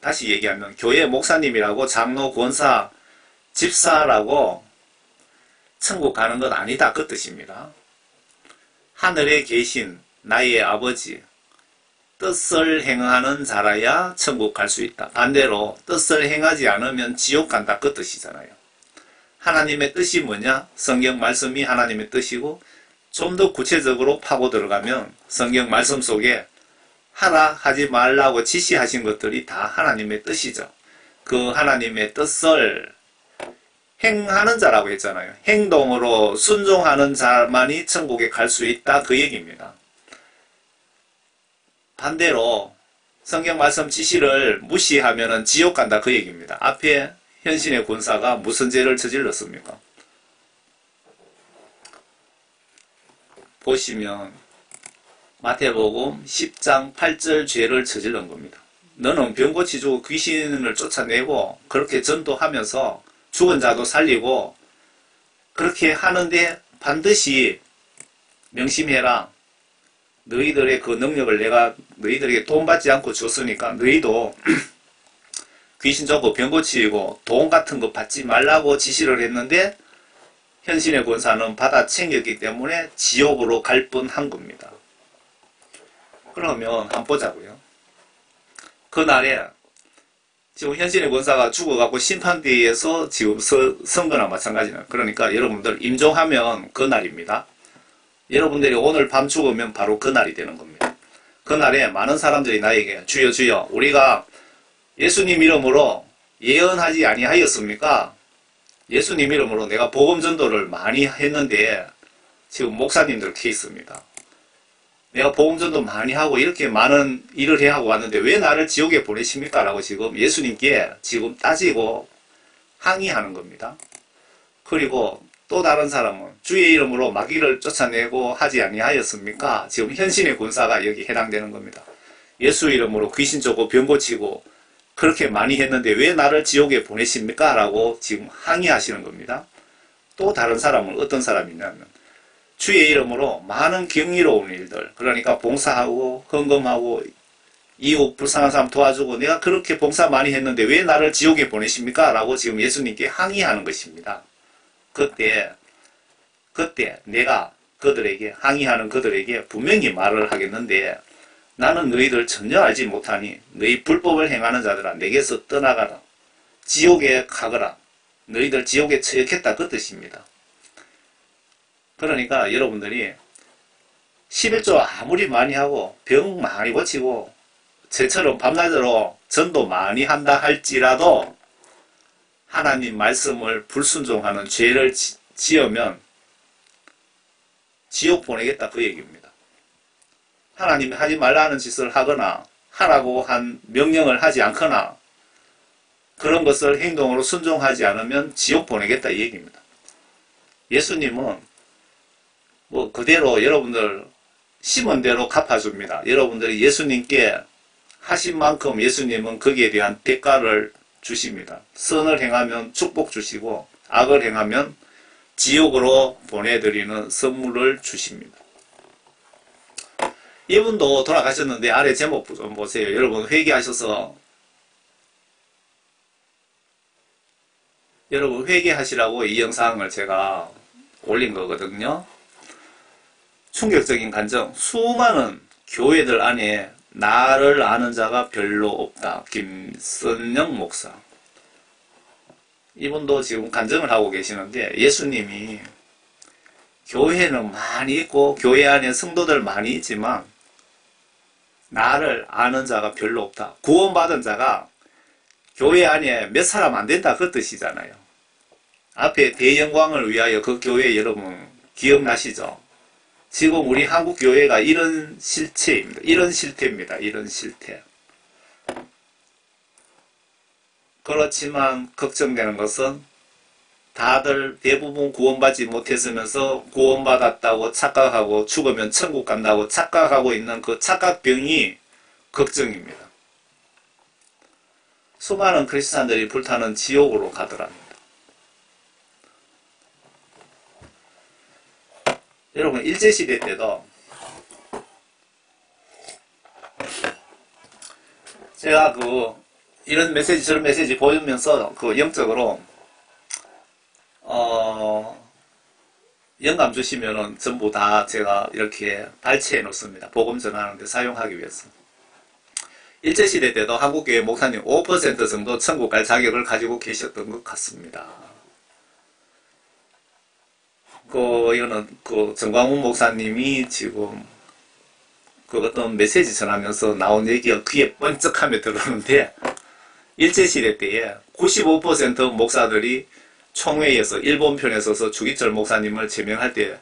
다시 얘기하면 교회 목사님이라고 장로 권사 집사라고 천국 가는 것 아니다 그 뜻입니다. 하늘에 계신 나의 아버지 뜻을 행하는 자라야 천국 갈 수 있다. 반대로 뜻을 행하지 않으면 지옥 간다 그 뜻이잖아요. 하나님의 뜻이 뭐냐? 성경 말씀이 하나님의 뜻이고, 좀 더 구체적으로 파고 들어가면 성경 말씀 속에 하라 하지 말라고 지시하신 것들이 다 하나님의 뜻이죠. 그 하나님의 뜻을 행하는 자라고 했잖아요. 행동으로 순종하는 자만이 천국에 갈 수 있다, 그 얘기입니다. 반대로 성경 말씀 지시를 무시하면 지옥 간다, 그 얘기입니다. 앞에 현신의 권사가 무슨 죄를 저질렀습니까? 보시면 마태복음 10장 8절 죄를 저질른 겁니다. 너는 병 고치주고 귀신을 쫓아내고 그렇게 전도하면서 죽은 자도 살리고 그렇게 하는데 반드시 명심해라. 너희들의 그 능력을 내가 너희들에게 돈 받지 않고 줬으니까 너희도 귀신 쫓고 병 고치고 돈 같은 거 받지 말라고 지시를 했는데 현신의 권사는 받아 챙겼기 때문에 지옥으로 갈 뻔한 겁니다. 그러면 한번 보자고요. 그날에 지금 현신의 권사가 죽어갖고 심판대에서 지금 선거나 마찬가지는, 그러니까 여러분들 임종하면 그날입니다. 여러분들이 오늘 밤 죽으면 바로 그날이 되는 겁니다. 그날에 많은 사람들이 나에게 주여 주여 우리가 예수님 이름으로 예언하지 아니하였습니까? 예수님 이름으로 내가 복음 전도를 많이 했는데 지금 목사님들 케이스입니다. 내가 복음 전도 많이 하고 이렇게 많은 일을 해하고 왔는데 왜 나를 지옥에 보내십니까? 라고 지금 예수님께 지금 따지고 항의하는 겁니다. 그리고 또 다른 사람은 주의 이름으로 마귀를 쫓아내고 하지 아니하였습니까? 지금 현신의 권사가 여기 해당되는 겁니다. 예수 이름으로 귀신 쫓고 병 고치고 그렇게 많이 했는데 왜 나를 지옥에 보내십니까? 라고 지금 항의하시는 겁니다. 또 다른 사람은 어떤 사람이냐면 주의 이름으로 많은 경이로운 일들, 그러니까 봉사하고 헌금하고 이웃 불쌍한 사람 도와주고 내가 그렇게 봉사 많이 했는데 왜 나를 지옥에 보내십니까? 라고 지금 예수님께 항의하는 것입니다. 그때 내가 그들에게 항의하는 그들에게 분명히 말을 하겠는데 나는 너희들 전혀 알지 못하니 너희 불법을 행하는 자들아 내게서 떠나가라. 지옥에 가거라. 너희들 지옥에 처했겠다, 그 뜻입니다. 그러니까 여러분들이 11조 아무리 많이 하고 병 많이 고치고 저처럼 밤낮으로 전도 많이 한다 할지라도 하나님 말씀을 불순종하는 죄를 지으면 지옥 보내겠다, 그 얘기입니다. 하나님이 하지 말라는 짓을 하거나 하라고 한 명령을 하지 않거나 그런 것을 행동으로 순종하지 않으면 지옥 보내겠다, 이 얘기입니다. 예수님은 뭐 그대로 여러분들 심은 대로 갚아줍니다. 여러분들이 예수님께 하신 만큼 예수님은 거기에 대한 대가를 주십니다. 선을 행하면 축복 주시고 악을 행하면 지옥으로 보내드리는 선물을 주십니다. 이분도 돌아가셨는데 아래 제목 좀 보세요. 여러분 회개하셔서 여러분 회개하시라고 이 영상을 제가 올린 거거든요. 충격적인 간증. 수많은 교회들 안에 나를 아는 자가 별로 없다. 김선영 목사. 이분도 지금 간증을 하고 계시는데 예수님이 교회는 많이 있고 교회 안에 성도들 많이 있지만 나를 아는 자가 별로 없다. 구원받은 자가 교회 안에 몇 사람 안 된다, 그 뜻이잖아요. 앞에 대영광을 위하여 그 교회 여러분 기억나시죠? 지금 우리 한국 교회가 이런 실체입니다. 이런 실태입니다. 이런 실태. 그렇지만 걱정되는 것은 다들 대부분 구원받지 못했으면서 구원받았다고 착각하고 죽으면 천국 간다고 착각하고 있는 그 착각병이 걱정입니다. 수많은 크리스찬들이 불타는 지옥으로 가더랍니다. 여러분 일제시대 때도 제가 이런 메시지 저런 메시지 보면서 영적으로 영감 주시면은 전부 다 제가 이렇게 발췌해 놓습니다. 복음 전하는데 사용하기 위해서. 일제시대 때도 한국교회 목사님 5% 정도 천국 갈 자격을 가지고 계셨던 것 같습니다. 이거는 정광훈 목사님이 지금 어떤 메시지 전하면서 나온 얘기가 귀에 번쩍하며 들어오는데, 일제시대 때에 95% 목사들이 총회에서 일본 편에 서서 주기철 목사님을 제명할 때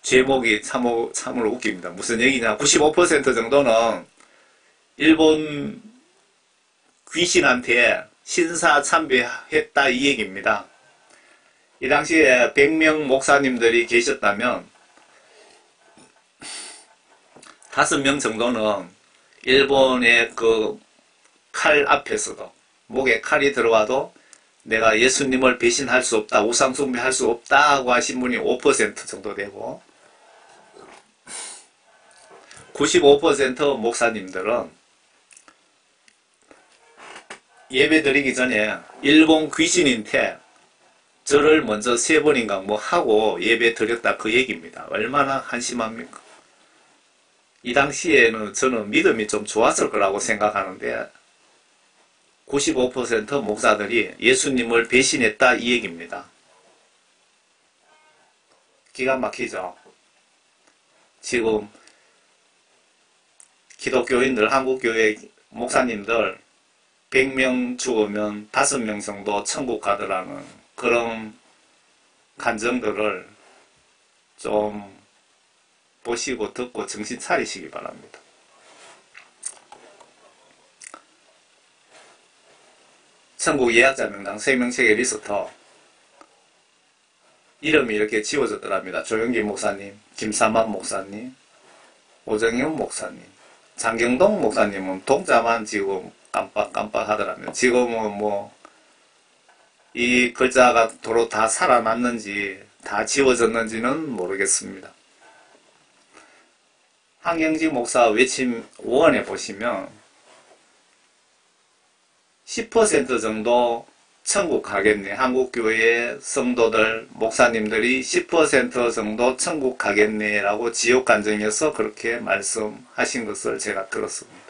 제목이 참으로 웃깁니다. 무슨 얘기냐? 95% 정도는 일본 귀신한테 신사참배했다 이 얘기입니다. 이 당시에 100명 목사님들이 계셨다면 5명 정도는 일본의 칼 앞에서도 목에 칼이 들어와도 내가 예수님을 배신할 수 없다, 우상숭배할 수 없다고 하신 분이 5% 정도 되고, 95% 목사님들은 예배 드리기 전에 일본 귀신한테 절을 먼저 3번인가 뭐 하고 예배 드렸다 그 얘기입니다. 얼마나 한심합니까? 이 당시에는 저는 믿음이 좀 좋았을 거라고 생각하는데 95% 목사들이 예수님을 배신했다 이 얘기입니다. 기가 막히죠. 지금 기독교인들, 한국교회 목사님들 100명 죽으면 5명 정도 천국 가더라는 그런 간증들을 좀 보시고 듣고 정신 차리시기 바랍니다. 천국 예약자 명당 생명체계 리스트 이름이 이렇게 지워졌더랍니다. 조영기 목사님, 김삼환 목사님, 오정현 목사님, 장경동 목사님은 동자만 지금 깜빡깜빡 하더라면 지금은 이 글자가 도로 다 살아났는지 다 지워졌는지는 모르겠습니다. 한경직 목사 외침 원에 보시면 10% 정도 천국 가겠네. 한국교회 성도들, 목사님들이 10% 정도 천국 가겠네 라고 지옥간증에서 그렇게 말씀하신 것을 제가 들었습니다.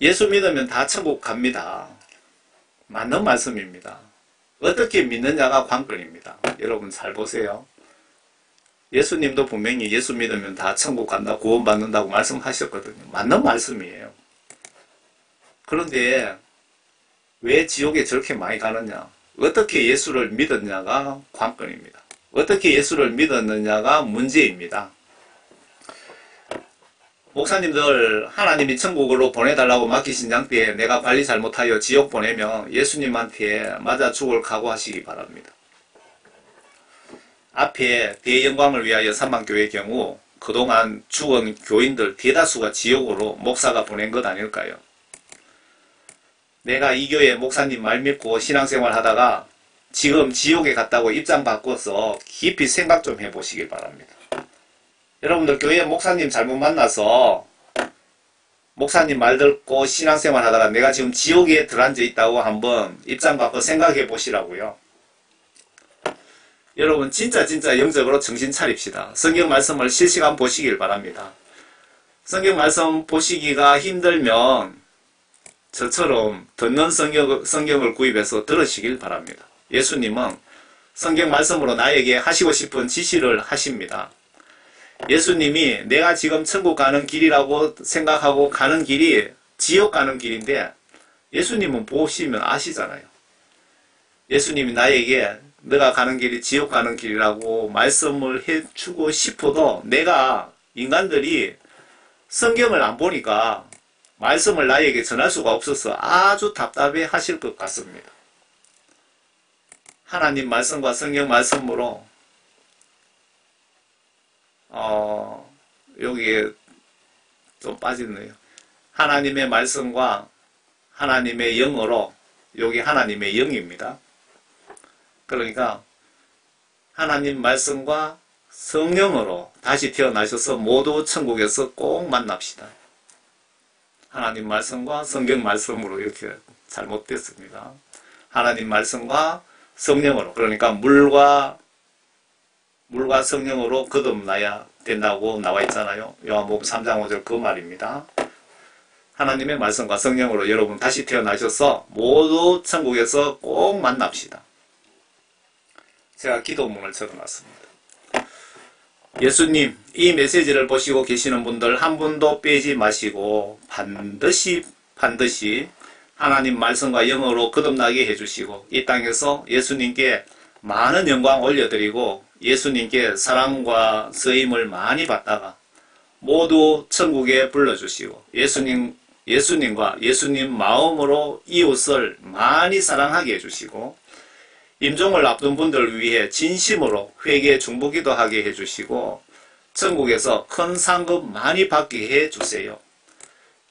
예수 믿으면 다 천국 갑니다. 맞는 말씀입니다. 어떻게 믿느냐가 관건입니다. 여러분 잘 보세요. 예수님도 분명히 예수 믿으면 다 천국 간다, 구원받는다고 말씀하셨거든요. 맞는 말씀이에요. 그런데 왜 지옥에 저렇게 많이 가느냐? 어떻게 예수를 믿었냐가 관건입니다. 어떻게 예수를 믿었느냐가 문제입니다. 목사님들 하나님이 천국으로 보내달라고 맡기신 양 때에 내가 관리 잘못하여 지옥 보내면 예수님한테 맞아 죽을 각오하시기 바랍니다. 앞에 대영광을 위하여 삼만교회의 경우 그동안 죽은 교인들 대다수가 지옥으로 목사가 보낸 것 아닐까요? 내가 이 교회 목사님 말 믿고 신앙생활 하다가 지금 지옥에 갔다고 입장 바꿔서 깊이 생각 좀 해보시길 바랍니다. 여러분들 교회 목사님 잘못 만나서 목사님 말 듣고 신앙생활 하다가 내가 지금 지옥에 들어앉아 있다고 한번 입장 바꿔 생각해 보시라고요. 여러분 진짜 영적으로 정신 차립시다. 성경 말씀을 실시간 보시길 바랍니다. 성경 말씀 보시기가 힘들면 저처럼 듣는 성경을 구입해서 들으시길 바랍니다. 예수님은 성경 말씀으로 나에게 하시고 싶은 지시를 하십니다. 예수님이 내가 지금 천국 가는 길이라고 생각하고 가는 길이 지옥 가는 길인데 예수님은 보시면 아시잖아요. 예수님이 나에게 너가 가는 길이 지옥 가는 길이라고 말씀을 해주고 싶어도 내가 인간들이 성경을 안 보니까 말씀을 나에게 전할 수가 없어서 아주 답답해 하실 것 같습니다. 하나님 말씀과 성경 말씀으로 여기에 좀 빠지네요. 하나님의 말씀과 하나님의 영으로 여기 하나님의 영입니다. 그러니까 하나님 말씀과 성령으로 다시 태어나셔서 모두 천국에서 꼭 만납시다. 하나님 말씀과 성경 말씀으로 이렇게 잘못됐습니다. 하나님 말씀과 성령으로 그러니까 물과 성령으로 거듭나야 된다고 나와 있잖아요. 요한복음 3장 5절 그 말입니다. 하나님의 말씀과 성령으로 여러분 다시 태어나셔서 모두 천국에서 꼭 만납시다. 제가 기도문을 적어놨습니다. 예수님, 이 메시지를 보시고 계시는 분들 한 분도 빼지 마시고 반드시 하나님 말씀과 영으로 거듭나게 해주시고 이 땅에서 예수님께 많은 영광 올려드리고 예수님께 사랑과 쓰임을 많이 받다가 모두 천국에 불러주시고 예수님과 예수님 마음으로 이웃을 많이 사랑하게 해주시고 임종을 앞둔 분들을 위해 진심으로 회개 중보기도 하게 해주시고 천국에서 큰 상급 많이 받게 해주세요.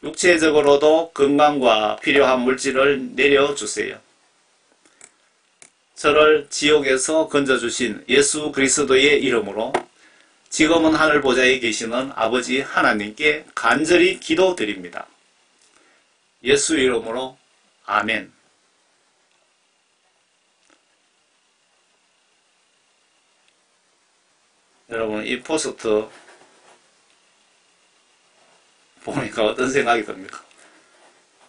육체적으로도 건강과 필요한 물질을 내려주세요. 저를 지옥에서 건져주신 예수 그리스도의 이름으로 지금은 하늘 보좌에 계시는 아버지 하나님께 간절히 기도드립니다. 예수 이름으로 아멘. 여러분, 이 포스트 보니까 어떤 생각이 듭니까?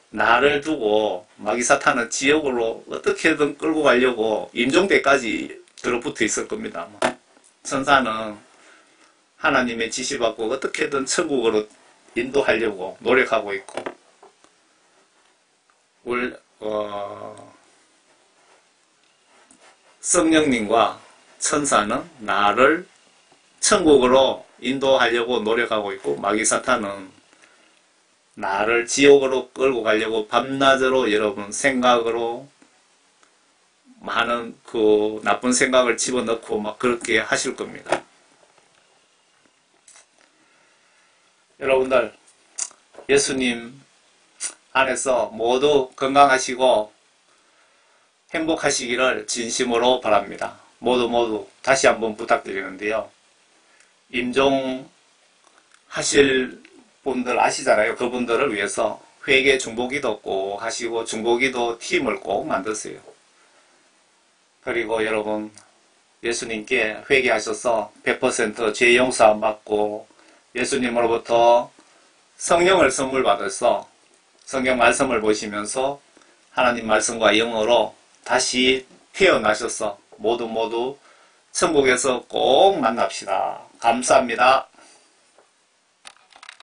나를 두고 마귀사탄은 지옥으로 어떻게든 끌고 가려고 임종대까지 들어붙어 있을 겁니다. 천사는 하나님의 지시받고 어떻게든 천국으로 인도하려고 노력하고 있고 성령님과 천사는 나를 천국으로 인도하려고 노력하고 있고 마귀사탄은 나를 지옥으로 끌고 가려고 밤낮으로 여러분 생각으로 많은 그 나쁜 생각을 집어넣고 막 그렇게 하실 겁니다. 여러분들 예수님 안에서 모두 건강하시고 행복하시기를 진심으로 바랍니다. 모두 다시 한번 부탁드리는데요. 임종하실 분들 아시잖아요. 그분들을 위해서 회개 중보기도 꼭 하시고 중보기도 팀을 꼭 만드세요. 그리고 여러분 예수님께 회개하셔서 100% 죄 용서 받고 예수님으로부터 성령을 선물 받아서 성경 말씀을 보시면서 하나님 말씀과 영으로 다시 태어나셔서 모두 천국에서 꼭 만납시다. 감사합니다.